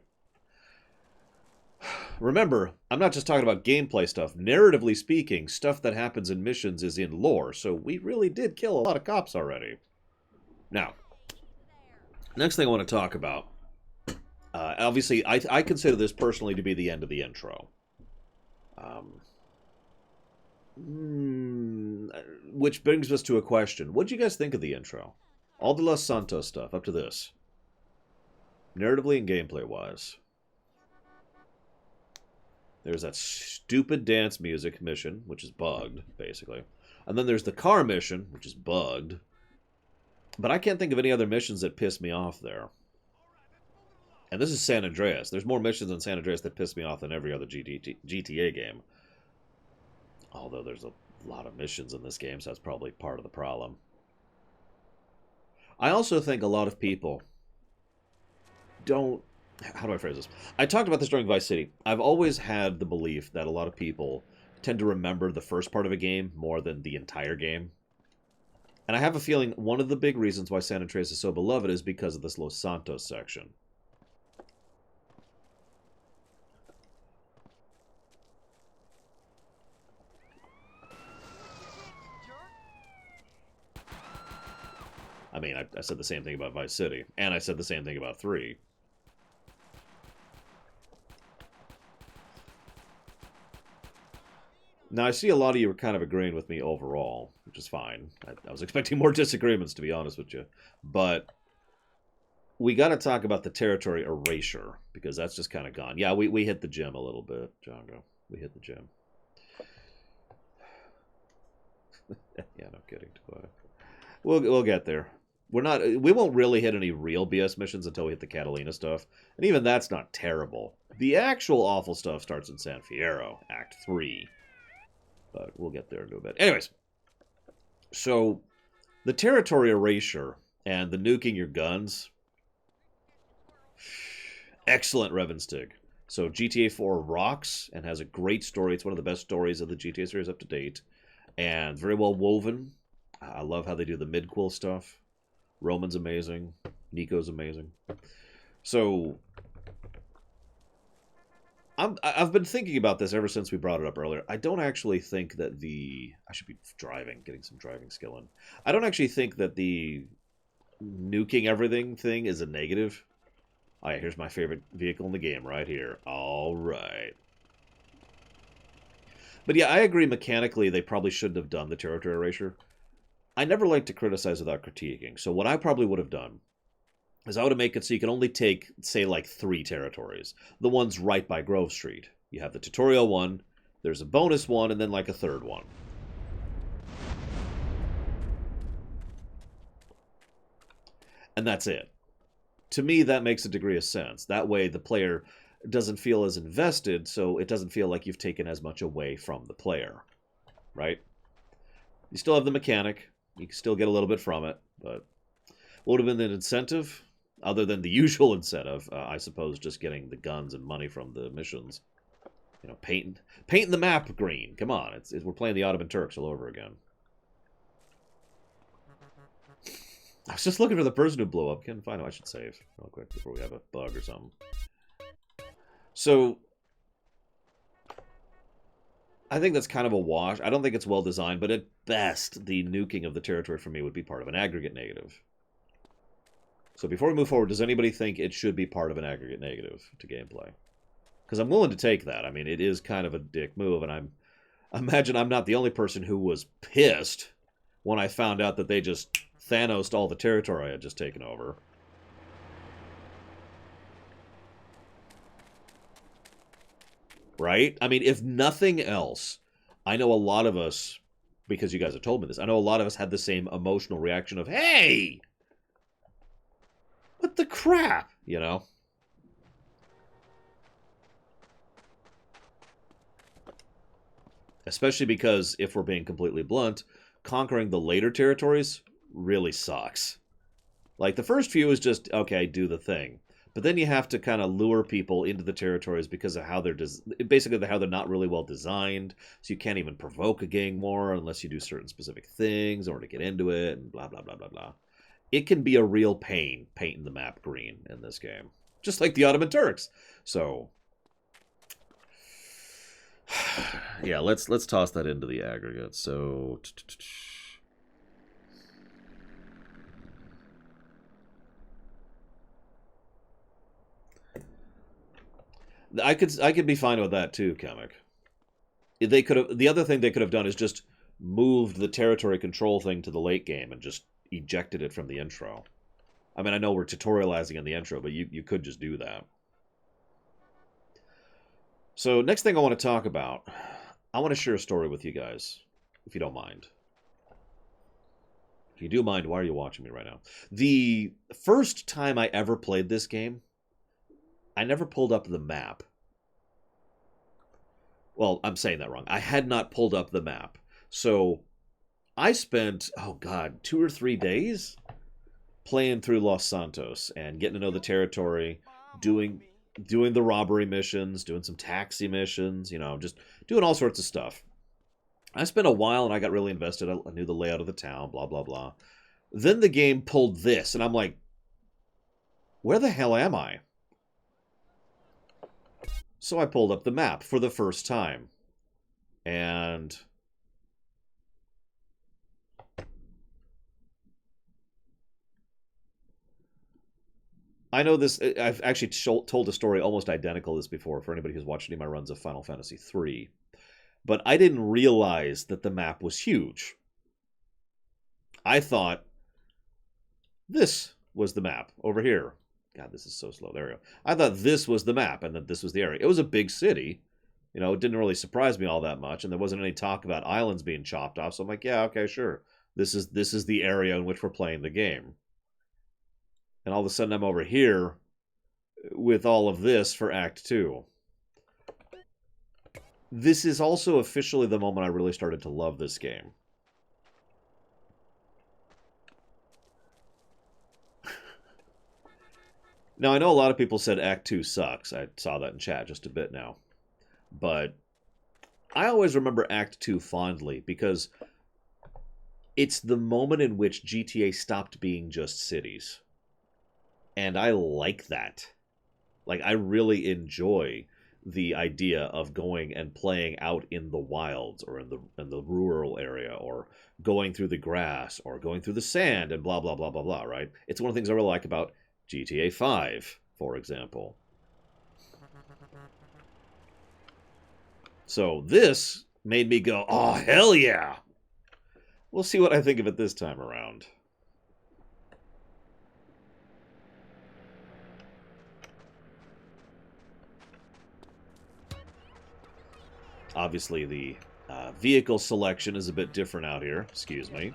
Remember, I'm not just talking about gameplay stuff. Narratively speaking, stuff that happens in missions is in lore, so we really did kill a lot of cops already. Now, next thing I want to talk about. Obviously, I consider this personally to be the end of the intro. Which brings us to a question. What did you guys think of the intro? All the Los Santos stuff, up to this. Narratively and gameplay-wise. There's that stupid dance music mission, which is bugged, basically. And then there's the car mission, which is bugged. But I can't think of any other missions that piss me off there. And this is San Andreas. There's more missions in San Andreas that piss me off than every other GTA game. Although there's a lot of missions in this game, so that's probably part of the problem. I also think a lot of people don't... How do I phrase this? I talked about this during Vice City. I've always had the belief that a lot of people tend to remember the first part of a game more than the entire game. And I have a feeling one of the big reasons why San Andreas is so beloved is because of this Los Santos section. I mean, I said the same thing about Vice City, and I said the same thing about 3. Now, I see a lot of you are kind of agreeing with me overall, which is fine. I was expecting more disagreements, to be honest with you. But we got to talk about the territory erasure, because that's just kind of gone. Yeah, we hit the gym a little bit, Django. We hit the gym. Yeah, no kidding. We'll get there. We won't really hit any real BS missions until we hit the Catalina stuff. And even that's not terrible. The actual awful stuff starts in San Fierro, Act 3. But we'll get there in a bit. Anyways, so the territory erasure and the nuking your guns. Excellent Revenstig. So GTA 4 rocks and has a great story. It's one of the best stories of the GTA series up to date. And very well woven. I love how they do the mid-quill stuff. Roman's amazing. Nico's amazing. So I've been thinking about this ever since we brought it up earlier. I don't actually think that I should be driving, getting some driving skill in. I don't actually think that the nuking everything thing is a negative. All right, here's my favorite vehicle in the game right here. All right. But yeah, I agree mechanically they probably shouldn't have done the territory erasure. I never like to criticize without critiquing. So what I probably would have done is I would have made it so you can only take, say, like 3 territories. The ones right by Grove Street. You have the tutorial one, there's a bonus one, and then like a third one. And that's it. To me, that makes a degree of sense. That way the player doesn't feel as invested, so it doesn't feel like you've taken as much away from the player. Right? You still have the mechanic. You can still get a little bit from it, but what would have been the incentive? Other than the usual incentive, I suppose just getting the guns and money from the missions. You know, painting the map green. Come on, we're playing the Ottoman Turks all over again. I was just looking for the person who blew up. Can't find him. I should save real quick before we have a bug or something. So, I think that's kind of a wash. I don't think it's well designed, but at best, the nuking of the territory for me would be part of an aggregate negative. So before we move forward, does anybody think it should be part of an aggregate negative to gameplay? Because I'm willing to take that. I mean, it is kind of a dick move, and I imagine I'm not the only person who was pissed when I found out that they just Thanos'd all the territory I had just taken over. Right? I mean, if nothing else, I know a lot of us, because you guys have told me this, I know a lot of us had the same emotional reaction of, hey! What the crap? You know? Especially because, if we're being completely blunt, conquering the later territories really sucks. Like, the first few is just, okay, do the thing. But then you have to kind of lure people into the territories because of how they're basically how they're not really well designed. So you can't even provoke a gang war unless you do certain specific things in order to get into it, and blah, blah, blah, blah, blah. It can be a real pain painting the map green in this game. Just like the Ottoman Turks. So, yeah, let's toss that into the aggregate. So, I could be fine with that too, Comic. They could have. The other thing they could have done is just moved the territory control thing to the late game and just ejected it from the intro. I mean, I know we're tutorializing in the intro, but you could just do that. So next thing I want to talk about, I want to share a story with you guys, if you don't mind. If you do mind, why are you watching me right now? The first time I ever played this game, I never pulled up the map. Well, I'm saying that wrong. I had not pulled up the map. So I spent, oh God, 2 or 3 days playing through Los Santos and getting to know the territory, doing the robbery missions, doing some taxi missions, you know, just doing all sorts of stuff. I spent a while and I got really invested. I knew the layout of the town, blah, blah, blah. Then the game pulled this, and I'm like, where the hell am I? So I pulled up the map for the first time. And I know this, I've actually told a story almost identical to this before for anybody who's watched any of my runs of Final Fantasy III. But I didn't realize that the map was huge. I thought this was the map over here. God, this is so slow. There we go. I thought this was the map and that this was the area. It was a big city. You know, it didn't really surprise me all that much, and there wasn't any talk about islands being chopped off, so I'm like, yeah, okay, sure. This is the area in which we're playing the game. And all of a sudden I'm over here with all of this for Act 2. This is also officially the moment I really started to love this game. Now, I know a lot of people said Act 2 sucks. I saw that in chat just a bit now. But I always remember Act 2 fondly because it's the moment in which GTA stopped being just cities. And I like that. Like, I really enjoy the idea of going and playing out in the wilds or in the rural area or going through the grass or going through the sand and blah, blah, blah, blah, blah, right? It's one of the things I really like about GTA 5, for example. So this made me go, oh, hell yeah! We'll see what I think of it this time around. Obviously, the vehicle selection is a bit different out here. Excuse me.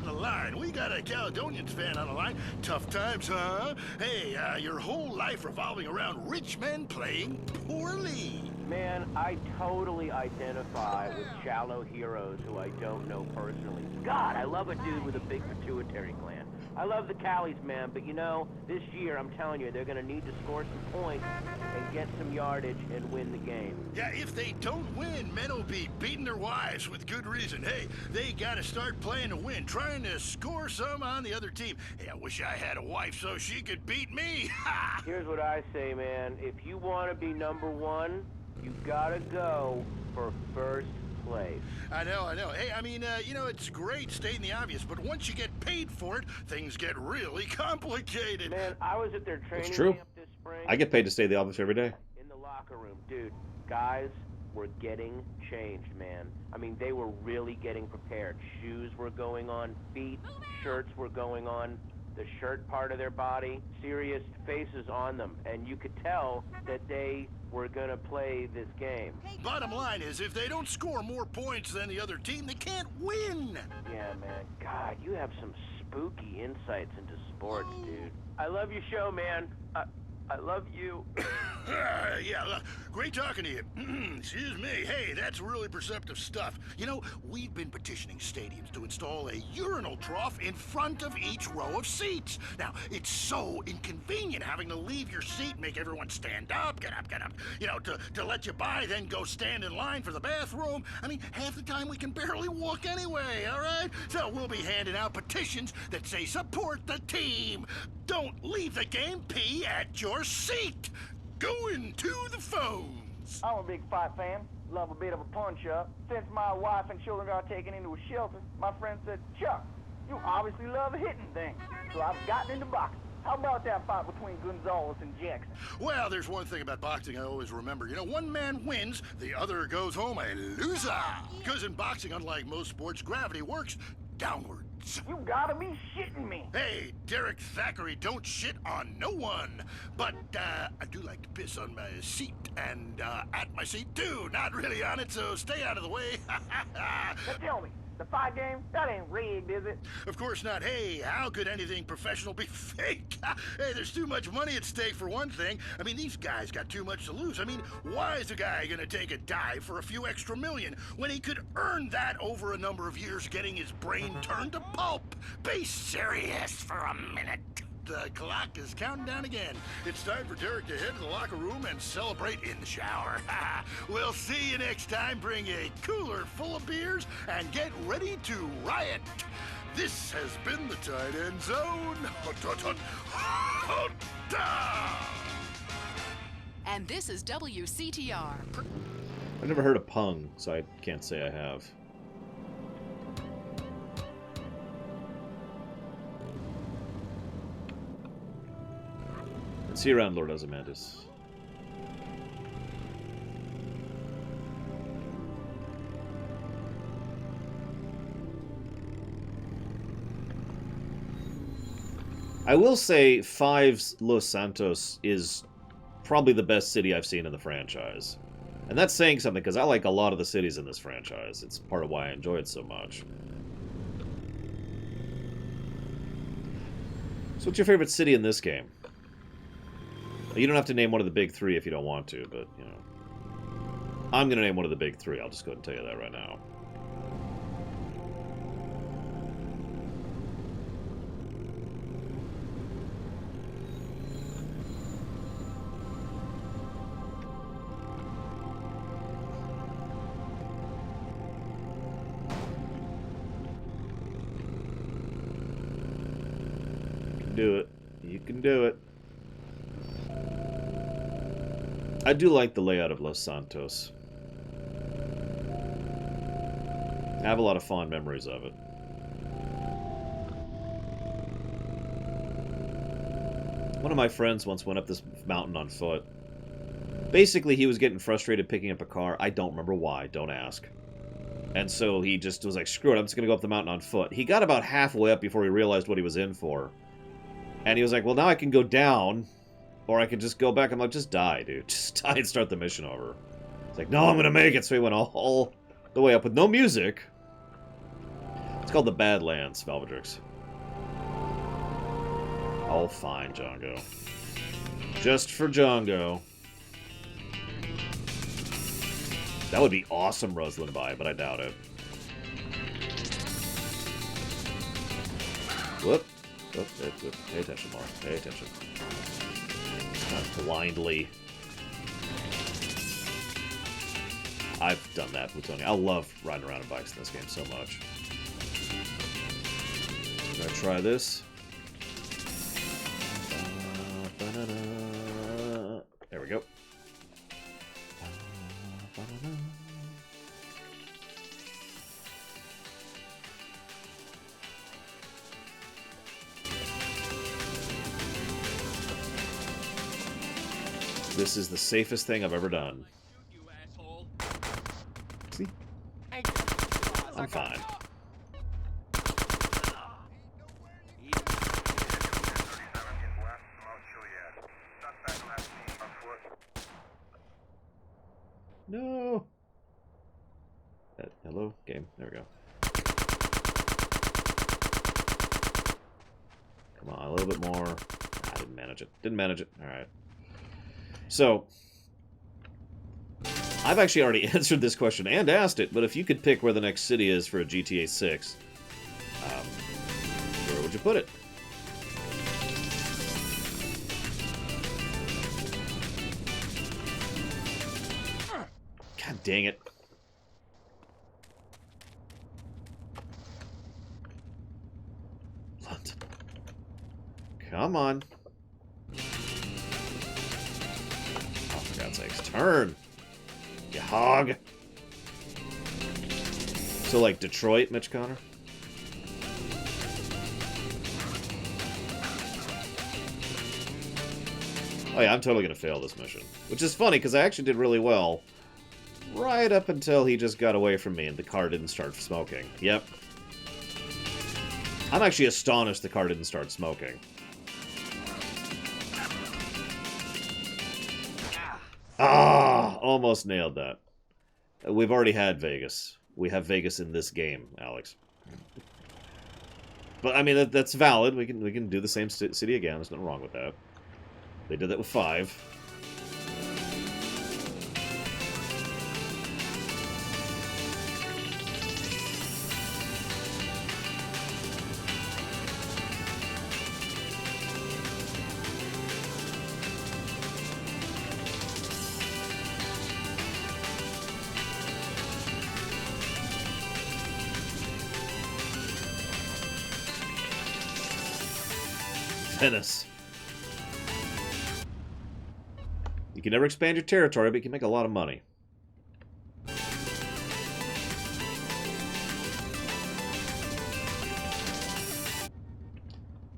The line. We got a Caledonians fan on the line. Tough times, huh? Hey, your whole life revolving around rich men playing poorly. Man, I totally identify with shallow heroes who I don't know personally. God, I love a dude with a big pituitary gland. I love the Callies, man, but you know, this year, I'm telling you, they're going to need to score some points and get some yardage and win the game. Yeah, if they don't win, men will be beating their wives with good reason. Hey, they got to start playing to win, trying to score some on the other team. Hey, I wish I had a wife so she could beat me. Here's what I say, man. If you want to be number one, you gotta go for first place. I know. Hey, I mean, you know, it's great stating the obvious, but once you get paid for it, things get really complicated. Man, I was at their training It's true. camp this spring. I get paid to stay at the office every day. In the locker room. Dude, guys were getting changed, man. I mean, they were really getting prepared. Shoes were going on, feet, shirts were going on. The shirt part of their body, serious faces on them, and you could tell that they were gonna play this game. Bottom line is, if they don't score more points than the other team, they can't win. Yeah, man. God, you have some spooky insights into sports, dude. I love your show, man. I love you. Yeah, great talking to you. Excuse me. Hey, that's really perceptive stuff. You know, we've been petitioning stadiums to install a urinal trough in front of each row of seats. Now, it's so inconvenient having to leave your seat, make everyone stand up, get up, you know, to let you by, then go stand in line for the bathroom. I mean, half the time we can barely walk anyway, all right? So we'll be handing out petitions that say support the team. Don't leave the game, pee at your seat. Going to the phones. I'm a big fight fan. Love a bit of a punch-up. Since my wife and children got taken into a shelter, my friend said, Chuck, you obviously love hitting things. So I've gotten into boxing. How about that fight between Gonzalez and Jackson? Well, there's one thing about boxing I always remember. You know, one man wins, the other goes home a loser. Because in boxing, unlike most sports, gravity works downwards. You gotta be shitting me. Hey, Derek Thackeray, don't shit on no one. But I do like to piss on my seat and at my seat too. Not really on it, so stay out of the way. Now tell me, the fight game, that ain't rigged, is it? Of course not. Hey, how could anything professional be fake? Hey, there's too much money at stake for one thing. I mean, these guys got too much to lose. I mean, why is a guy gonna take a dive for a few extra million when he could earn that over a number of years getting his brain turned to pulp? Be serious for a minute. The clock is counting down again. It's time for Derek to head to the locker room and celebrate in the shower. We'll see you next time. Bring a cooler full of beers and get ready to riot. This has been the Tight End Zone. And this is WCTR. I've never heard of Pung, so I can't say I have. See you around, Lord Ozymandias. I will say 5's Los Santos is probably the best city I've seen in the franchise. And that's saying something, because I like a lot of the cities in this franchise. It's part of why I enjoy it so much. So what's your favorite city in this game? You don't have to name one of the big three if you don't want to, but, you know. I'm going to name one of the big three. I'll just go ahead and tell you that right now. You can do it. You can do it. I do like the layout of Los Santos. I have a lot of fond memories of it. One of my friends once went up this mountain on foot. Basically, he was getting frustrated picking up a car. I don't remember why. Don't ask. And so he just was like, screw it, I'm just going to go up the mountain on foot. He got about halfway up before he realized what he was in for. And he was like, well, now I can go down, or I can just go back. I'm like, just die, dude. Just die and start the mission over. It's like, no, I'm going to make it. So he went all the way up with no music. It's called the Badlands, Valvedrix. Oh, fine, Django. Just for Django. That would be awesome, Ruslan by, but I doubt it. Whoop. Whoop. Pay attention, Mark. Pay attention. Not blindly. I've done that, Plutonium. I love riding around on bikes in this game so much. I'm gonna try this. There we go. This is the safest thing I've ever done. See? I'm fine. No. Hello, game. There we go. Come on, a little bit more. I didn't manage it. Didn't manage it. All right. So, I've actually already answered this question and asked it, but if you could pick where the next city is for a GTA 6, where would you put it? God dang it. London. Come on. Oh, for God's sakes. Turn! You hog! So, like, Detroit, Mitch Connor? Oh yeah, I'm totally gonna fail this mission. Which is funny, because I actually did really well. Right up until he just got away from me and the car didn't start smoking. Yep. I'm actually astonished the car didn't start smoking. Ah! Almost nailed that. We've already had Vegas. We have Vegas in this game, Alex. But, I mean, that's valid. We can do the same city again. There's nothing wrong with that. They did that with 5. Venice. You can never expand your territory, but you can make a lot of money.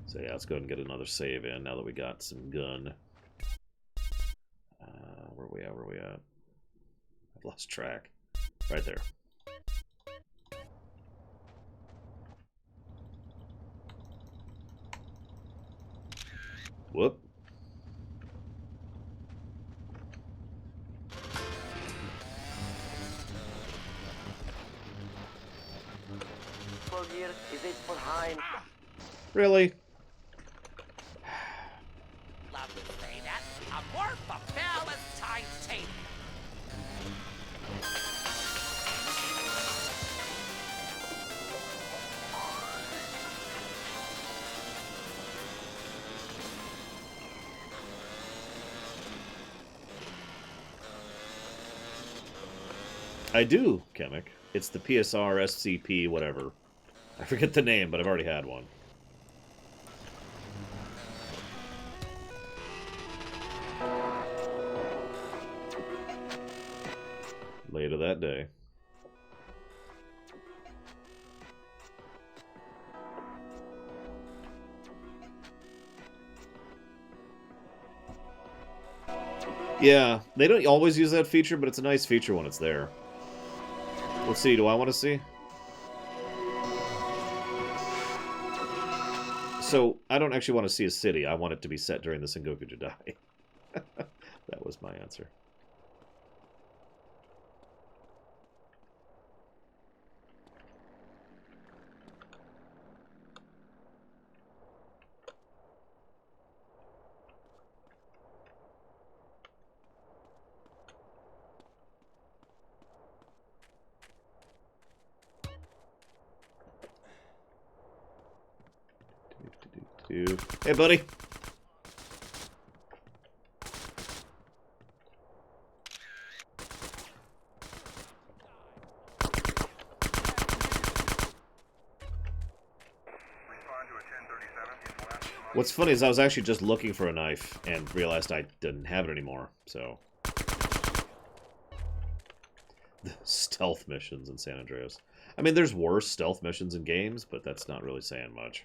So yeah, let's go ahead and get another save in now that we got some gun. Where are we at? Where are we at? I've lost track. Right there. Whoop. Really? Love to say that. I'm worth a Valentine's tape. I do, Chemic. It's the PSR SCP whatever. I forget the name, but I've already had one. Later that day. Yeah, they don't always use that feature, but it's a nice feature when it's there. What city do I want to see? So, I don't actually want to see a city. I want it to be set during the Sengoku Jidai. That was my answer. Hey, buddy. What's funny is I was actually just looking for a knife and realized I didn't have it anymore, so... The stealth missions in San Andreas. I mean, there's worse stealth missions in games, but that's not really saying much.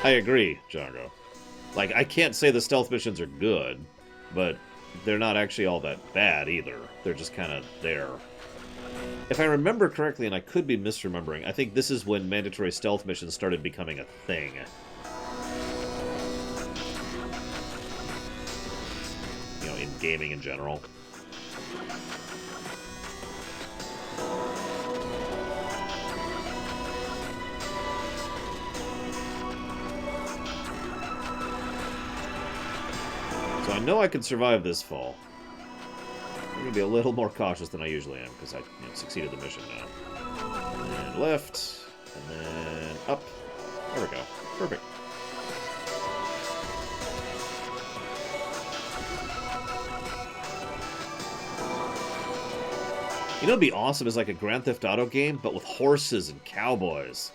I agree, Django. Like, I can't say the stealth missions are good, but they're not actually all that bad either. They're just kind of there. If I remember correctly, and I could be misremembering, I think this is when mandatory stealth missions started becoming a thing. You know, in gaming in general. So I know I can survive this fall. I'm going to be a little more cautious than I usually am, because I succeeded the mission now. And left, and then up. There we go. Perfect. You know what'd be awesome is like a Grand Theft Auto game, but with horses and cowboys.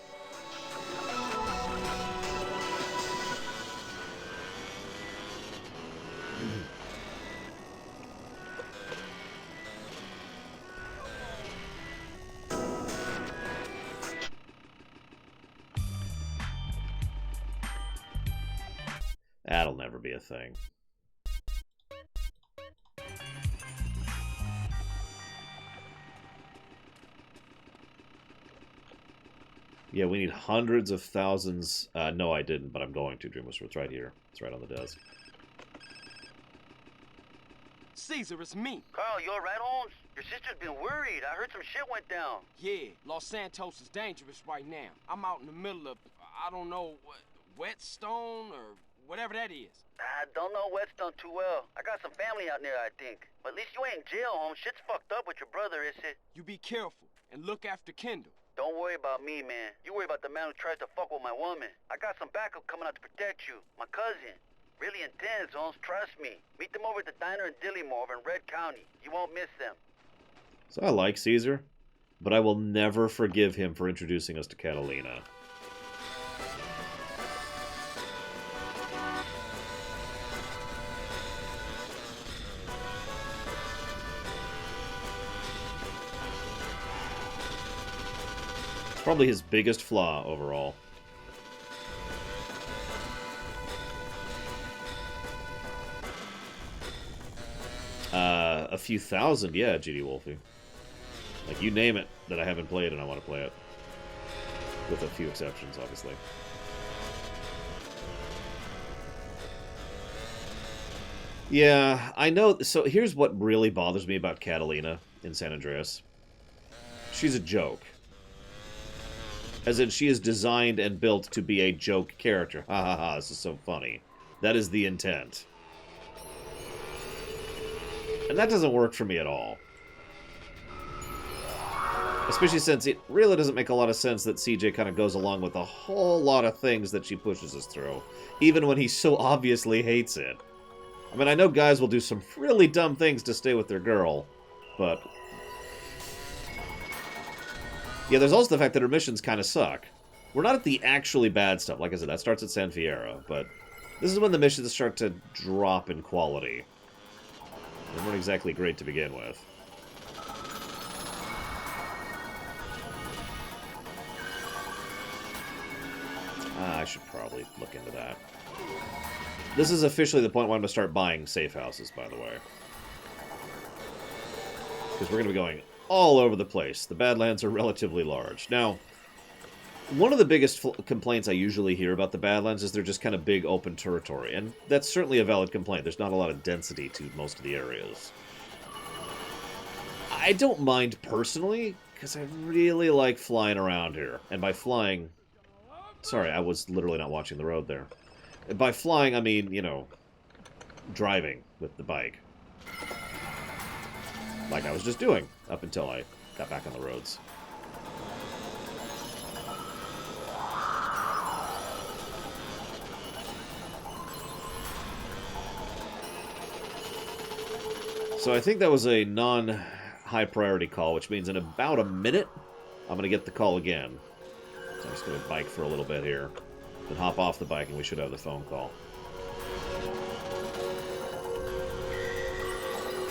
That'll never be a thing. Yeah, we need hundreds of thousands. No, I didn't, but I'm going to, Dreamwhisper. It's right here. It's right on the desk. Caesar, it's me. Carl, you alright, Holmes? Your sister's been worried. I heard some shit went down. Yeah, Los Santos is dangerous right now. I'm out in the middle of, I don't know, Whetstone or whatever that is. I don't know Whetstone too well. I got some family out there, I think. But at least you ain't in jail, Holmes. Shit's fucked up with your brother, is it? You be careful and look after Kendall. Don't worry about me, man. You worry about the man who tries to fuck with my woman. I got some backup coming out to protect you. My cousin. Really intense, Holmes. Trust me. Meet them over at the diner in Dillimore over in Red County. You won't miss them. So I like Caesar, but I will never forgive him for introducing us to Catalina. Probably his biggest flaw overall. A few thousand, yeah, GD Wolfie. Like, you name it that I haven't played and I want to play it. With a few exceptions, obviously. Yeah, I know. So here's what really bothers me about Catalina in San Andreas. She's a joke. As in, she is designed and built to be a joke character. Ha ha ha, this is so funny. That is the intent. And that doesn't work for me at all. Especially since it really doesn't make a lot of sense that CJ kind of goes along with a whole lot of things that she pushes us through. Even when he so obviously hates it. I mean, I know guys will do some really dumb things to stay with their girl, but... yeah, there's also the fact that her missions kind of suck. We're not at the actually bad stuff. Like I said, that starts at San Fierro, but This is when the missions start to drop in quality. They weren't exactly great to begin with. I should probably look into that. This is officially the point where I'm going to start buying safe houses, by the way. Because we're going to be going all over the place. The Badlands are relatively large. Now, one of the biggest complaints I usually hear about the Badlands is they're just kind of big open territory. And that's certainly a valid complaint. There's not a lot of density to most of the areas. I don't mind personally, because I really like flying around here. And by flying... Sorry, I was literally not watching the road there. By flying, I mean, you know, driving with the bike. Like I was just doing, up until I got back on the roads. So I think that was a non-high priority call, which means in about a minute, I'm going to get the call again. So I'm just going to bike for a little bit here. Then hop off the bike and we should have the phone call.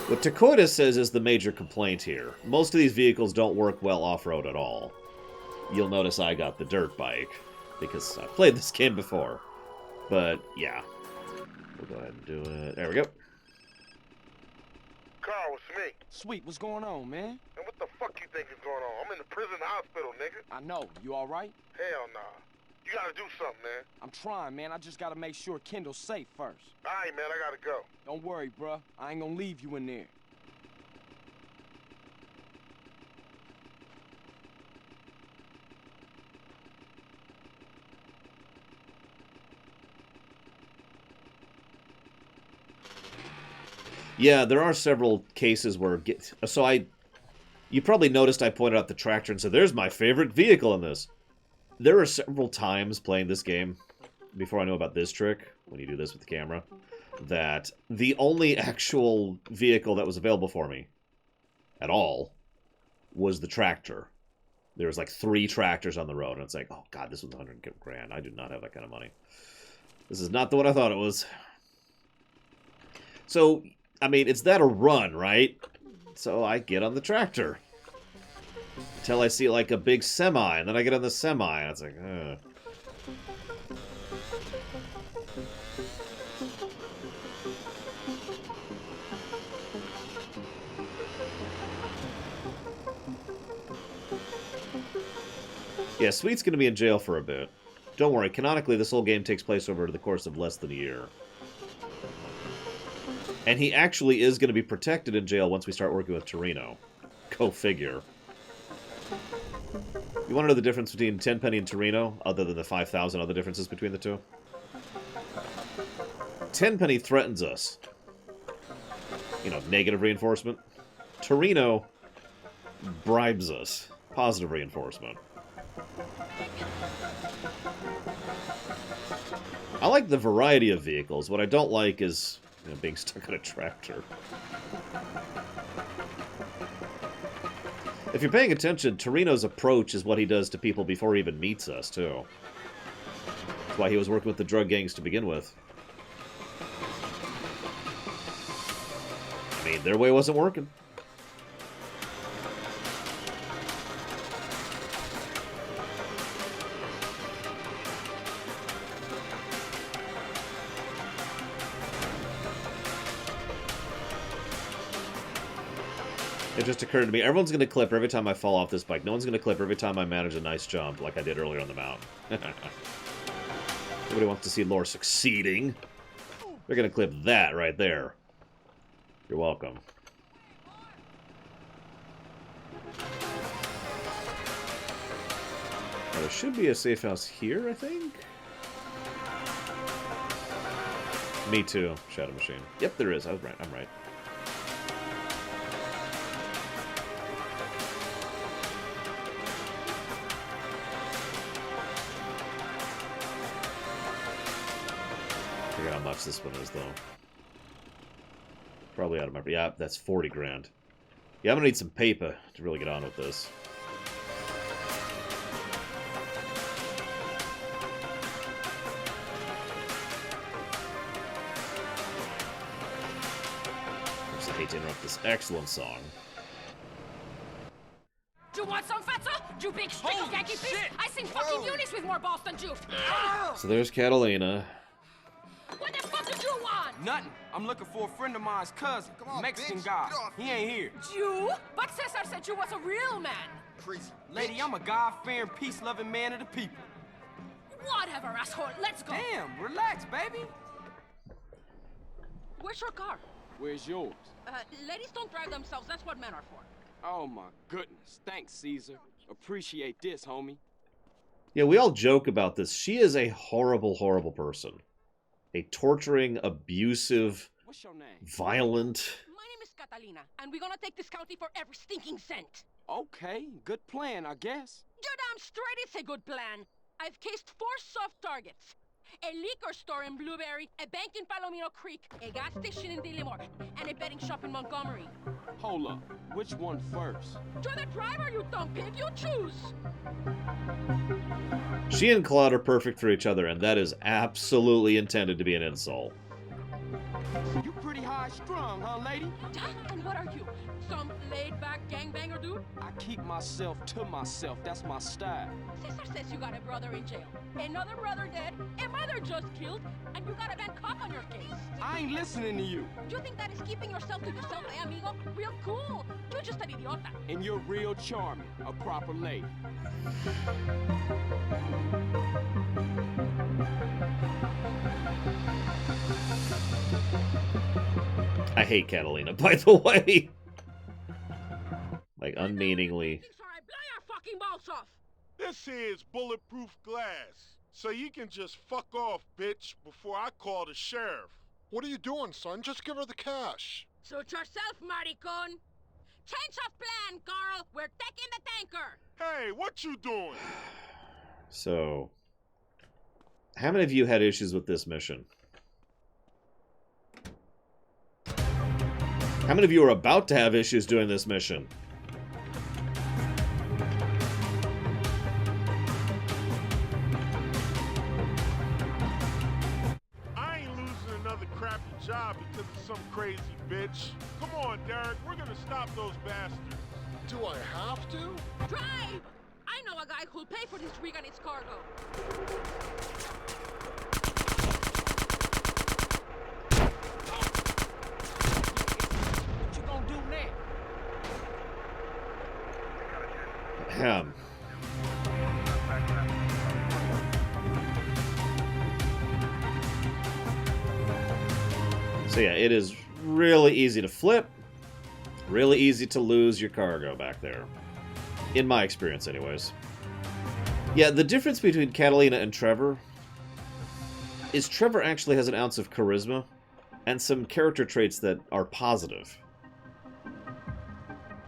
What Takoida says is the major complaint here. Most of these vehicles don't work well off-road at all. You'll notice I got the dirt bike, because I've played this game before. But, yeah. We'll go ahead and do it. There we go. Carl, it's me. Sweet, what's going on, man? And what the fuck you think is going on? I'm in the prison hospital, nigga. I know. You alright? Hell nah. You gotta do something, man. I'm trying, man. I just gotta make sure Kendall's safe first. Alright, man, I gotta go. Don't worry, bruh. I ain't gonna leave you in there. Yeah, there are several cases where... You probably noticed I pointed out the tractor and said, there's my favorite vehicle in this. There are several times playing this game, before I know about this trick, when you do this with the camera, that the only actual vehicle that was available for me, at all, was the tractor. There was like 3 tractors on the road, and it's like, oh god, this was 100 grand. I do not have that kind of money. This is not the one I thought it was. So, I mean, it's that a run, right? So I get on the tractor. Until I see, like, a big semi, and then I get on the semi, and it's like, ugh. Yeah, Sweet's gonna be in jail for a bit. Don't worry, canonically, this whole game takes place over the course of less than a year. And he actually is going to be protected in jail once we start working with Torino. Go figure. You want to know the difference between Tenpenny and Torino, other than the 5,000 other differences between the two? Tenpenny threatens us. You know, negative reinforcement. Torino bribes us. Positive reinforcement. I like the variety of vehicles. What I don't like is... you know, being stuck on a tractor. If you're paying attention, Torino's approach is what he does to people before he even meets us, too. That's why he was working with the drug gangs to begin with. I mean, their way wasn't working. It just occurred to me, everyone's going to clip every time I fall off this bike. No one's going to clip every time I manage a nice jump like I did earlier on the mount. Nobody wants to see Lore succeeding. They're going to clip that right there. You're welcome. Now, there should be a safe house here, I think? Me too, Shadow Machine. Yep, there is. I was right. I'm right. I forget how much this one is, though. Probably out of my... yeah, that's 40 grand. Yeah, I'm gonna need some paper to really get on with this. hate to interrupt this excellent song. Do you want some, fatso? You big streak of Yankee fish? I sing fucking unis with more balls than you. So there's Catalina. What the fuck did you want? Nothing. I'm looking for a friend of mine's cousin, Mexican guy. He ain't here. You? But Cesar said you was a real man. Crazy. Lady, I'm a God-fearing, peace-loving man of the people. Whatever, asshole. Let's go. Damn, relax, baby. Where's your car? Where's yours? Ladies don't drive themselves. That's what men are for. Oh, my goodness. Thanks, Caesar. Appreciate this, homie. Yeah, we all joke about this. She is a horrible, horrible person. A torturing, abusive, violent... My name is Catalina, and we're gonna take this county for every stinking cent. Okay, good plan, I guess. You're damn straight it's a good plan. I've cased 4 soft targets. A liquor store in Blueberry, a bank in Palomino Creek, a gas station in Dillimore, and a betting shop in Montgomery. Hold up. Which one first? You're the driver, you dumb pig. You choose. She and Claude are perfect for each other, and that is absolutely intended to be an insult. You pretty high-strung, huh, lady? And what are you? Some laid-back gangbanger dude? I keep myself to myself. That's my style. Cesar says you got a brother in jail, another brother dead, a mother just killed, and you got a bad cop on your case. I ain't listening to you. You think that is keeping yourself to yourself, eh, amigo? Real cool. You're just an idiota. And you're real charming, a proper lady. I hate Catalina, by the way. Like, unmeaningly. This here is bulletproof glass, so you can just fuck off, bitch, before I call the sheriff. What are you doing, son? Just give her the cash. Suit yourself, maricon. Change of plan, Carl. We're taking the tanker. Hey, what you doing? So, how many of you had issues with this mission? How many of you are about to have issues doing this mission? I ain't losing another crappy job because of some crazy bitch. Come on, Derek, we're gonna stop those bastards. Do I have to? Drive! I know a guy who'll pay for this rig and its cargo. What you gonna do now? Ahem. So yeah, it is really easy to flip, really easy to lose your cargo back there. In my experience, anyways. Yeah, the difference between Catalina and Trevor is Trevor actually has an ounce of charisma and some character traits that are positive.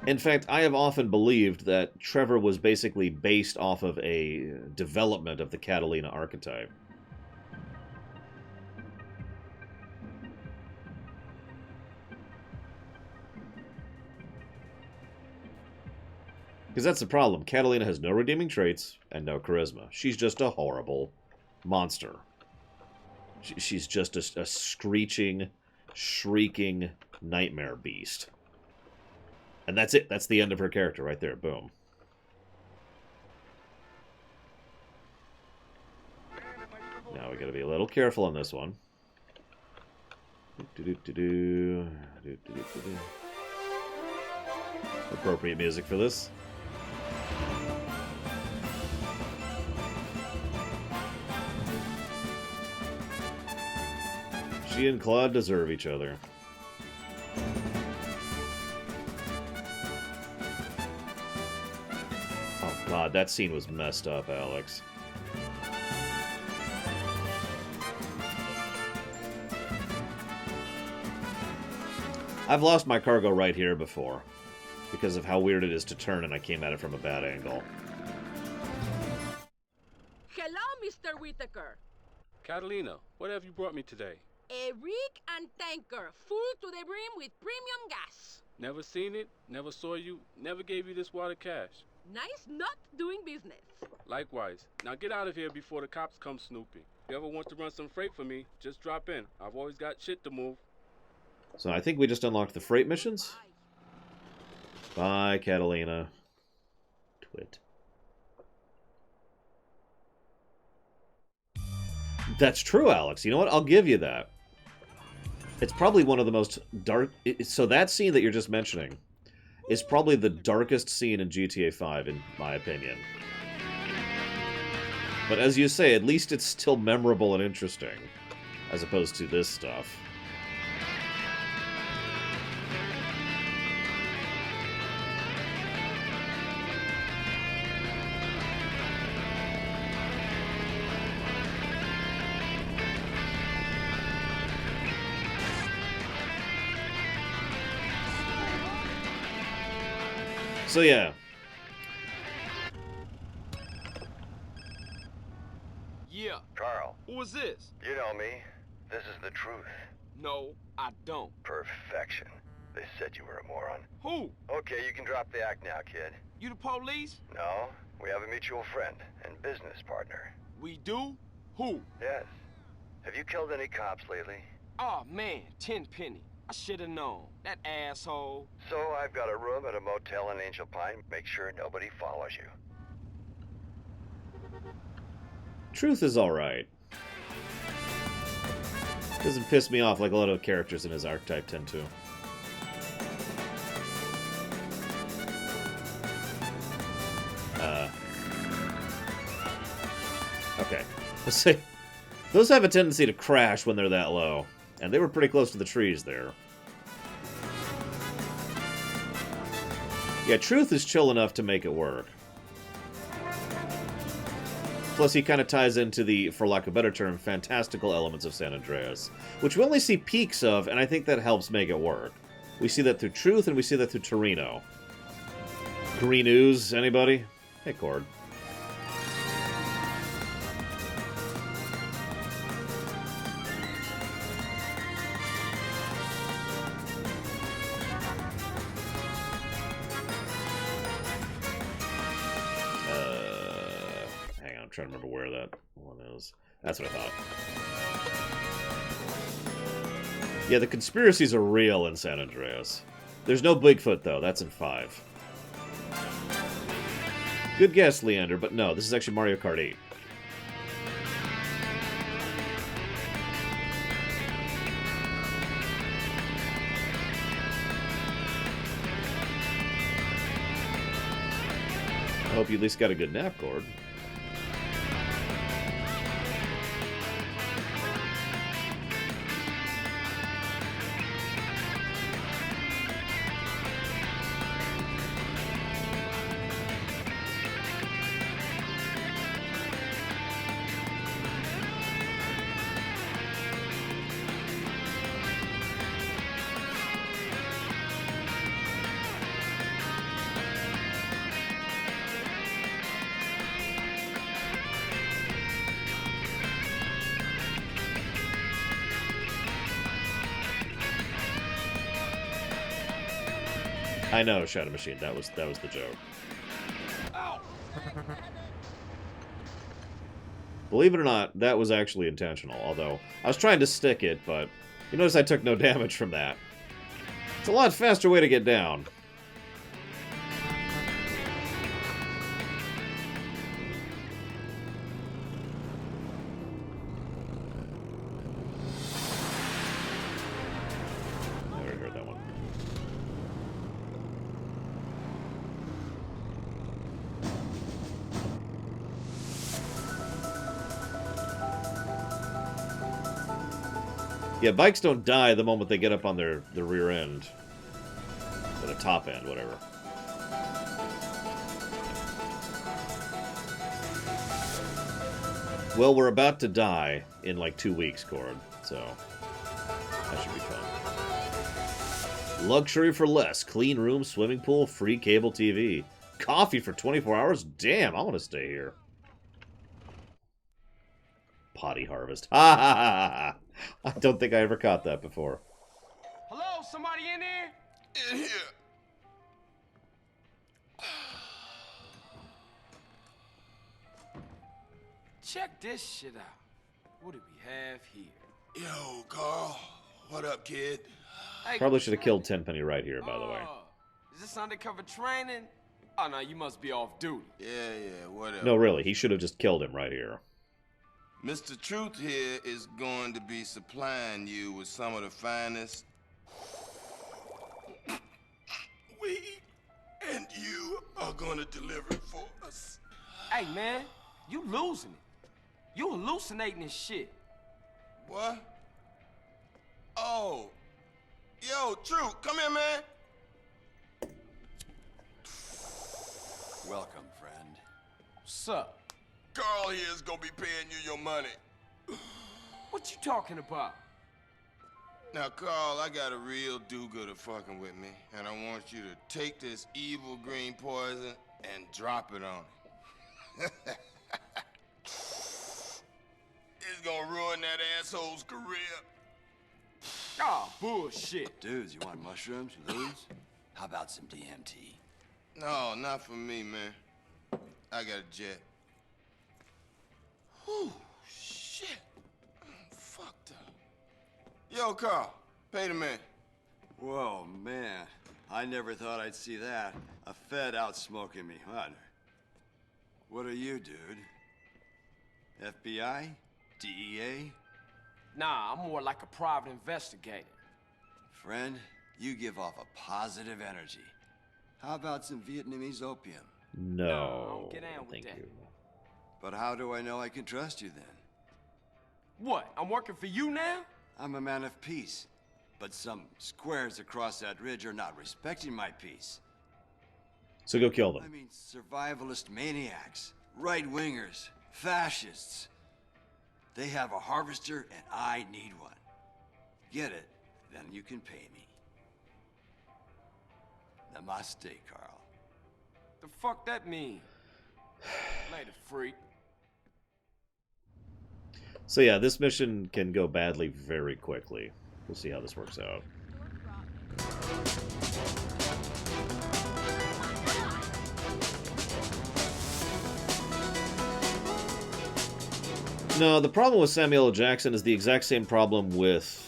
In fact, I have often believed that Trevor was basically based off of a development of the Catalina archetype. Because that's the problem. Catalina has no redeeming traits and no charisma. She's just a horrible monster. She's just a screeching, shrieking nightmare beast. And that's it. That's the end of her character right there. Boom. Now we gotta be a little careful on this one. Appropriate music for this. She and Claude deserve each other. Oh god, that scene was messed up, Alex. I've lost my cargo right here before, because of how weird it is to turn and I came at it from a bad angle. Hello, Mr. Whitaker. Catalina, what have you brought me today? A rig and tanker, full to the brim with premium gas. Never seen it, never saw you, never gave you this water cash. Nice not doing business. Likewise. Now get out of here before the cops come snooping. If you ever want to run some freight for me, just drop in. I've always got shit to move. So I think we just unlocked the freight missions. Bye, Catalina. Twit. That's true, Alex. You know what? I'll give you that. It's probably one of the most dark... So that scene that you're just mentioning is probably the darkest scene in GTA 5, in my opinion. But as you say, at least it's still memorable and interesting, as opposed to this stuff. So yeah. Yeah. Carl. Who is this? You know me. This is the truth. No, I don't. Perfection. They said you were a moron. Who? Okay, you can drop the act now, kid. You the police? No, we have a mutual friend and business partner. We do? Who? Yes. Have you killed any cops lately? Oh man, Tenpenny. I should have known. That asshole. So I've got a room at a motel in Angel Pine. Make sure nobody follows you. Truth is alright. Doesn't piss me off like a lot of characters in his archetype tend to. Okay. Let's see. Those have a tendency to crash when they're that low. And they were pretty close to the trees there. Yeah, Truth is chill enough to make it work. Plus, he kind of ties into the, for lack of a better term, fantastical elements of San Andreas, which we only see peaks of, and I think that helps make it work. We see that through Truth, and we see that through Torino. Green ooze, anybody? Hey, Cord. I'm trying to remember where that one is. That's what I thought. Yeah, the conspiracies are real in San Andreas. There's no Bigfoot, though. That's in 5. Good guess, Leander, but no, this is actually Mario Kart 8. I hope you at least got a good nap, Cord. I know, Shadow Machine. That was the joke. Believe it or not, that was actually intentional. Although I was trying to stick it, but you notice I took no damage from that. It's a lot faster way to get down. I already heard that one. Yeah, bikes don't die the moment they get up on their rear end. Or the top end, whatever. Well, we're about to die in like 2 weeks, Cord, so that should be fun. Luxury for less. Clean room, swimming pool, free cable TV. Coffee for 24 hours? Damn, I want to stay here. Potty harvest. Ha ha ha ha! I don't think I ever caught that before. Hello, somebody in there? In here. Check this shit out. What do we have here? Yo, Carl. What up, kid? Hey, Probably should have killed Tenpenny right here, by the way. Is this undercover training? Oh, no, you must be off duty. Yeah, whatever. No, really, he should have just killed him right here. Mr. Truth here is going to be supplying you with some of the finest weed, and you are going to deliver it for us. Hey, man, you losing it. You hallucinating this shit. What? Oh. Yo, Truth, come here, man. Welcome, friend. What's up? Carl here is gonna be paying you your money. What you talking about? Now, Carl, I got a real do-gooder fucking with me, and I want you to take this evil green poison and drop it on him. It's gonna ruin that asshole's career. Ah, bullshit. Dudes, you want mushrooms? Lose? How about some DMT? No, not for me, man. I got a jet. Whew, shit. I'm fucked up. Yo, Carl, pay the man. Whoa, man. I never thought I'd see that. A Fed out smoking me. What are you, dude? FBI? DEA? Nah, I'm more like a private investigator. Friend, you give off a positive energy. How about some Vietnamese opium? No, get down with thank that. you. But how do I know I can trust you then? What, I'm working for you now? I'm a man of peace. But some squares across that ridge are not respecting my peace. So go kill them. I mean, survivalist maniacs, right-wingers, fascists. They have a harvester and I need one. Get it, then you can pay me. Namaste, Carl. The fuck that mean? Later, freak. So yeah, this mission can go badly very quickly. We'll see how this works out. No, the problem with Samuel L. Jackson is the exact same problem with...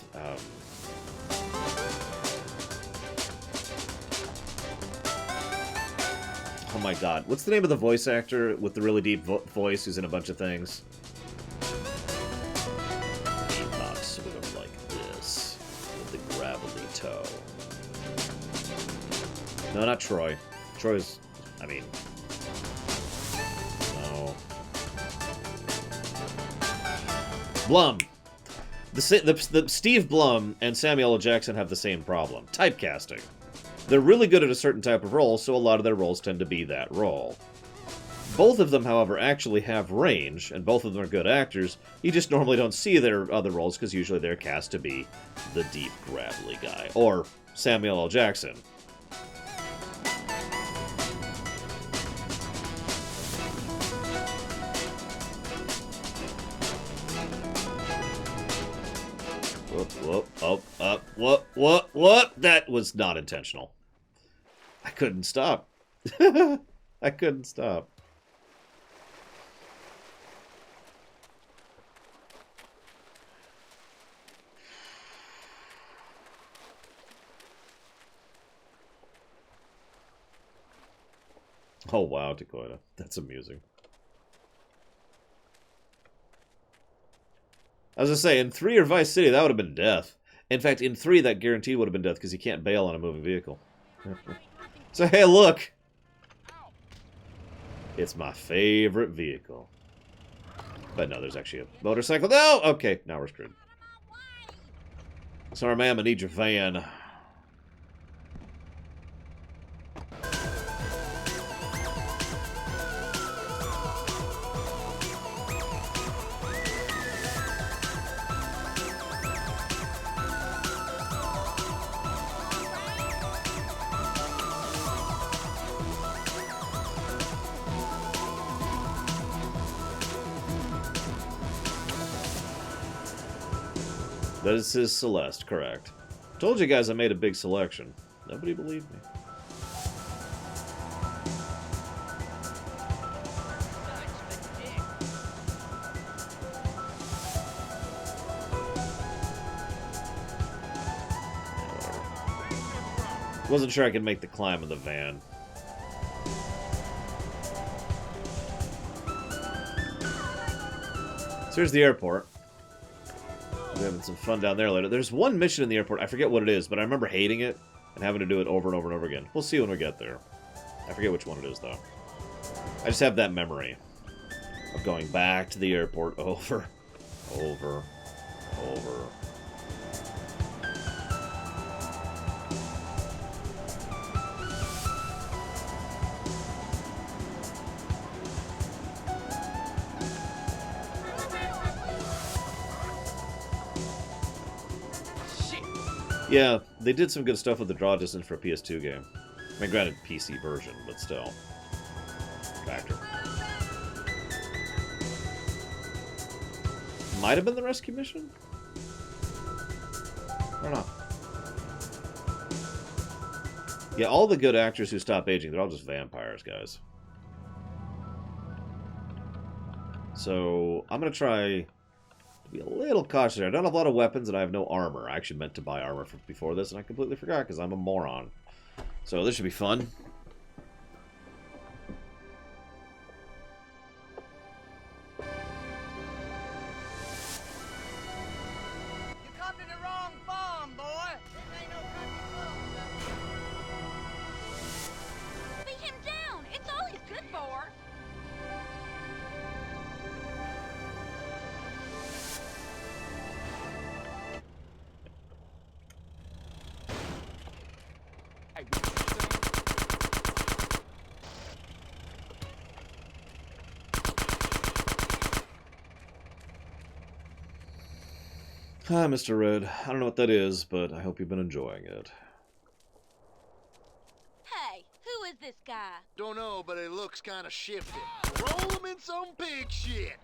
oh my god. What's the name of the voice actor with the really deep voice who's in a bunch of things? Not sort of like this, with the gravelly toe. No, not Troy. Troy's... I mean... No. Blum. The Steve Blum and Samuel L. Jackson have the same problem. Typecasting. They're really good at a certain type of role, so a lot of their roles tend to be that role. Both of them, however, actually have range, and both of them are good actors. You just normally don't see their other roles, because usually they're cast to be the deep, gravelly guy. Or Samuel L. Jackson. Whoop. That was not intentional. I couldn't stop. I couldn't stop. Oh, wow, Dakota. That's amusing. I was going to say, in 3 or Vice City, that would have been death. In fact, in 3, that guaranteed would have been death because you can't bail on a moving vehicle. So, hey, look! It's my favorite vehicle. But no, there's actually a motorcycle. No! Okay, now we're screwed. Sorry, ma'am, I need your van. This is Celeste, correct. Told you guys I made a big selection. Nobody believed me. Wasn't sure I could make the climb in the van. So here's the airport. We're having some fun down there later. There's one mission in the airport. I forget what it is, but I remember hating it and having to do it over and over and over again. We'll see when we get there. I forget which one it is, though. I just have that memory of going back to the airport over. Yeah, they did some good stuff with the draw distance for a PS2 game. I mean, granted, PC version, but still. Factor. Might have been the rescue mission? Or not. Yeah, all the good actors who stop aging, they're all just vampires, guys. So, I'm going to try to be a little cautious here. I don't have a lot of weapons, and I have no armor. I actually meant to buy armor before this, and I completely forgot because I'm a moron. So, this should be fun. Hi, Mr. Red. I don't know what that is, but I hope you've been enjoying it. Hey, who is this guy? Don't know, but it looks kind of shifty. Roll him in some pig shit.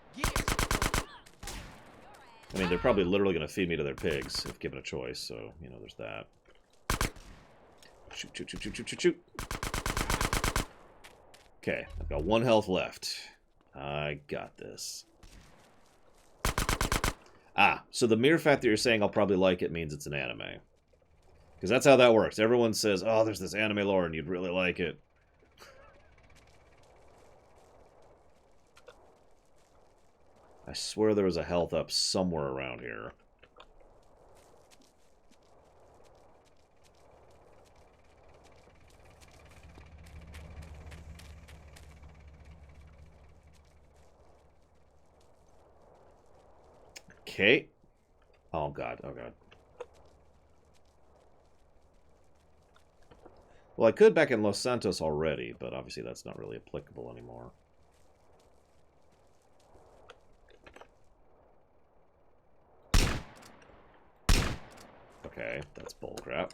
I mean, they're probably literally going to feed me to their pigs, if given a choice, so, you know, there's that. Shoot, shoot, shoot, shoot, shoot, shoot, shoot. Okay, I've got 1 health left. I got this. Ah, so the mere fact that you're saying I'll probably like it means it's an anime. Because that's how that works. Everyone says, oh, there's this anime lore and you'd really like it. I swear there was a health up somewhere around here. Okay. Oh, God. Oh, God. Well, I could back in Los Santos already, but obviously that's not really applicable anymore. Okay, that's bullcrap.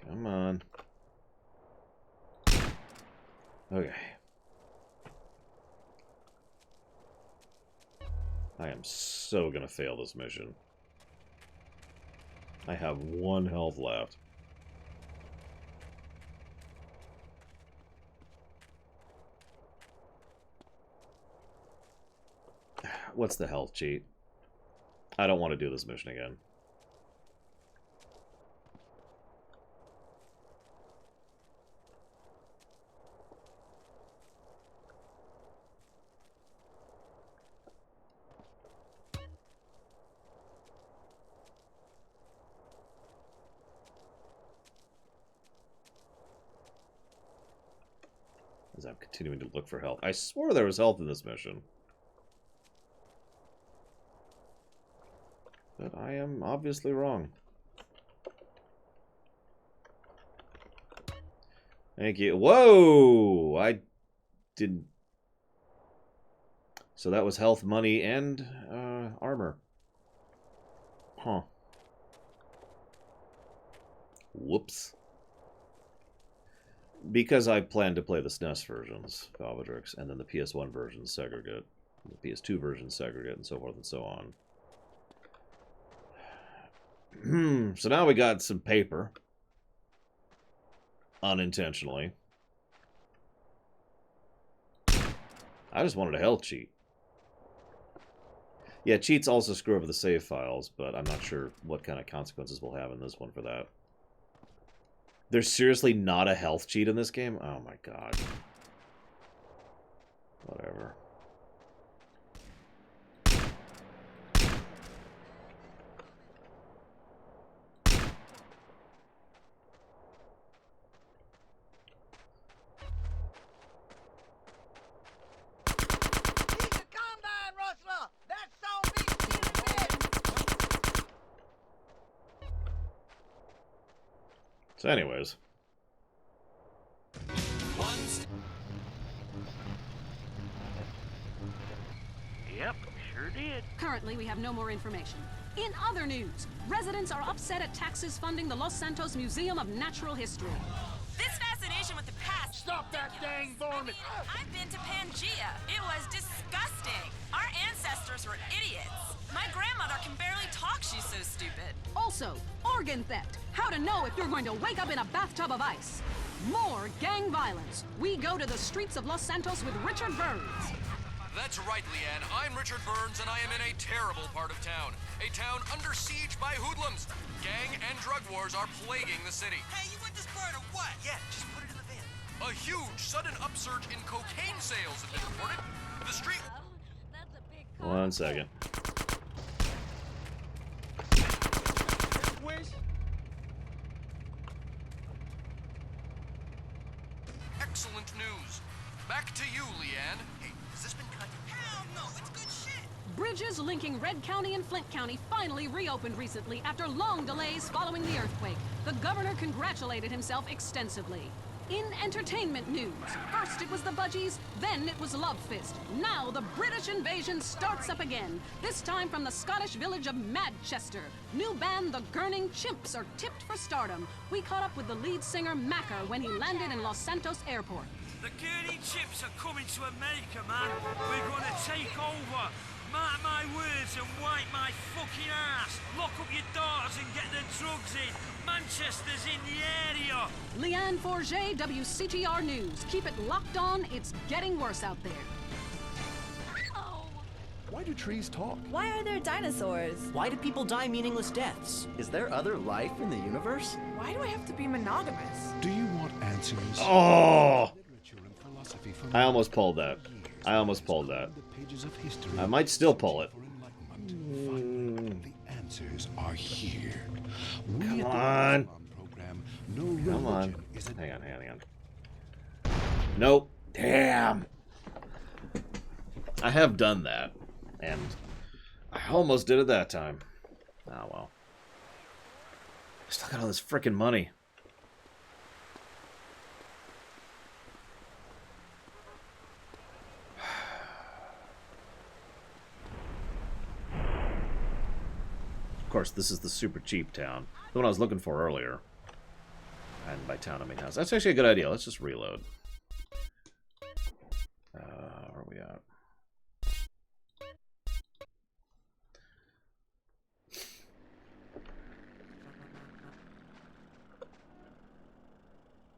Come on. Okay. I am so gonna fail this mission. I have 1 health left. What's the health cheat? I don't want to do this mission again. As I'm continuing to look for health. I swore there was health in this mission. But I am obviously wrong. Thank you. Whoa! I didn't... So that was health, money, and armor. Huh. Whoops. Because I plan to play the SNES versions, Valvidrix, and then the PS1 versions, segregate, the PS2 versions, segregate, and so forth and so on. So now we got some paper. Unintentionally. I just wanted a health cheat. Yeah, cheats also screw over the save files, but I'm not sure what kind of consequences we'll have in this one for that. There's seriously not a health cheat in this game? Oh my god. Whatever. So anyways. Yep, sure did. Currently, we have no more information. In other news, residents are upset at taxes funding the Los Santos Museum of Natural History. This fascination with the past. Stop that dang varmint! I've been to Pangea. It was disgusting. Our ancestors were idiots. My grandmother can barely talk, she's so stupid. Also, organ theft. How to know if you're going to wake up in a bathtub of ice. More gang violence. We go to the streets of Los Santos with Richard Burns. That's right, Leanne. I'm Richard Burns, and I am in a terrible part of town. A town under siege by hoodlums. Gang and drug wars are plaguing the city. Hey, you want this bird or what? Yeah, just put it in the van. A huge sudden upsurge in cocaine sales have been reported. The street... 1 second. Excellent news. Back to you, Leanne. Hey, has this been cut? Hell no, it's good shit. Bridges linking Red County and Flint County finally reopened recently after long delays following the earthquake. The governor congratulated himself extensively. In entertainment news, first it was the Budgies, then it was Love Fist. Now the British invasion starts up again, this time from the Scottish village of Madchester. New band The Gurning Chimps are tipped for stardom. We caught up with the lead singer Macker when he landed in Los Santos Airport. The Gurney Chips are coming to America, man. We're gonna take over. Mark my words and wipe my fucking ass. Lock up your doors and get the drugs in. Manchester's in the area. Leanne Forget, WCTR News. Keep it locked on. It's getting worse out there. Why do trees talk? Why are there dinosaurs? Why do people die meaningless deaths? Is there other life in the universe? Why do I have to be monogamous? Do you want answers? Oh! I almost pulled that. I almost pulled that. I might still pull it. The answers are here. Come on. Come on. Hang on, hang on. Nope. Damn. I have done that. And I almost did it that time. Oh, well. I still got all this frickin' money. Of course, this is the super cheap town. The one I was looking for earlier. And by town, I mean house. That's actually a good idea. Let's just reload. Where are we at?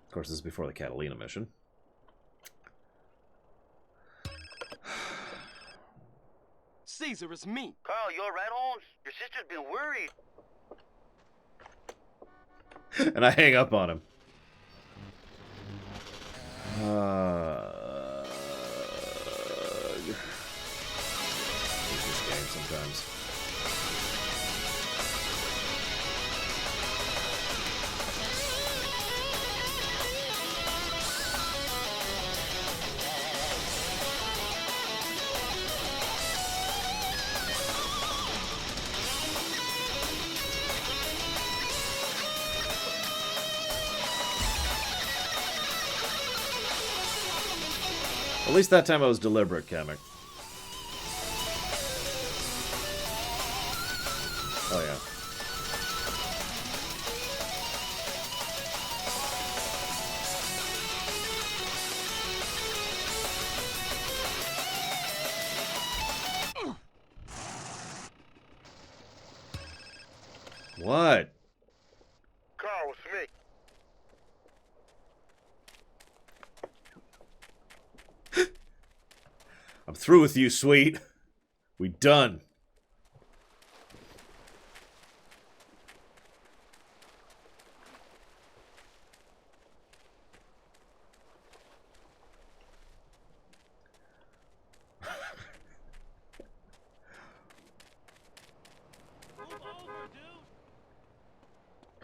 Of course, this is before the Catalina mission. Caesar, it's me. Carl, you alright, Holmes? Your sister's been worried. And I hang up on him. This game sometimes. At least that time I was deliberate, Kamek. Oh, yeah. What? Carl, it's me. I'm through with you, sweet. We done.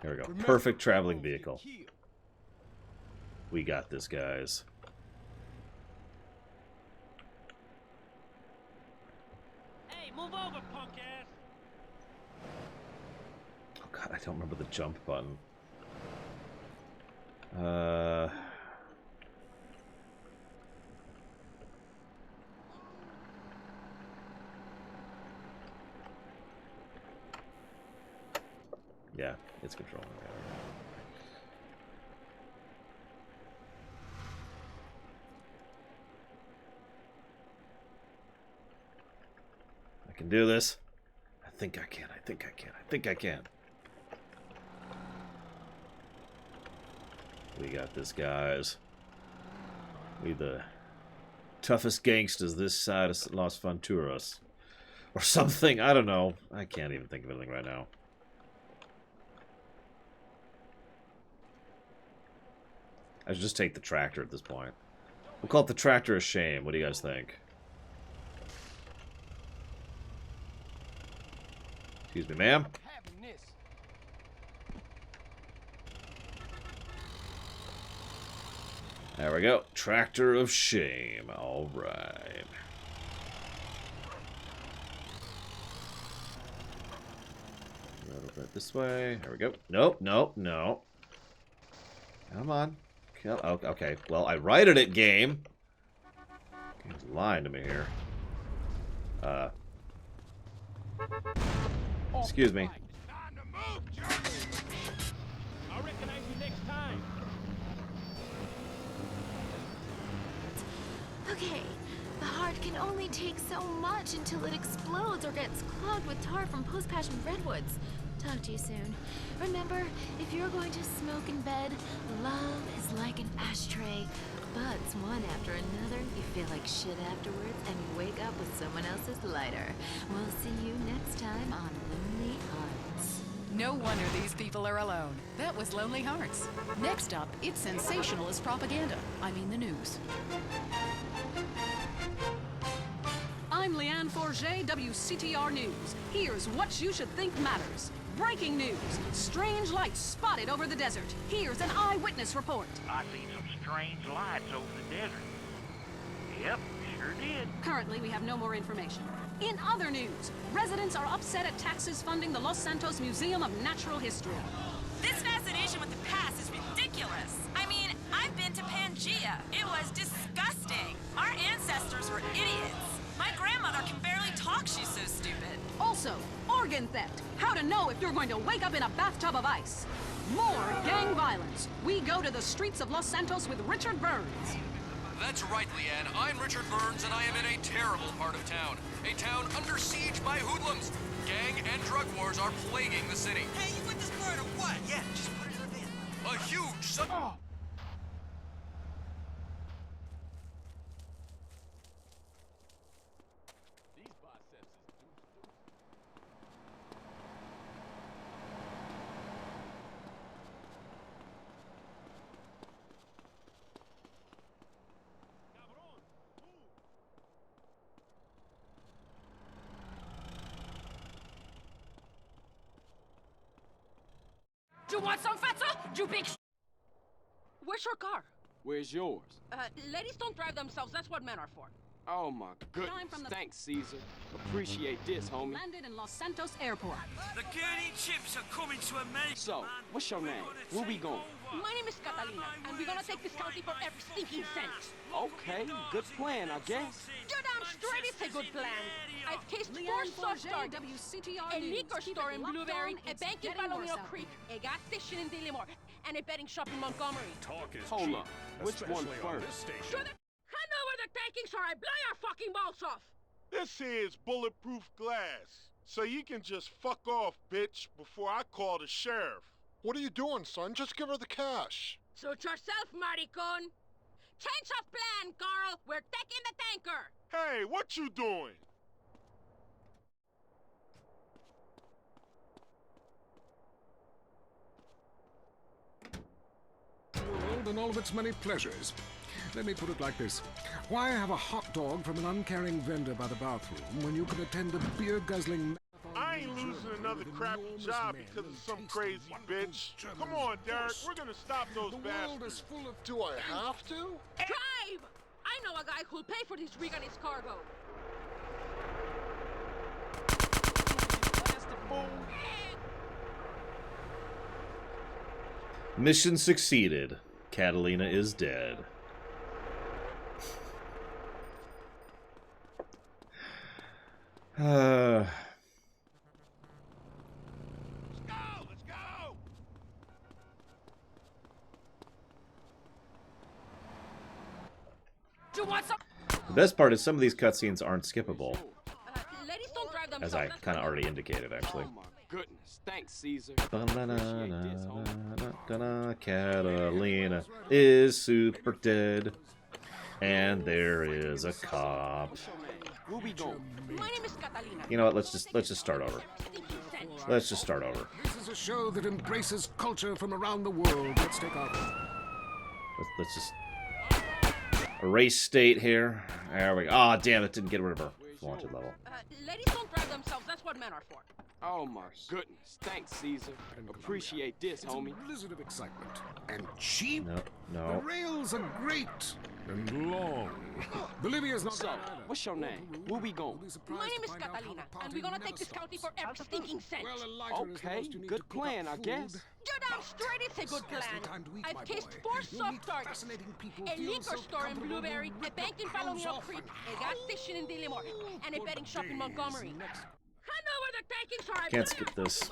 There we go. Perfect traveling vehicle. We got this, guys. Hey, move over, punk ass. Oh god, I don't remember the jump button. Yeah, it's controlling it. I can do this. I think I can. I think I can. I think I can. We got this, guys. We the toughest gangsters this side of Los Venturas. Or something. I don't know. I can't even think of anything right now. I should just take the tractor at this point. We'll call it the tractor of shame. What do you guys think? Excuse me, ma'am. There we go. Tractor of shame. All right. A little bit this way. There we go. Nope, nope, no. Come on. Oh, okay. Well, I righted it, game. Game's lying to me here. Excuse me. I'll recognize you next time. Okay, the heart can only take so much until it explodes or gets clogged with tar from post-passion redwoods. Talk to you soon. Remember, if you're going to smoke in bed, love is like an ashtray. Butts one after another, you feel like shit afterwards, and you wake up with someone else's lighter. We'll see you next time on Lonely Hearts. No wonder these people are alone. That was Lonely Hearts. Next up, it's sensationalist propaganda. I mean the news. I'm Leanne Forget, WCTR News. Here's what you should think matters. Breaking news. Strange lights spotted over the desert. Here's an eyewitness report. I seen some strange lights over the desert. Yep, sure did. Currently, we have no more information. In other news, residents are upset at taxes funding the Los Santos Museum of Natural History. This fascination with the past is ridiculous. I mean, I've been to Pangea. It was disgusting. Our ancestors were idiots. My grandmother can barely talk, she's so stupid. Also, organ theft. How to know if you're going to wake up in a bathtub of ice. More gang violence. We go to the streets of Los Santos with Richard Burns. That's right, Leanne. I'm Richard Burns, and I am in a terrible part of town. A town under siege by hoodlums. Gang and drug wars are plaguing the city. Hey, you with this bird or what? Yeah, just put it in the bin. A huge You want some, fatso? You big Where's your car? Where's yours? Ladies don't drive themselves. That's what men are for. Oh my goodness. Thanks, Caesar. Appreciate this, homie. Landed in Los Santos Airport. The gurney chips are coming to America. So, what's your name? Where we going? My name is Catalina, and we're gonna take this county for every stinking cent. Okay, good plan, I guess. You're damn straight it's a good plan. I've cased 4 soft targets, a liquor store in Blueberry, a bank in Palomino Creek, a gas station in Dillimore, and a betting shop in Montgomery. Talk is Hold cheap, up. Which one especially on first? this station. Hand over the takings or I blow your fucking balls off! This here is bulletproof glass. So you can just fuck off, bitch, before I call the sheriff. What are you doing, son? Just give her the cash. Suit yourself, maricon. Change of plan, Carl. We're taking the tanker. Hey, what you doing? The world and all of its many pleasures. Let me put it like this. Why have a hot dog from an uncaring vendor by the bathroom when you can attend a beer-guzzling... I ain't losing another crappy job because of some crazy bitch. Come on, Derek, we're gonna stop those bastards. Do I have to? Drive! I know a guy who'll pay for this rig and its cargo. Mission succeeded. Catalina is dead. Let's go! Do you want some? The best part is some of these cutscenes aren't skippable, Ladies don't drive as themselves. I kind of already indicated, actually. Oh my goodness, thanks, Caesar. Catalina is super dead, and there is a cop. Where we going? My name is Catalina. You know what? Let's just start over. Let's just start over. This is a show that embraces culture from around the world. Let's take our... Let's just erase state here. There we go. Ah, damn it! Didn't get rid of our wanted level. Ladies don't drive themselves. That's what men are for. Oh my goodness, thanks, Caesar. Appreciate this, homie. It's a blizzard of excitement. And cheap. No. The rails are great and long. Bolivia's not So, bad either. what's your name? Where we going? My name is Catalina, and we're gonna take this county for every stinking cent. Okay, good plan, I guess. You're damn straight it's a good plan. I've cased 4 soft targets. A liquor store in Blueberry, a bank in Palomino Creek, a gas station in Dillimore, and a betting shop in Montgomery. Hand over the takings or I Can't skip this.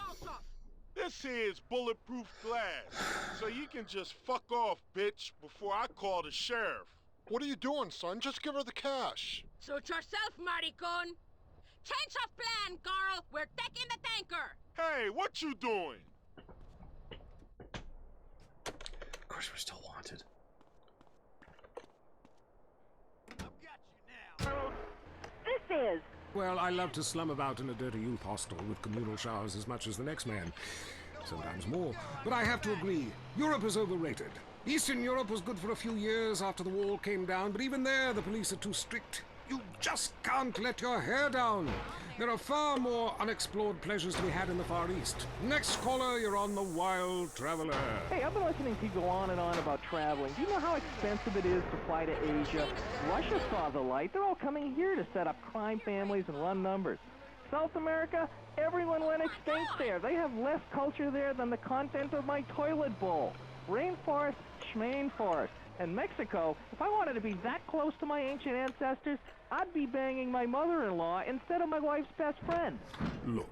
This here is bulletproof glass, so you can just fuck off, bitch, before I call the sheriff. What are you doing, son? Just give her the cash. Suit yourself, maricon. Change of plan, Carl. We're taking the tanker. Hey, what you doing? Of course, we're still wanted. This is. Well, I love to slum about in a dirty youth hostel with communal showers as much as the next man. Sometimes more. But I have to agree, Europe is overrated. Eastern Europe was good for a few years after the wall came down, but even there the police are too strict. You just can't let your hair down. There are far more unexplored pleasures to be had in the Far East. Next caller, you're on the Wild Traveler. Hey, I've been listening to you go on and on about traveling. Do you know how expensive it is to fly to Asia? Russia saw the light. They're all coming here to set up crime families and run numbers. South America, everyone went extinct there. They have less culture there than the content of my toilet bowl. Rainforest, schmain forest. And Mexico, if I wanted to be that close to my ancient ancestors, I'd be banging my mother-in-law instead of my wife's best friend. Look.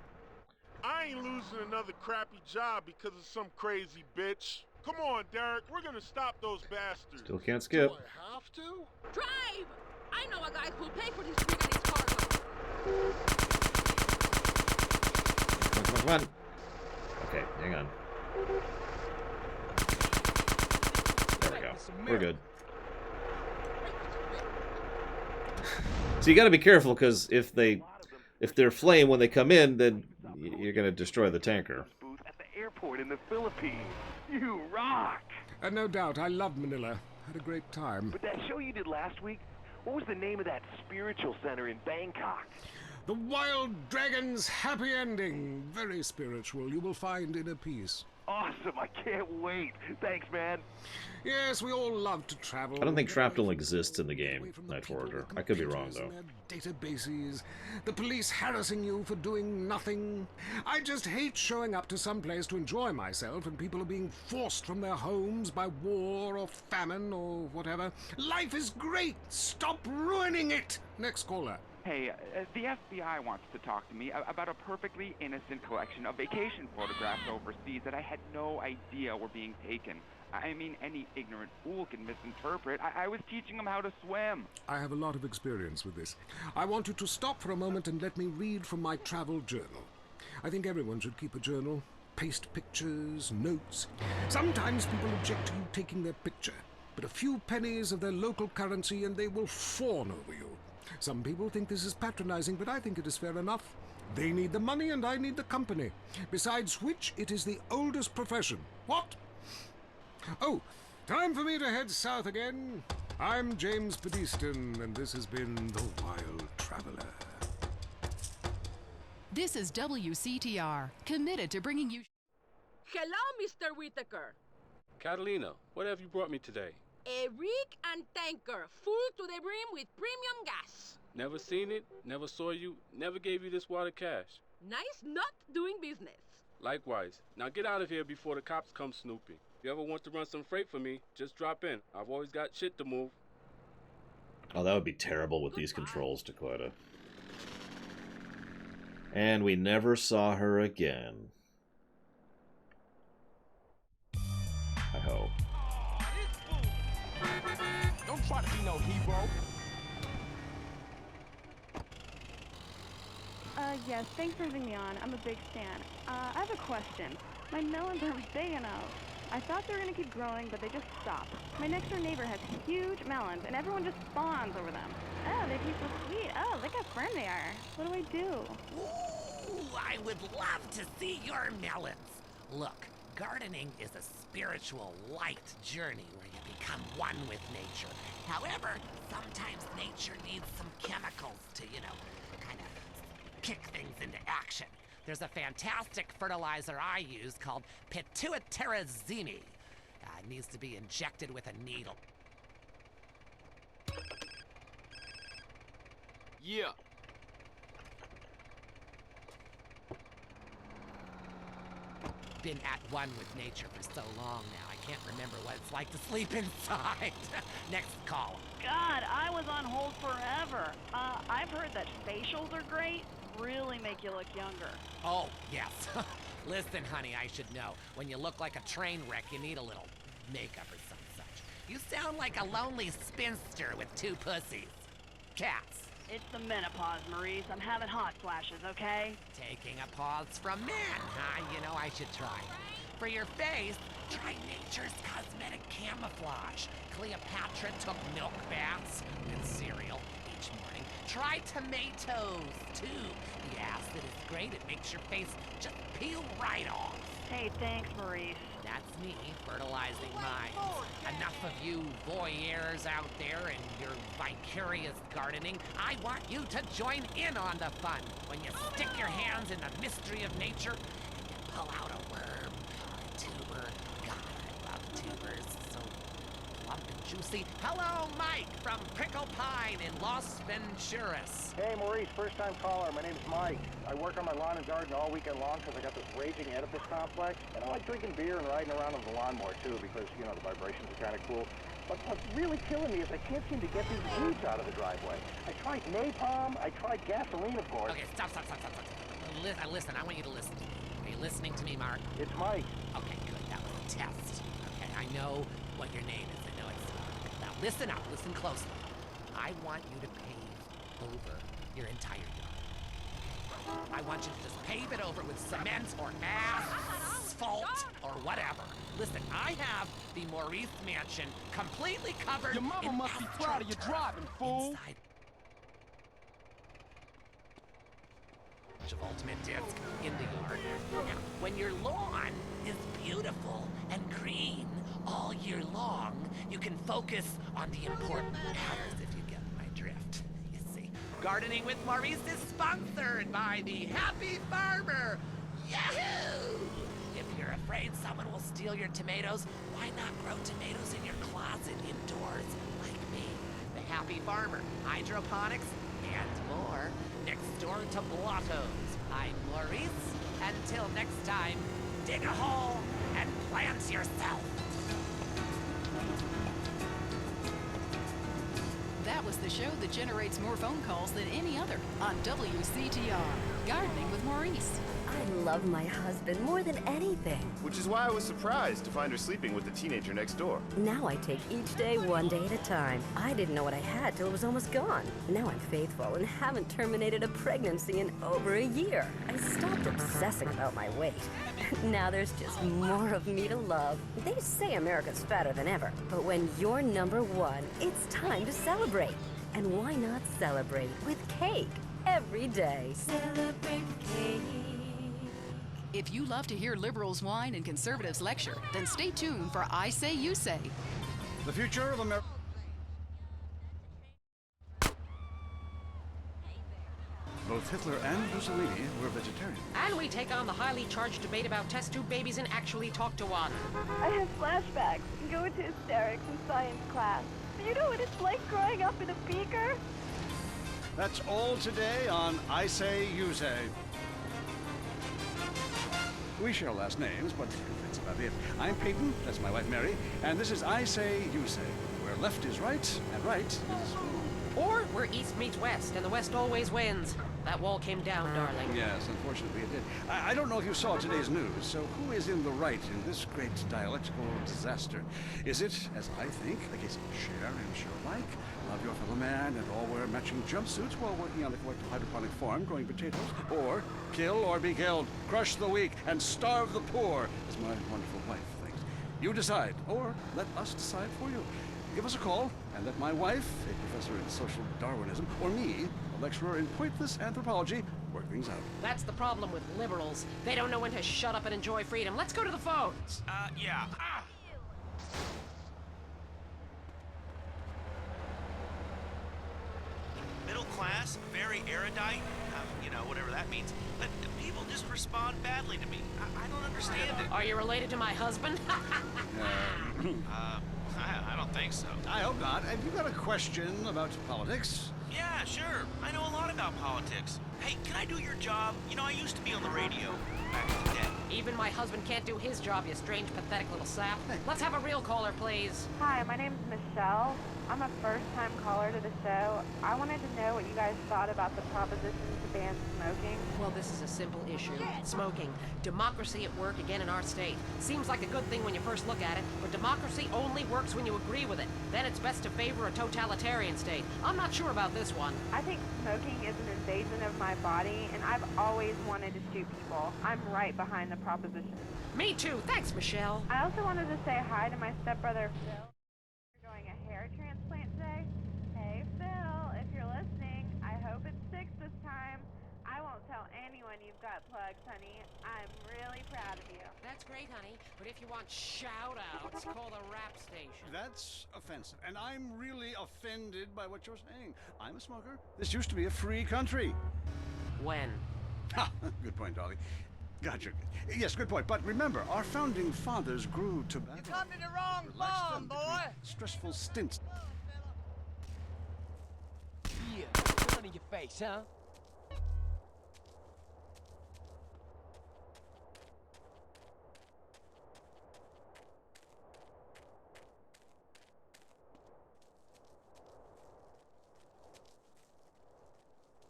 I ain't losing another crappy job because of some crazy bitch. Come on, Derek, we're gonna stop those bastards. Still can't skip. Do I have to? Drive! I know a guy who'll pay for this rig and its cargo. Come on. Okay, hang on. There we go. We're good. So you got to be careful, because if they're flame when they come in, then you're gonna destroy the tanker. At the airport in the Philippines. You rock! No doubt, I love Manila. Had a great time. But that show you did last week, what was the name of that spiritual center in Bangkok? The Wild Dragon's Happy Ending. Very spiritual. You will find inner peace. Awesome, I can't wait. Thanks, man. Yes, we all love to travel. I don't think shrapnel exists in the game, Night Forager. I could be wrong, though. Databases, the police harassing you for doing nothing. I just hate showing up to some place to enjoy myself and people are being forced from their homes by war or famine or whatever. Life is great. Stop ruining it. Next caller. Hey, the FBI wants to talk to me about a perfectly innocent collection of vacation photographs overseas that I had no idea were being taken. I mean, any ignorant fool can misinterpret. I was teaching them how to swim. I have a lot of experience with this. I want you to stop for a moment and let me read from my travel journal. I think everyone should keep a journal. Paste pictures, notes. Sometimes people object to you taking their picture, but a few pennies of their local currency and they will fawn over you. Some people think this is patronizing, but I think it is fair enough. They need the money and I need the company. Besides which, it is the oldest profession. What? Oh, time for me to head south again. I'm James Pedeston, and this has been The Wild Traveler. This is WCTR, committed to bringing you... Hello, Mr. Whitaker. Catalina, what have you brought me today? A rig and tanker, full to the brim with premium gas. Never seen it, never saw you, never gave you this wad of cash. Nice not doing business. Likewise. Now get out of here before the cops come snooping. If you ever want to run some freight for me, just drop in. I've always got shit to move. Oh, that would be terrible with these controls, Dakota. And we never saw her again. I hope. Don't try to be no hero. Yes, thanks for having me on. I'm a big fan. I have a question. My melons are big enough. I thought they were going to keep growing, but they just stopped. My next door neighbor has huge melons, and everyone just fawns over them. Oh, they taste so sweet. Oh, look how firm they are. What do I do? Ooh, I would love to see your melons. Look, gardening is a spiritual, light journey where you become one with nature. However, sometimes nature needs some chemicals to, kind of kick things into action. There's a fantastic fertilizer I use called pituitarazine. It needs to be injected with a needle. Yeah. Been at one with nature for so long now, I can't remember what it's like to sleep inside. Next call. God, I was on hold forever. I've heard that facials are great. Really make you look younger. Oh, yes. Listen, honey, I should know. When you look like a train wreck, you need a little makeup or some such. You sound like a lonely spinster with 2 pussies. Cats. It's the menopause, Maurice. I'm having hot flashes, okay? Taking a pause from men, huh? I should try. For your face, try nature's cosmetic camouflage. Cleopatra took milk baths with cereal each morning. Try tomatoes, too. The acid is great. It makes your face just peel right off. Hey, thanks, Maurice. That's me, fertilizing minds. Enough of you voyeurs out there and your vicarious gardening. I want you to join in on the fun. When you stick your hands in the mystery of nature and you pull out a worm or a tuber. God, I love tubers. So plump and juicy. Hello, Mike from Prickle Pine in Los Venturas. Hey, Maurice, first-time caller. My name's Mike. I work on my lawn and garden all weekend long because I got this raging Oedipus complex. And I like drinking beer and riding around on the lawnmower, too, because, the vibrations are kind of cool. But what's really killing me is I can't seem to get these weeds out of the driveway. I tried napalm. I tried gasoline, of course. Okay, stop. Listen, I want you to listen to me. Are you listening to me, Mark? It's Mike. Okay, good. That was a test. Okay, I know what your name is. I know it's Mark. Now, listen up. Listen closely. I want you to pave over your entire yard. I want you to just pave it over with cement or asphalt or whatever. Listen, I have the Maurice Mansion completely covered. Your mama must be proud of your driving, fool. Inside of ultimate disc in the yard. Now, when your lawn is beautiful and green all year long, you can focus on the important matters, if you get my drift. You see, Gardening with Maurice is sponsored by the Happy Farmer. Yahoo! If you're afraid someone will steal your tomatoes, why not grow tomatoes in your closet indoors like me? The Happy Farmer, hydroponics, and more. Next door to Blotto's. I'm Maurice. Until next time, dig a hole and plant yourself. That was the show that generates more phone calls than any other on WCTR. Gardening with Maurice. I love my husband more than anything. Which is why I was surprised to find her sleeping with the teenager next door. Now I take each day one day at a time. I didn't know what I had till it was almost gone. Now I'm faithful and haven't terminated a pregnancy in over a year. I stopped obsessing about my weight. Now there's just more of me to love. They say America's fatter than ever, but when you're number one, it's time to celebrate. And why not celebrate with cake every day? Celebrate cake. If you love to hear liberals whine and conservatives lecture, then stay tuned for I Say You Say. The future of America. Both Hitler and Mussolini were vegetarian. And we take on the highly charged debate about test tube babies and actually talk to one. I have flashbacks and go into hysterics in science class. Do you know what it's like growing up in a beaker? That's all today on I Say, You Say. We share last names, but that's about it. I'm Peyton, that's my wife Mary, and this is I Say, You Say, where left is right and right is wrong. Or where east meets west, and the west always wins. That wall came down, darling. Yes, unfortunately it did. I don't know if you saw today's news, so who is in the right in this great dialectical disaster? Is it, as I think, the case of share and share alike, love your fellow man, and all wear matching jumpsuits while working on a collective hydroponic farm growing potatoes? Or kill or be killed, crush the weak, and starve the poor, as my wonderful wife thinks? You decide, or let us decide for you. Give us a call, and let my wife, a professor in social Darwinism, or me, a lecturer in pointless anthropology, work things out. That's the problem with liberals. They don't know when to shut up and enjoy freedom. Let's go to the phones. Yeah. Middle class, very erudite, you know, whatever that means. But people just respond badly to me. I don't understand it. Are you related to my husband? I don't think so. I hope not. Have you got a question about politics? Yeah, sure. I know a lot about politics. Hey, can I do your job? You know, I used to be on the radio back in the day. Even my husband can't do his job, you strange, pathetic little sap. Let's have a real caller, please. Hi, my name's Michelle. I'm a first-time caller to the show. I wanted to know what you guys thought about the proposition to ban smoking. Well, this is a simple issue. Smoking. Democracy at work again in our state. Seems like a good thing when you first look at it, but democracy only works when you agree with it. Then it's best to favor a totalitarian state. I'm not sure about this one. I think smoking is an invasion of my body, and I've always wanted to shoot people. I'm right behind the proposition. Me too. Thanks, Michelle. I also wanted to say hi to my stepbrother, Phil. We're doing a hair transplant today. Hey, Phil, if you're listening, I hope it's 6 this time. I won't tell anyone you've got plugs, honey. I'm really proud of you. That's great, honey, but if you want shout-outs, call the rap station. That's offensive, and I'm really offended by what you're saying. I'm a smoker. This used to be a free country. When? Ha! Good point, Dolly. Gotcha. Yes, good point. But remember, our founding fathers grew tobacco. You come to the wrong farm, boy! Stressful stints. Yeah, sun in your face, huh?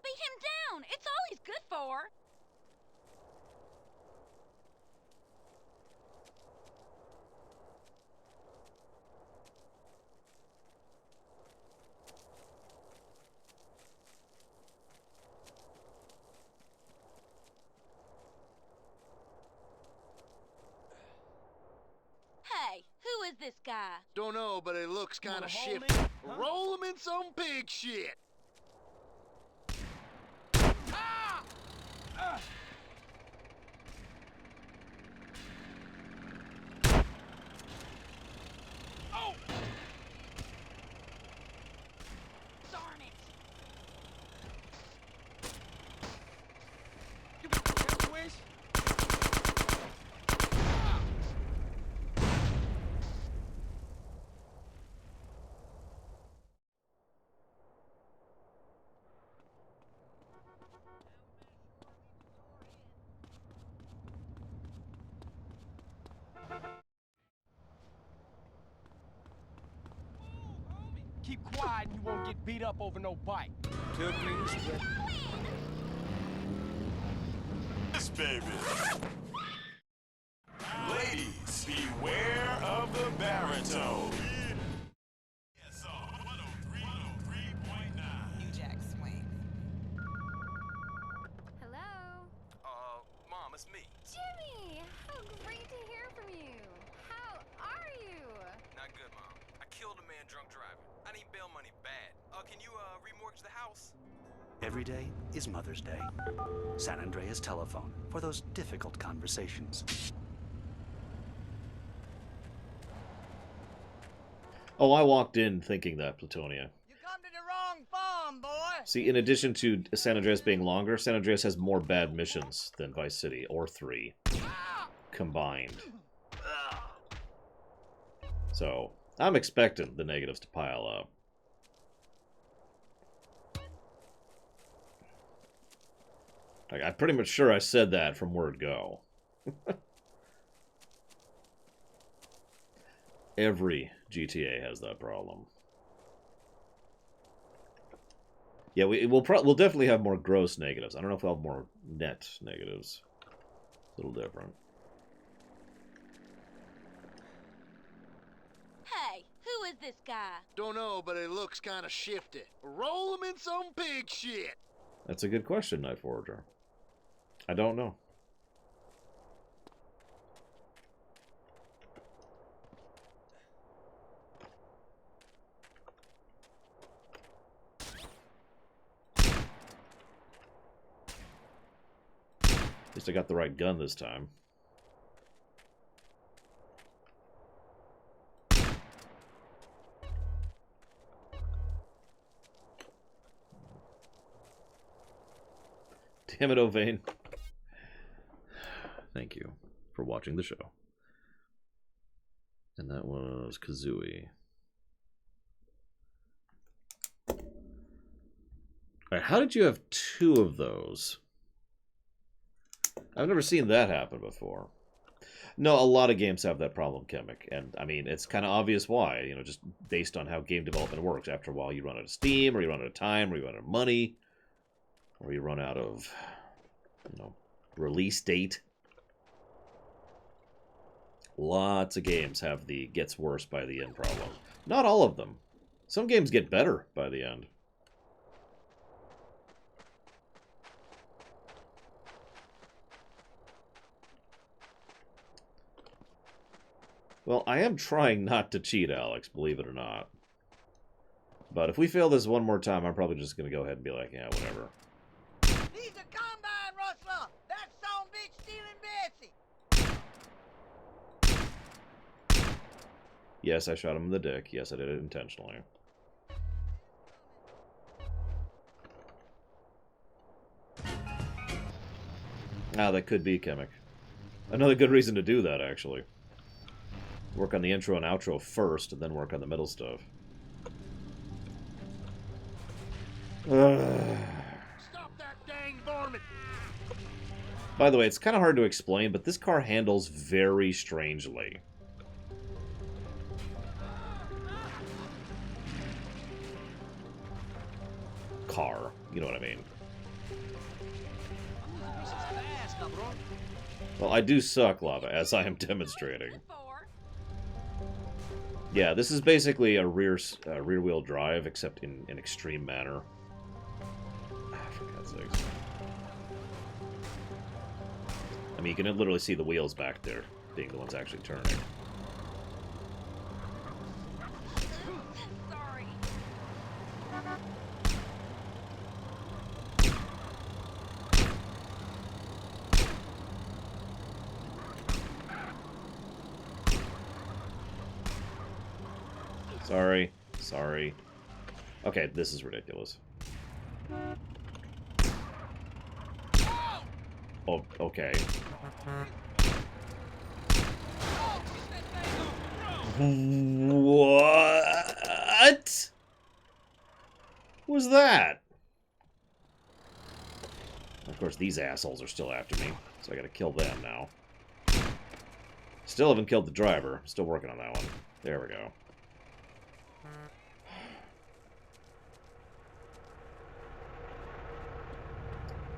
Beat him down! It's all he's good for! Hey, who is this guy? Don't know, but it looks kind of shifty. Huh? Roll him in some pig shit. Oh! Darn it! You got the wish? Keep quiet and you won't get beat up over no bike. Took me. This baby. Ladies, beware of the baritone. Yes, 103.9. New Jack Swing. Hello? Mom, it's me. Jimmy! How great to hear from you! How are you? Not good, Mom. I killed a man drunk driving. I need bail money bad. Can you, remortgage the house? Every day is Mother's Day. San Andreas Telephone for those difficult conversations. Oh, I walked in thinking that, Plutonia. You come to the wrong farm, boy! See, in addition to San Andreas being longer, San Andreas has more bad missions than Vice City, or 3, combined. So, I'm expecting the negatives to pile up. Like, I'm pretty much sure I said that from word go. Every GTA has that problem. Yeah, we'll definitely have more gross negatives. I don't know if we'll have more net negatives. It's a little different. Hey, who is this guy? Don't know, but it looks kind of shifty. Roll him in some pig shit. That's a good question, Night Forager. I don't know. At least I got the right gun this time. Damn it, Ovane. Thank you for watching the show. And that was Kazooie. Alright, how did you have 2 of those? I've never seen that happen before. No, a lot of games have that problem, Chemic. And, I mean, it's kind of obvious why. You know, just based on how game development works. After a while, you run out of steam, or you run out of time, or you run out of money, or you run out of, you know, release date. Lots of games have the gets worse by the end problem. Not all of them. Some games get better by the end. Well, I am trying not to cheat, Alex, believe it or not. But if we fail this one more time, I'm probably just going to go ahead and be like, yeah, whatever. He's a combine rustler. That son bitch stealing Betsy. Yes, I shot him in the dick. Yes, I did it intentionally. Ah, that could be Chemic. Another good reason to do that, actually. Work on the intro and outro first, and then work on the middle stuff. Stop that dang varmint. By the way, it's kind of hard to explain, but this car handles very strangely. Car, you know what I mean. Well, I do suck, Lava, as I am demonstrating. Yeah, this is basically a rear-wheel drive, except in an extreme manner. For God's sakes. I mean, you can literally see the wheels back there, being the ones actually turning. Sorry. Sorry. Okay, this is ridiculous. Oh, okay. What was that? Of course, these assholes are still after me, so I gotta kill them now. Still haven't killed the driver. Still working on that one. There we go.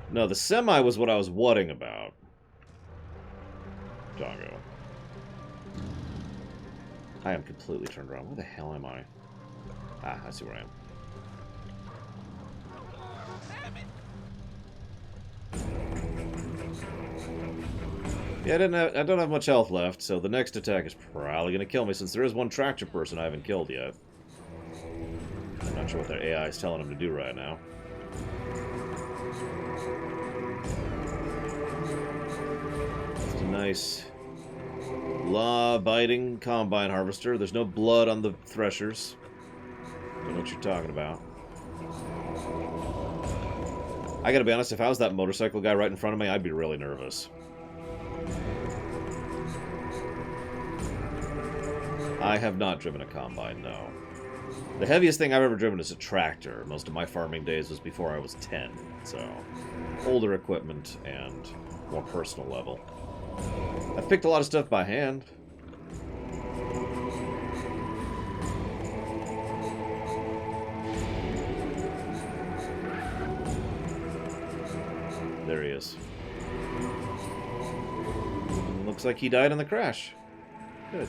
No, the semi was what I was whatting about. Doggo. I am completely turned around. Where the hell am I? Ah, I see where I am. Yeah, I don't have much health left, so the next attack is probably going to kill me, since there is one tractor person I haven't killed yet. I'm not sure what their AI is telling them to do right now. Just a nice law-abiding combine harvester. There's no blood on the threshers. Don't know what you're talking about. I gotta be honest, if I was that motorcycle guy right in front of me, I'd be really nervous. I have not driven a combine, no. The heaviest thing I've ever driven is a tractor. Most of my farming days was before I was 10, so older equipment and more personal level. I've picked a lot of stuff by hand. There he is. Looks like he died in the crash. Good.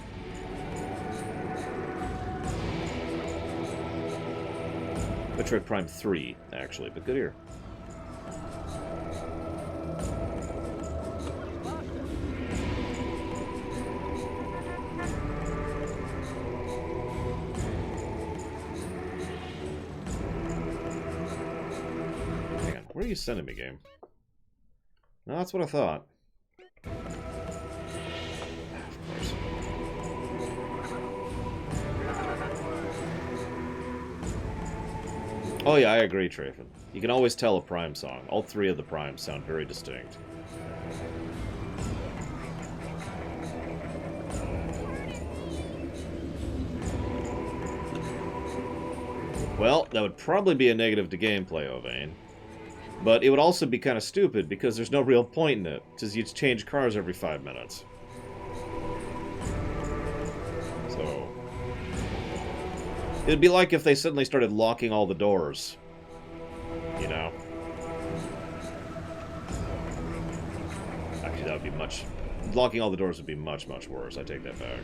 Metroid Prime 3, actually, but good ear. Hang on, where are you sending me, game? No, that's what I thought. Of course. Oh yeah, I agree, Trafin. You can always tell a Prime song. All three of the Primes sound very distinct. Well, that would probably be a negative to gameplay, Ovane. But it would also be kind of stupid, because there's no real point in it, because you change cars every 5 minutes. So... it'd be like if they suddenly started locking all the doors. You know? Actually, that would be much... locking all the doors would be much, much worse. I take that back.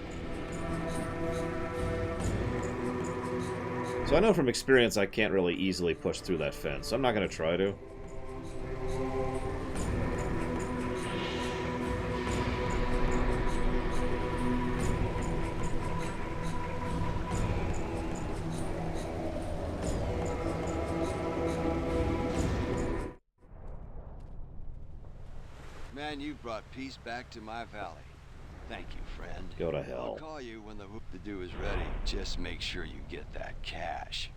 So I know from experience I can't really easily push through that fence, so I'm not going to try to. Man, you brought peace back to my valley. Thank you, friend. Go to hell. I'll call you when the hoop-to-do is ready. Just make sure you get that cash.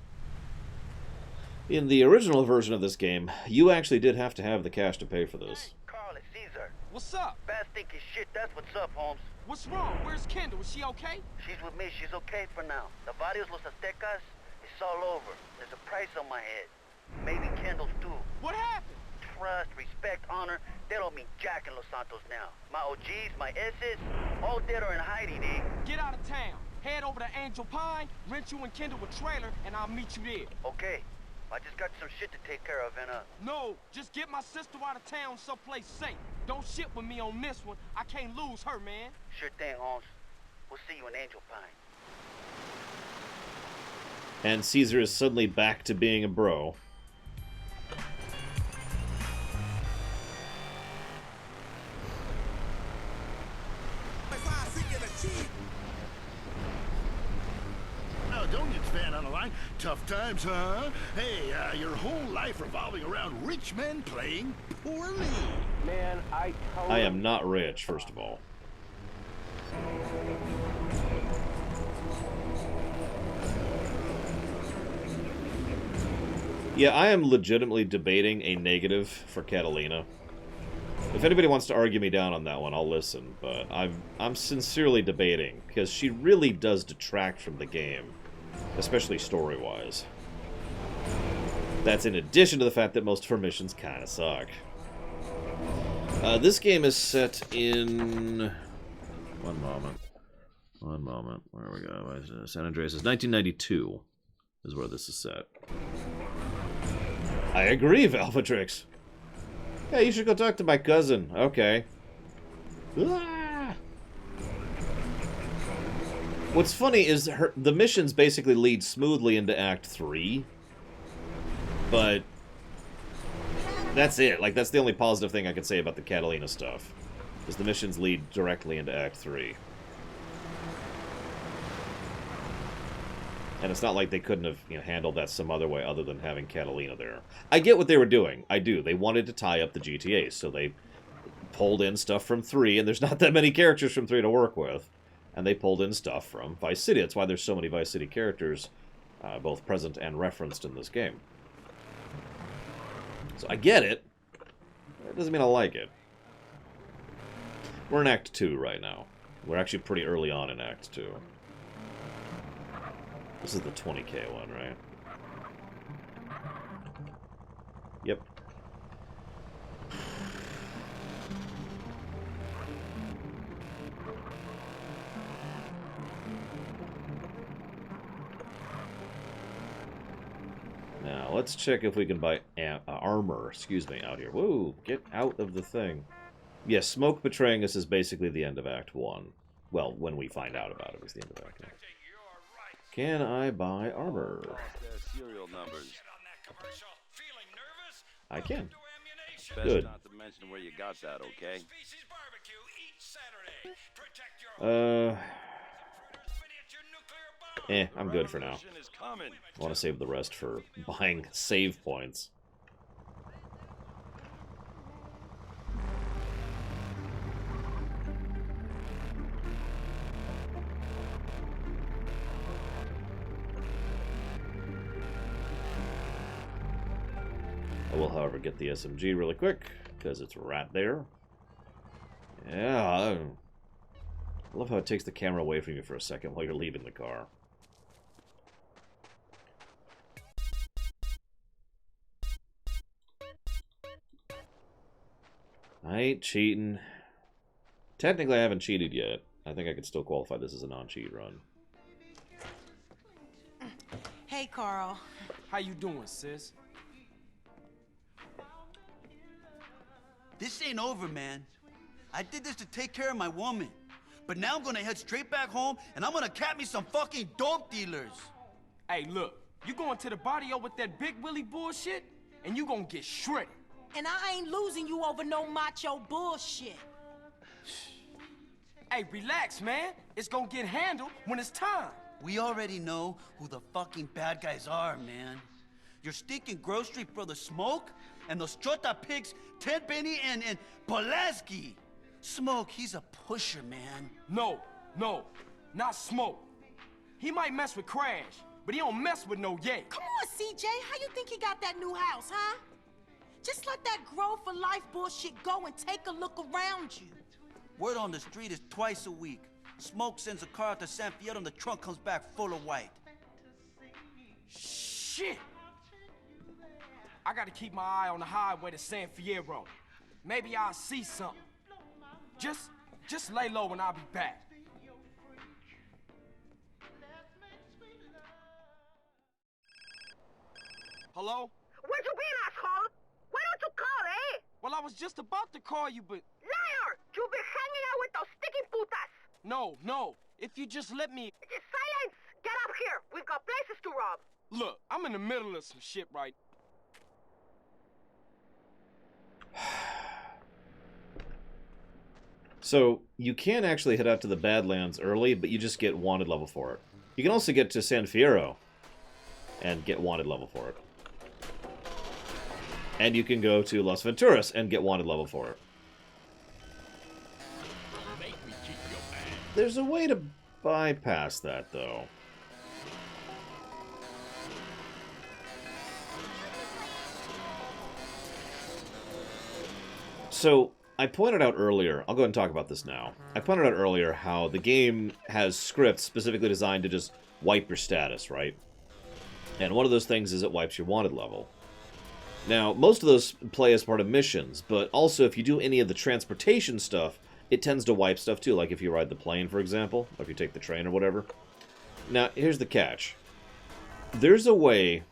In the original version of this game, you actually did have to have the cash to pay for this. Carl, it's Caesar. What's up? Bad thinking shit, that's what's up, Holmes. What's wrong? Where's Kendall? Is she okay? She's with me, she's okay for now. The Varios Los Aztecas, it's all over. There's a price on my head. Maybe Kendall's too. What happened? Trust, respect, honor, they don't mean jack in Los Santos now. My OGs, my S's, all dead or in hiding, eh? Get out of town. Head over to Angel Pine, rent you and Kendall a trailer, and I'll meet you there. Okay. I just got some shit to take care of, and No, just get my sister out of town someplace safe. Don't shit with me on this one. I can't lose her, man. Sure thing, Holmes. We'll see you in Angel Pine. And Caesar is suddenly back to being a bro. Oh, don't get fan on the line. Tough times, huh? Hey, your whole life revolving around rich men playing poorly. Man, I am not rich, first of all. Yeah, I am legitimately debating a negative for Catalina. If anybody wants to argue me down on that one, I'll listen, but I'm sincerely debating, because she really does detract from the game, especially story-wise. That's in addition to the fact that most of her missions kind of suck. This game is set in... One moment. Where we go? San Andreas is 1992 is where this is set. I agree, Valvatrix. Yeah, you should go talk to my cousin. Okay. Ah! What's funny is the missions basically lead smoothly into Act 3. But that's it. Like, that's the only positive thing I can say about the Catalina stuff. Is the missions lead directly into Act 3. And it's not like they couldn't have, handled that some other way other than having Catalina there. I get what they were doing. I do. They wanted to tie up the GTA, so they pulled in stuff from 3, and there's not that many characters from 3 to work with. And they pulled in stuff from Vice City. That's why there's so many Vice City characters, both present and referenced in this game. So I get it. That doesn't mean I like it. We're in Act 2 right now. We're actually pretty early on in Act 2. This is the 20k one, right? Yep. Now, let's check if we can buy armor, excuse me, out here. Whoa, get out of the thing. Yes, smoke betraying us is basically the end of Act 1. Well, when we find out about it, is the end of Act 1. Can I buy armor? Serial numbers. I can. Best Good. not to mention where you got that, okay? I'm good for now. I want to save the rest for buying save points. I will, however, get the SMG really quick, because it's right there. Yeah, I love how it takes the camera away from you for a second while you're leaving the car. I ain't cheating. Technically, I haven't cheated yet. I think I could still qualify this as a non-cheat run. Hey, Carl. How you doing, sis? This ain't over, man. I did this to take care of my woman. But now I'm gonna head straight back home, and I'm gonna cap me some fucking dope dealers. Hey, look. You going to the barrio with that Big Willie bullshit, and you gonna get shredded. And I ain't losing you over no macho bullshit. Hey, relax, man. It's gonna get handled when it's time. We already know who the fucking bad guys are, man. Your stinking grocery brother Smoke, and those Chota pigs, Ted Benny and Pulaski. Smoke, he's a pusher, man. No, not Smoke. He might mess with Crash, but he don't mess with no Ye. Come on, CJ. How you think he got that new house, huh? Just let that grow for life bullshit go and take a look around you. Word on the street is twice a week. Smoke sends a car out to San Fierro and the trunk comes back full of white. Shit! I gotta keep my eye on the highway to San Fierro. Maybe I'll see something. Just lay low and I'll be back. Hello? Where you been, asshole? Why don't you call, eh? Well, I was just about to call you, but... Liar! You've been hanging out with those sticky putas. No. If you just let me... Silence! Get up here. We've got places to rob. Look, I'm in the middle of some shit right... So, you can actually head out to the Badlands early, but you just get wanted level for it. You can also get to San Fierro and get wanted level for it. And you can go to Las Venturas and get wanted level for it. There's a way to bypass that, though. So, I pointed out earlier, I'll go ahead and talk about this now. I pointed out earlier how the game has scripts specifically designed to just wipe your status, right? And one of those things is it wipes your wanted level. Now, most of those play as part of missions, but also if you do any of the transportation stuff, it tends to wipe stuff too, like if you ride the plane, for example, or if you take the train or whatever. Now, here's the catch. There's a way,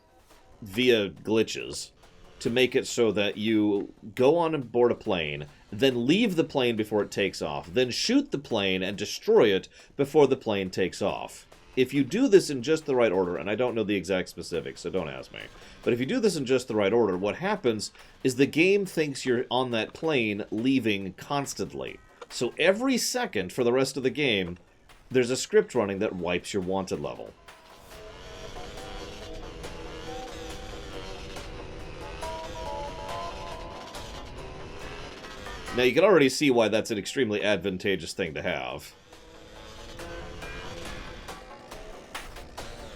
via glitches, to make it so that you go on board a plane, then leave the plane before it takes off, then shoot the plane and destroy it before the plane takes off. If you do this in just the right order, and I don't know the exact specifics, so don't ask me, but if you do this in just the right order, what happens is the game thinks you're on that plane leaving constantly. So every second for the rest of the game, there's a script running that wipes your wanted level. Now, you can already see why that's an extremely advantageous thing to have.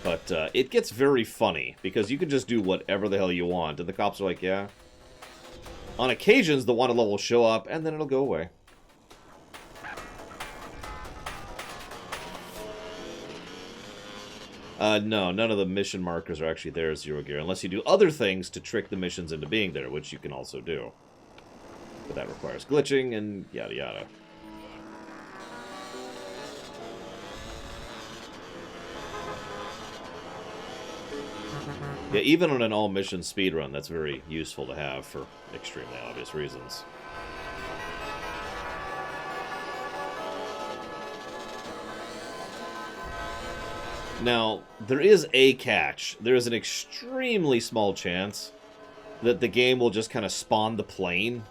But it gets very funny, because you can just do whatever the hell you want, and the cops are like, yeah, On occasions, the wanted level will show up, and then it'll go away. No, none of the mission markers are actually there as Zero Gear, unless you do other things to trick the missions into being there, which you can also do. But that requires glitching and yada yada. Yeah, even on an all-mission speedrun, that's very useful to have for extremely obvious reasons. Now, there is a catch. There is an extremely small chance that the game will just kind of spawn the plane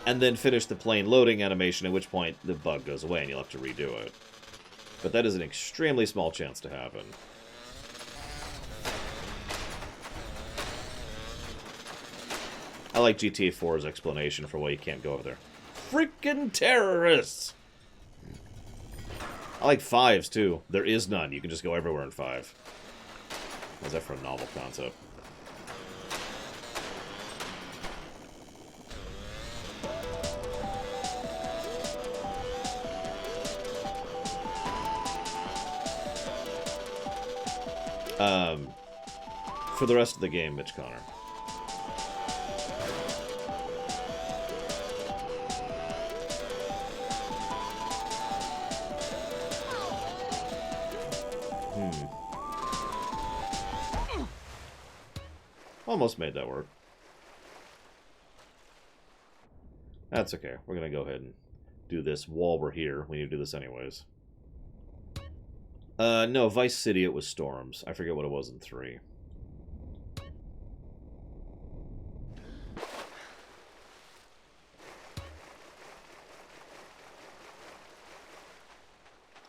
and then finish the plane loading animation, at which point the bug goes away and you'll have to redo it. But that is an extremely small chance to happen. I like GTA 4's explanation for why you can't go over there. Freaking terrorists! I like 5's, too. There is none. You can just go everywhere in 5. How's that for a novel concept? For the rest of the game, Mitch Connor. Almost made that work. That's okay. We're gonna go ahead and do this while we're here. We need to do this anyways. No, Vice City, it was Storms. I forget what it was in 3.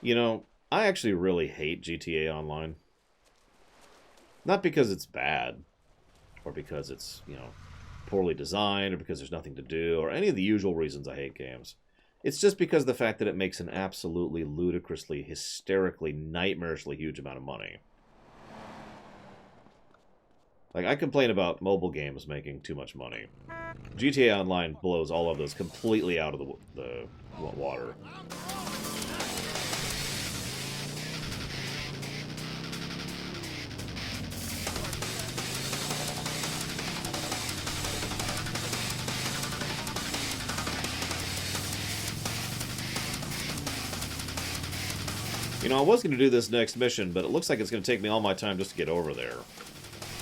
You know, I actually really hate GTA Online. Not because it's bad, or because it's, you know, poorly designed, or because there's nothing to do, or any of the usual reasons I hate games. It's just because of the fact that it makes an absolutely ludicrously, hysterically, nightmarishly huge amount of money. Like, I complain about mobile games making too much money. GTA Online blows all of those completely out of the water. You know, I was going to do this next mission, but it looks like it's going to take me all my time just to get over there.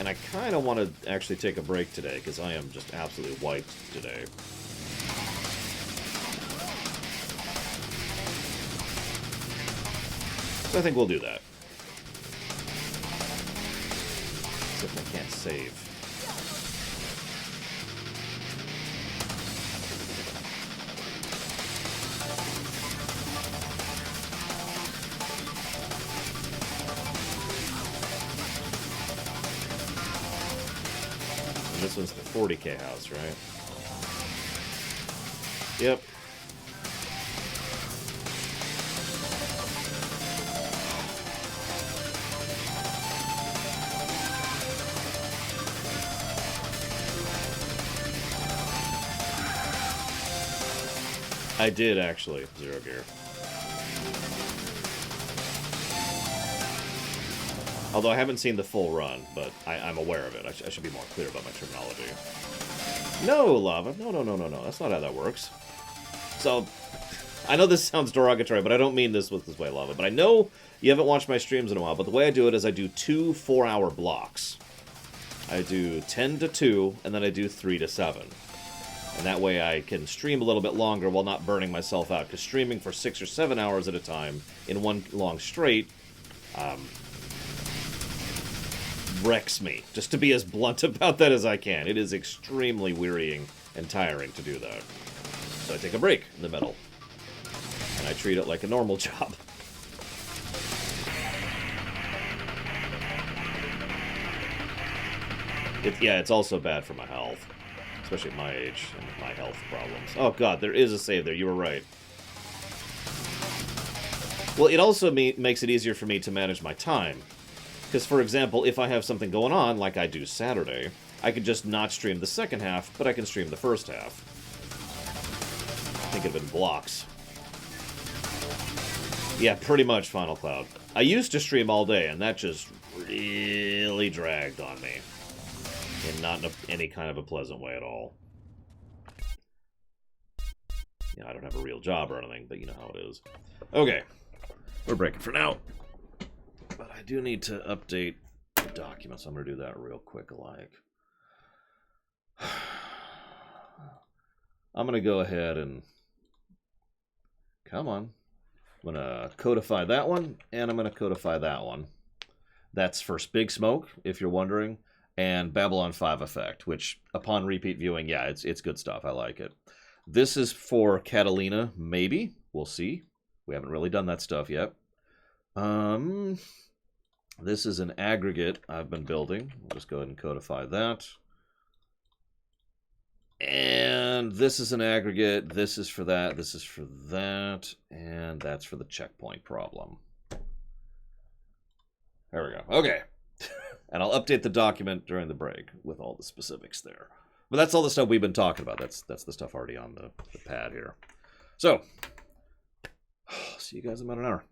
And I kind of want to actually take a break today, because I am just absolutely wiped today. So I think we'll do that. Except I can't save. This one's the 40K house, right? Yep. I did, actually, Zero Gear. Although I haven't seen the full run, but I'm aware of it. I should be more clear about my terminology. No, Lava. No. That's not how that works. So, I know this sounds derogatory, but I don't mean this this way, Lava. But I know you haven't watched my streams in a while, but the way I do it is I do 2 4-hour blocks. I do 10 to 2, and then I do 3 to 7. And that way I can stream a little bit longer while not burning myself out. Because streaming for 6 or 7 hours at a time in one long straight wrecks me. Just to be as blunt about that as I can. It is extremely wearying and tiring to do that. So I take a break in the middle. And I treat it like a normal job. It's also bad for my health. Especially at my age and my health problems. Oh god, there is a save there. You were right. Well, it also makes it easier for me to manage my time. Because, for example, if I have something going on, like I do Saturday, I could just not stream the second half, but I can stream the first half. Think of it in blocks. Yeah, pretty much Final Cloud. I used to stream all day, and that just really dragged on me. And not in any kind of a pleasant way at all. You know, I don't have a real job or anything, but you know how it is. Okay. We're breaking for now. But I do need to update the documents. I'm going to do that real quick, like. I'm going to go ahead and... Come on. I'm going to codify that one, and I'm going to codify that one. That's for Big Smoke, if you're wondering, and Babylon 5 Effect, which, upon repeat viewing, yeah, it's good stuff. I like it. This is for Catalina, maybe. We'll see. We haven't really done that stuff yet. This is an aggregate I've been building. I'll just go ahead and codify that. And this is an aggregate. This is for that. This is for that. And that's for the checkpoint problem. There we go. Okay. And I'll update the document during the break with all the specifics there. But that's all the stuff we've been talking about. That's the stuff already on the pad here. So, see you guys in about an hour.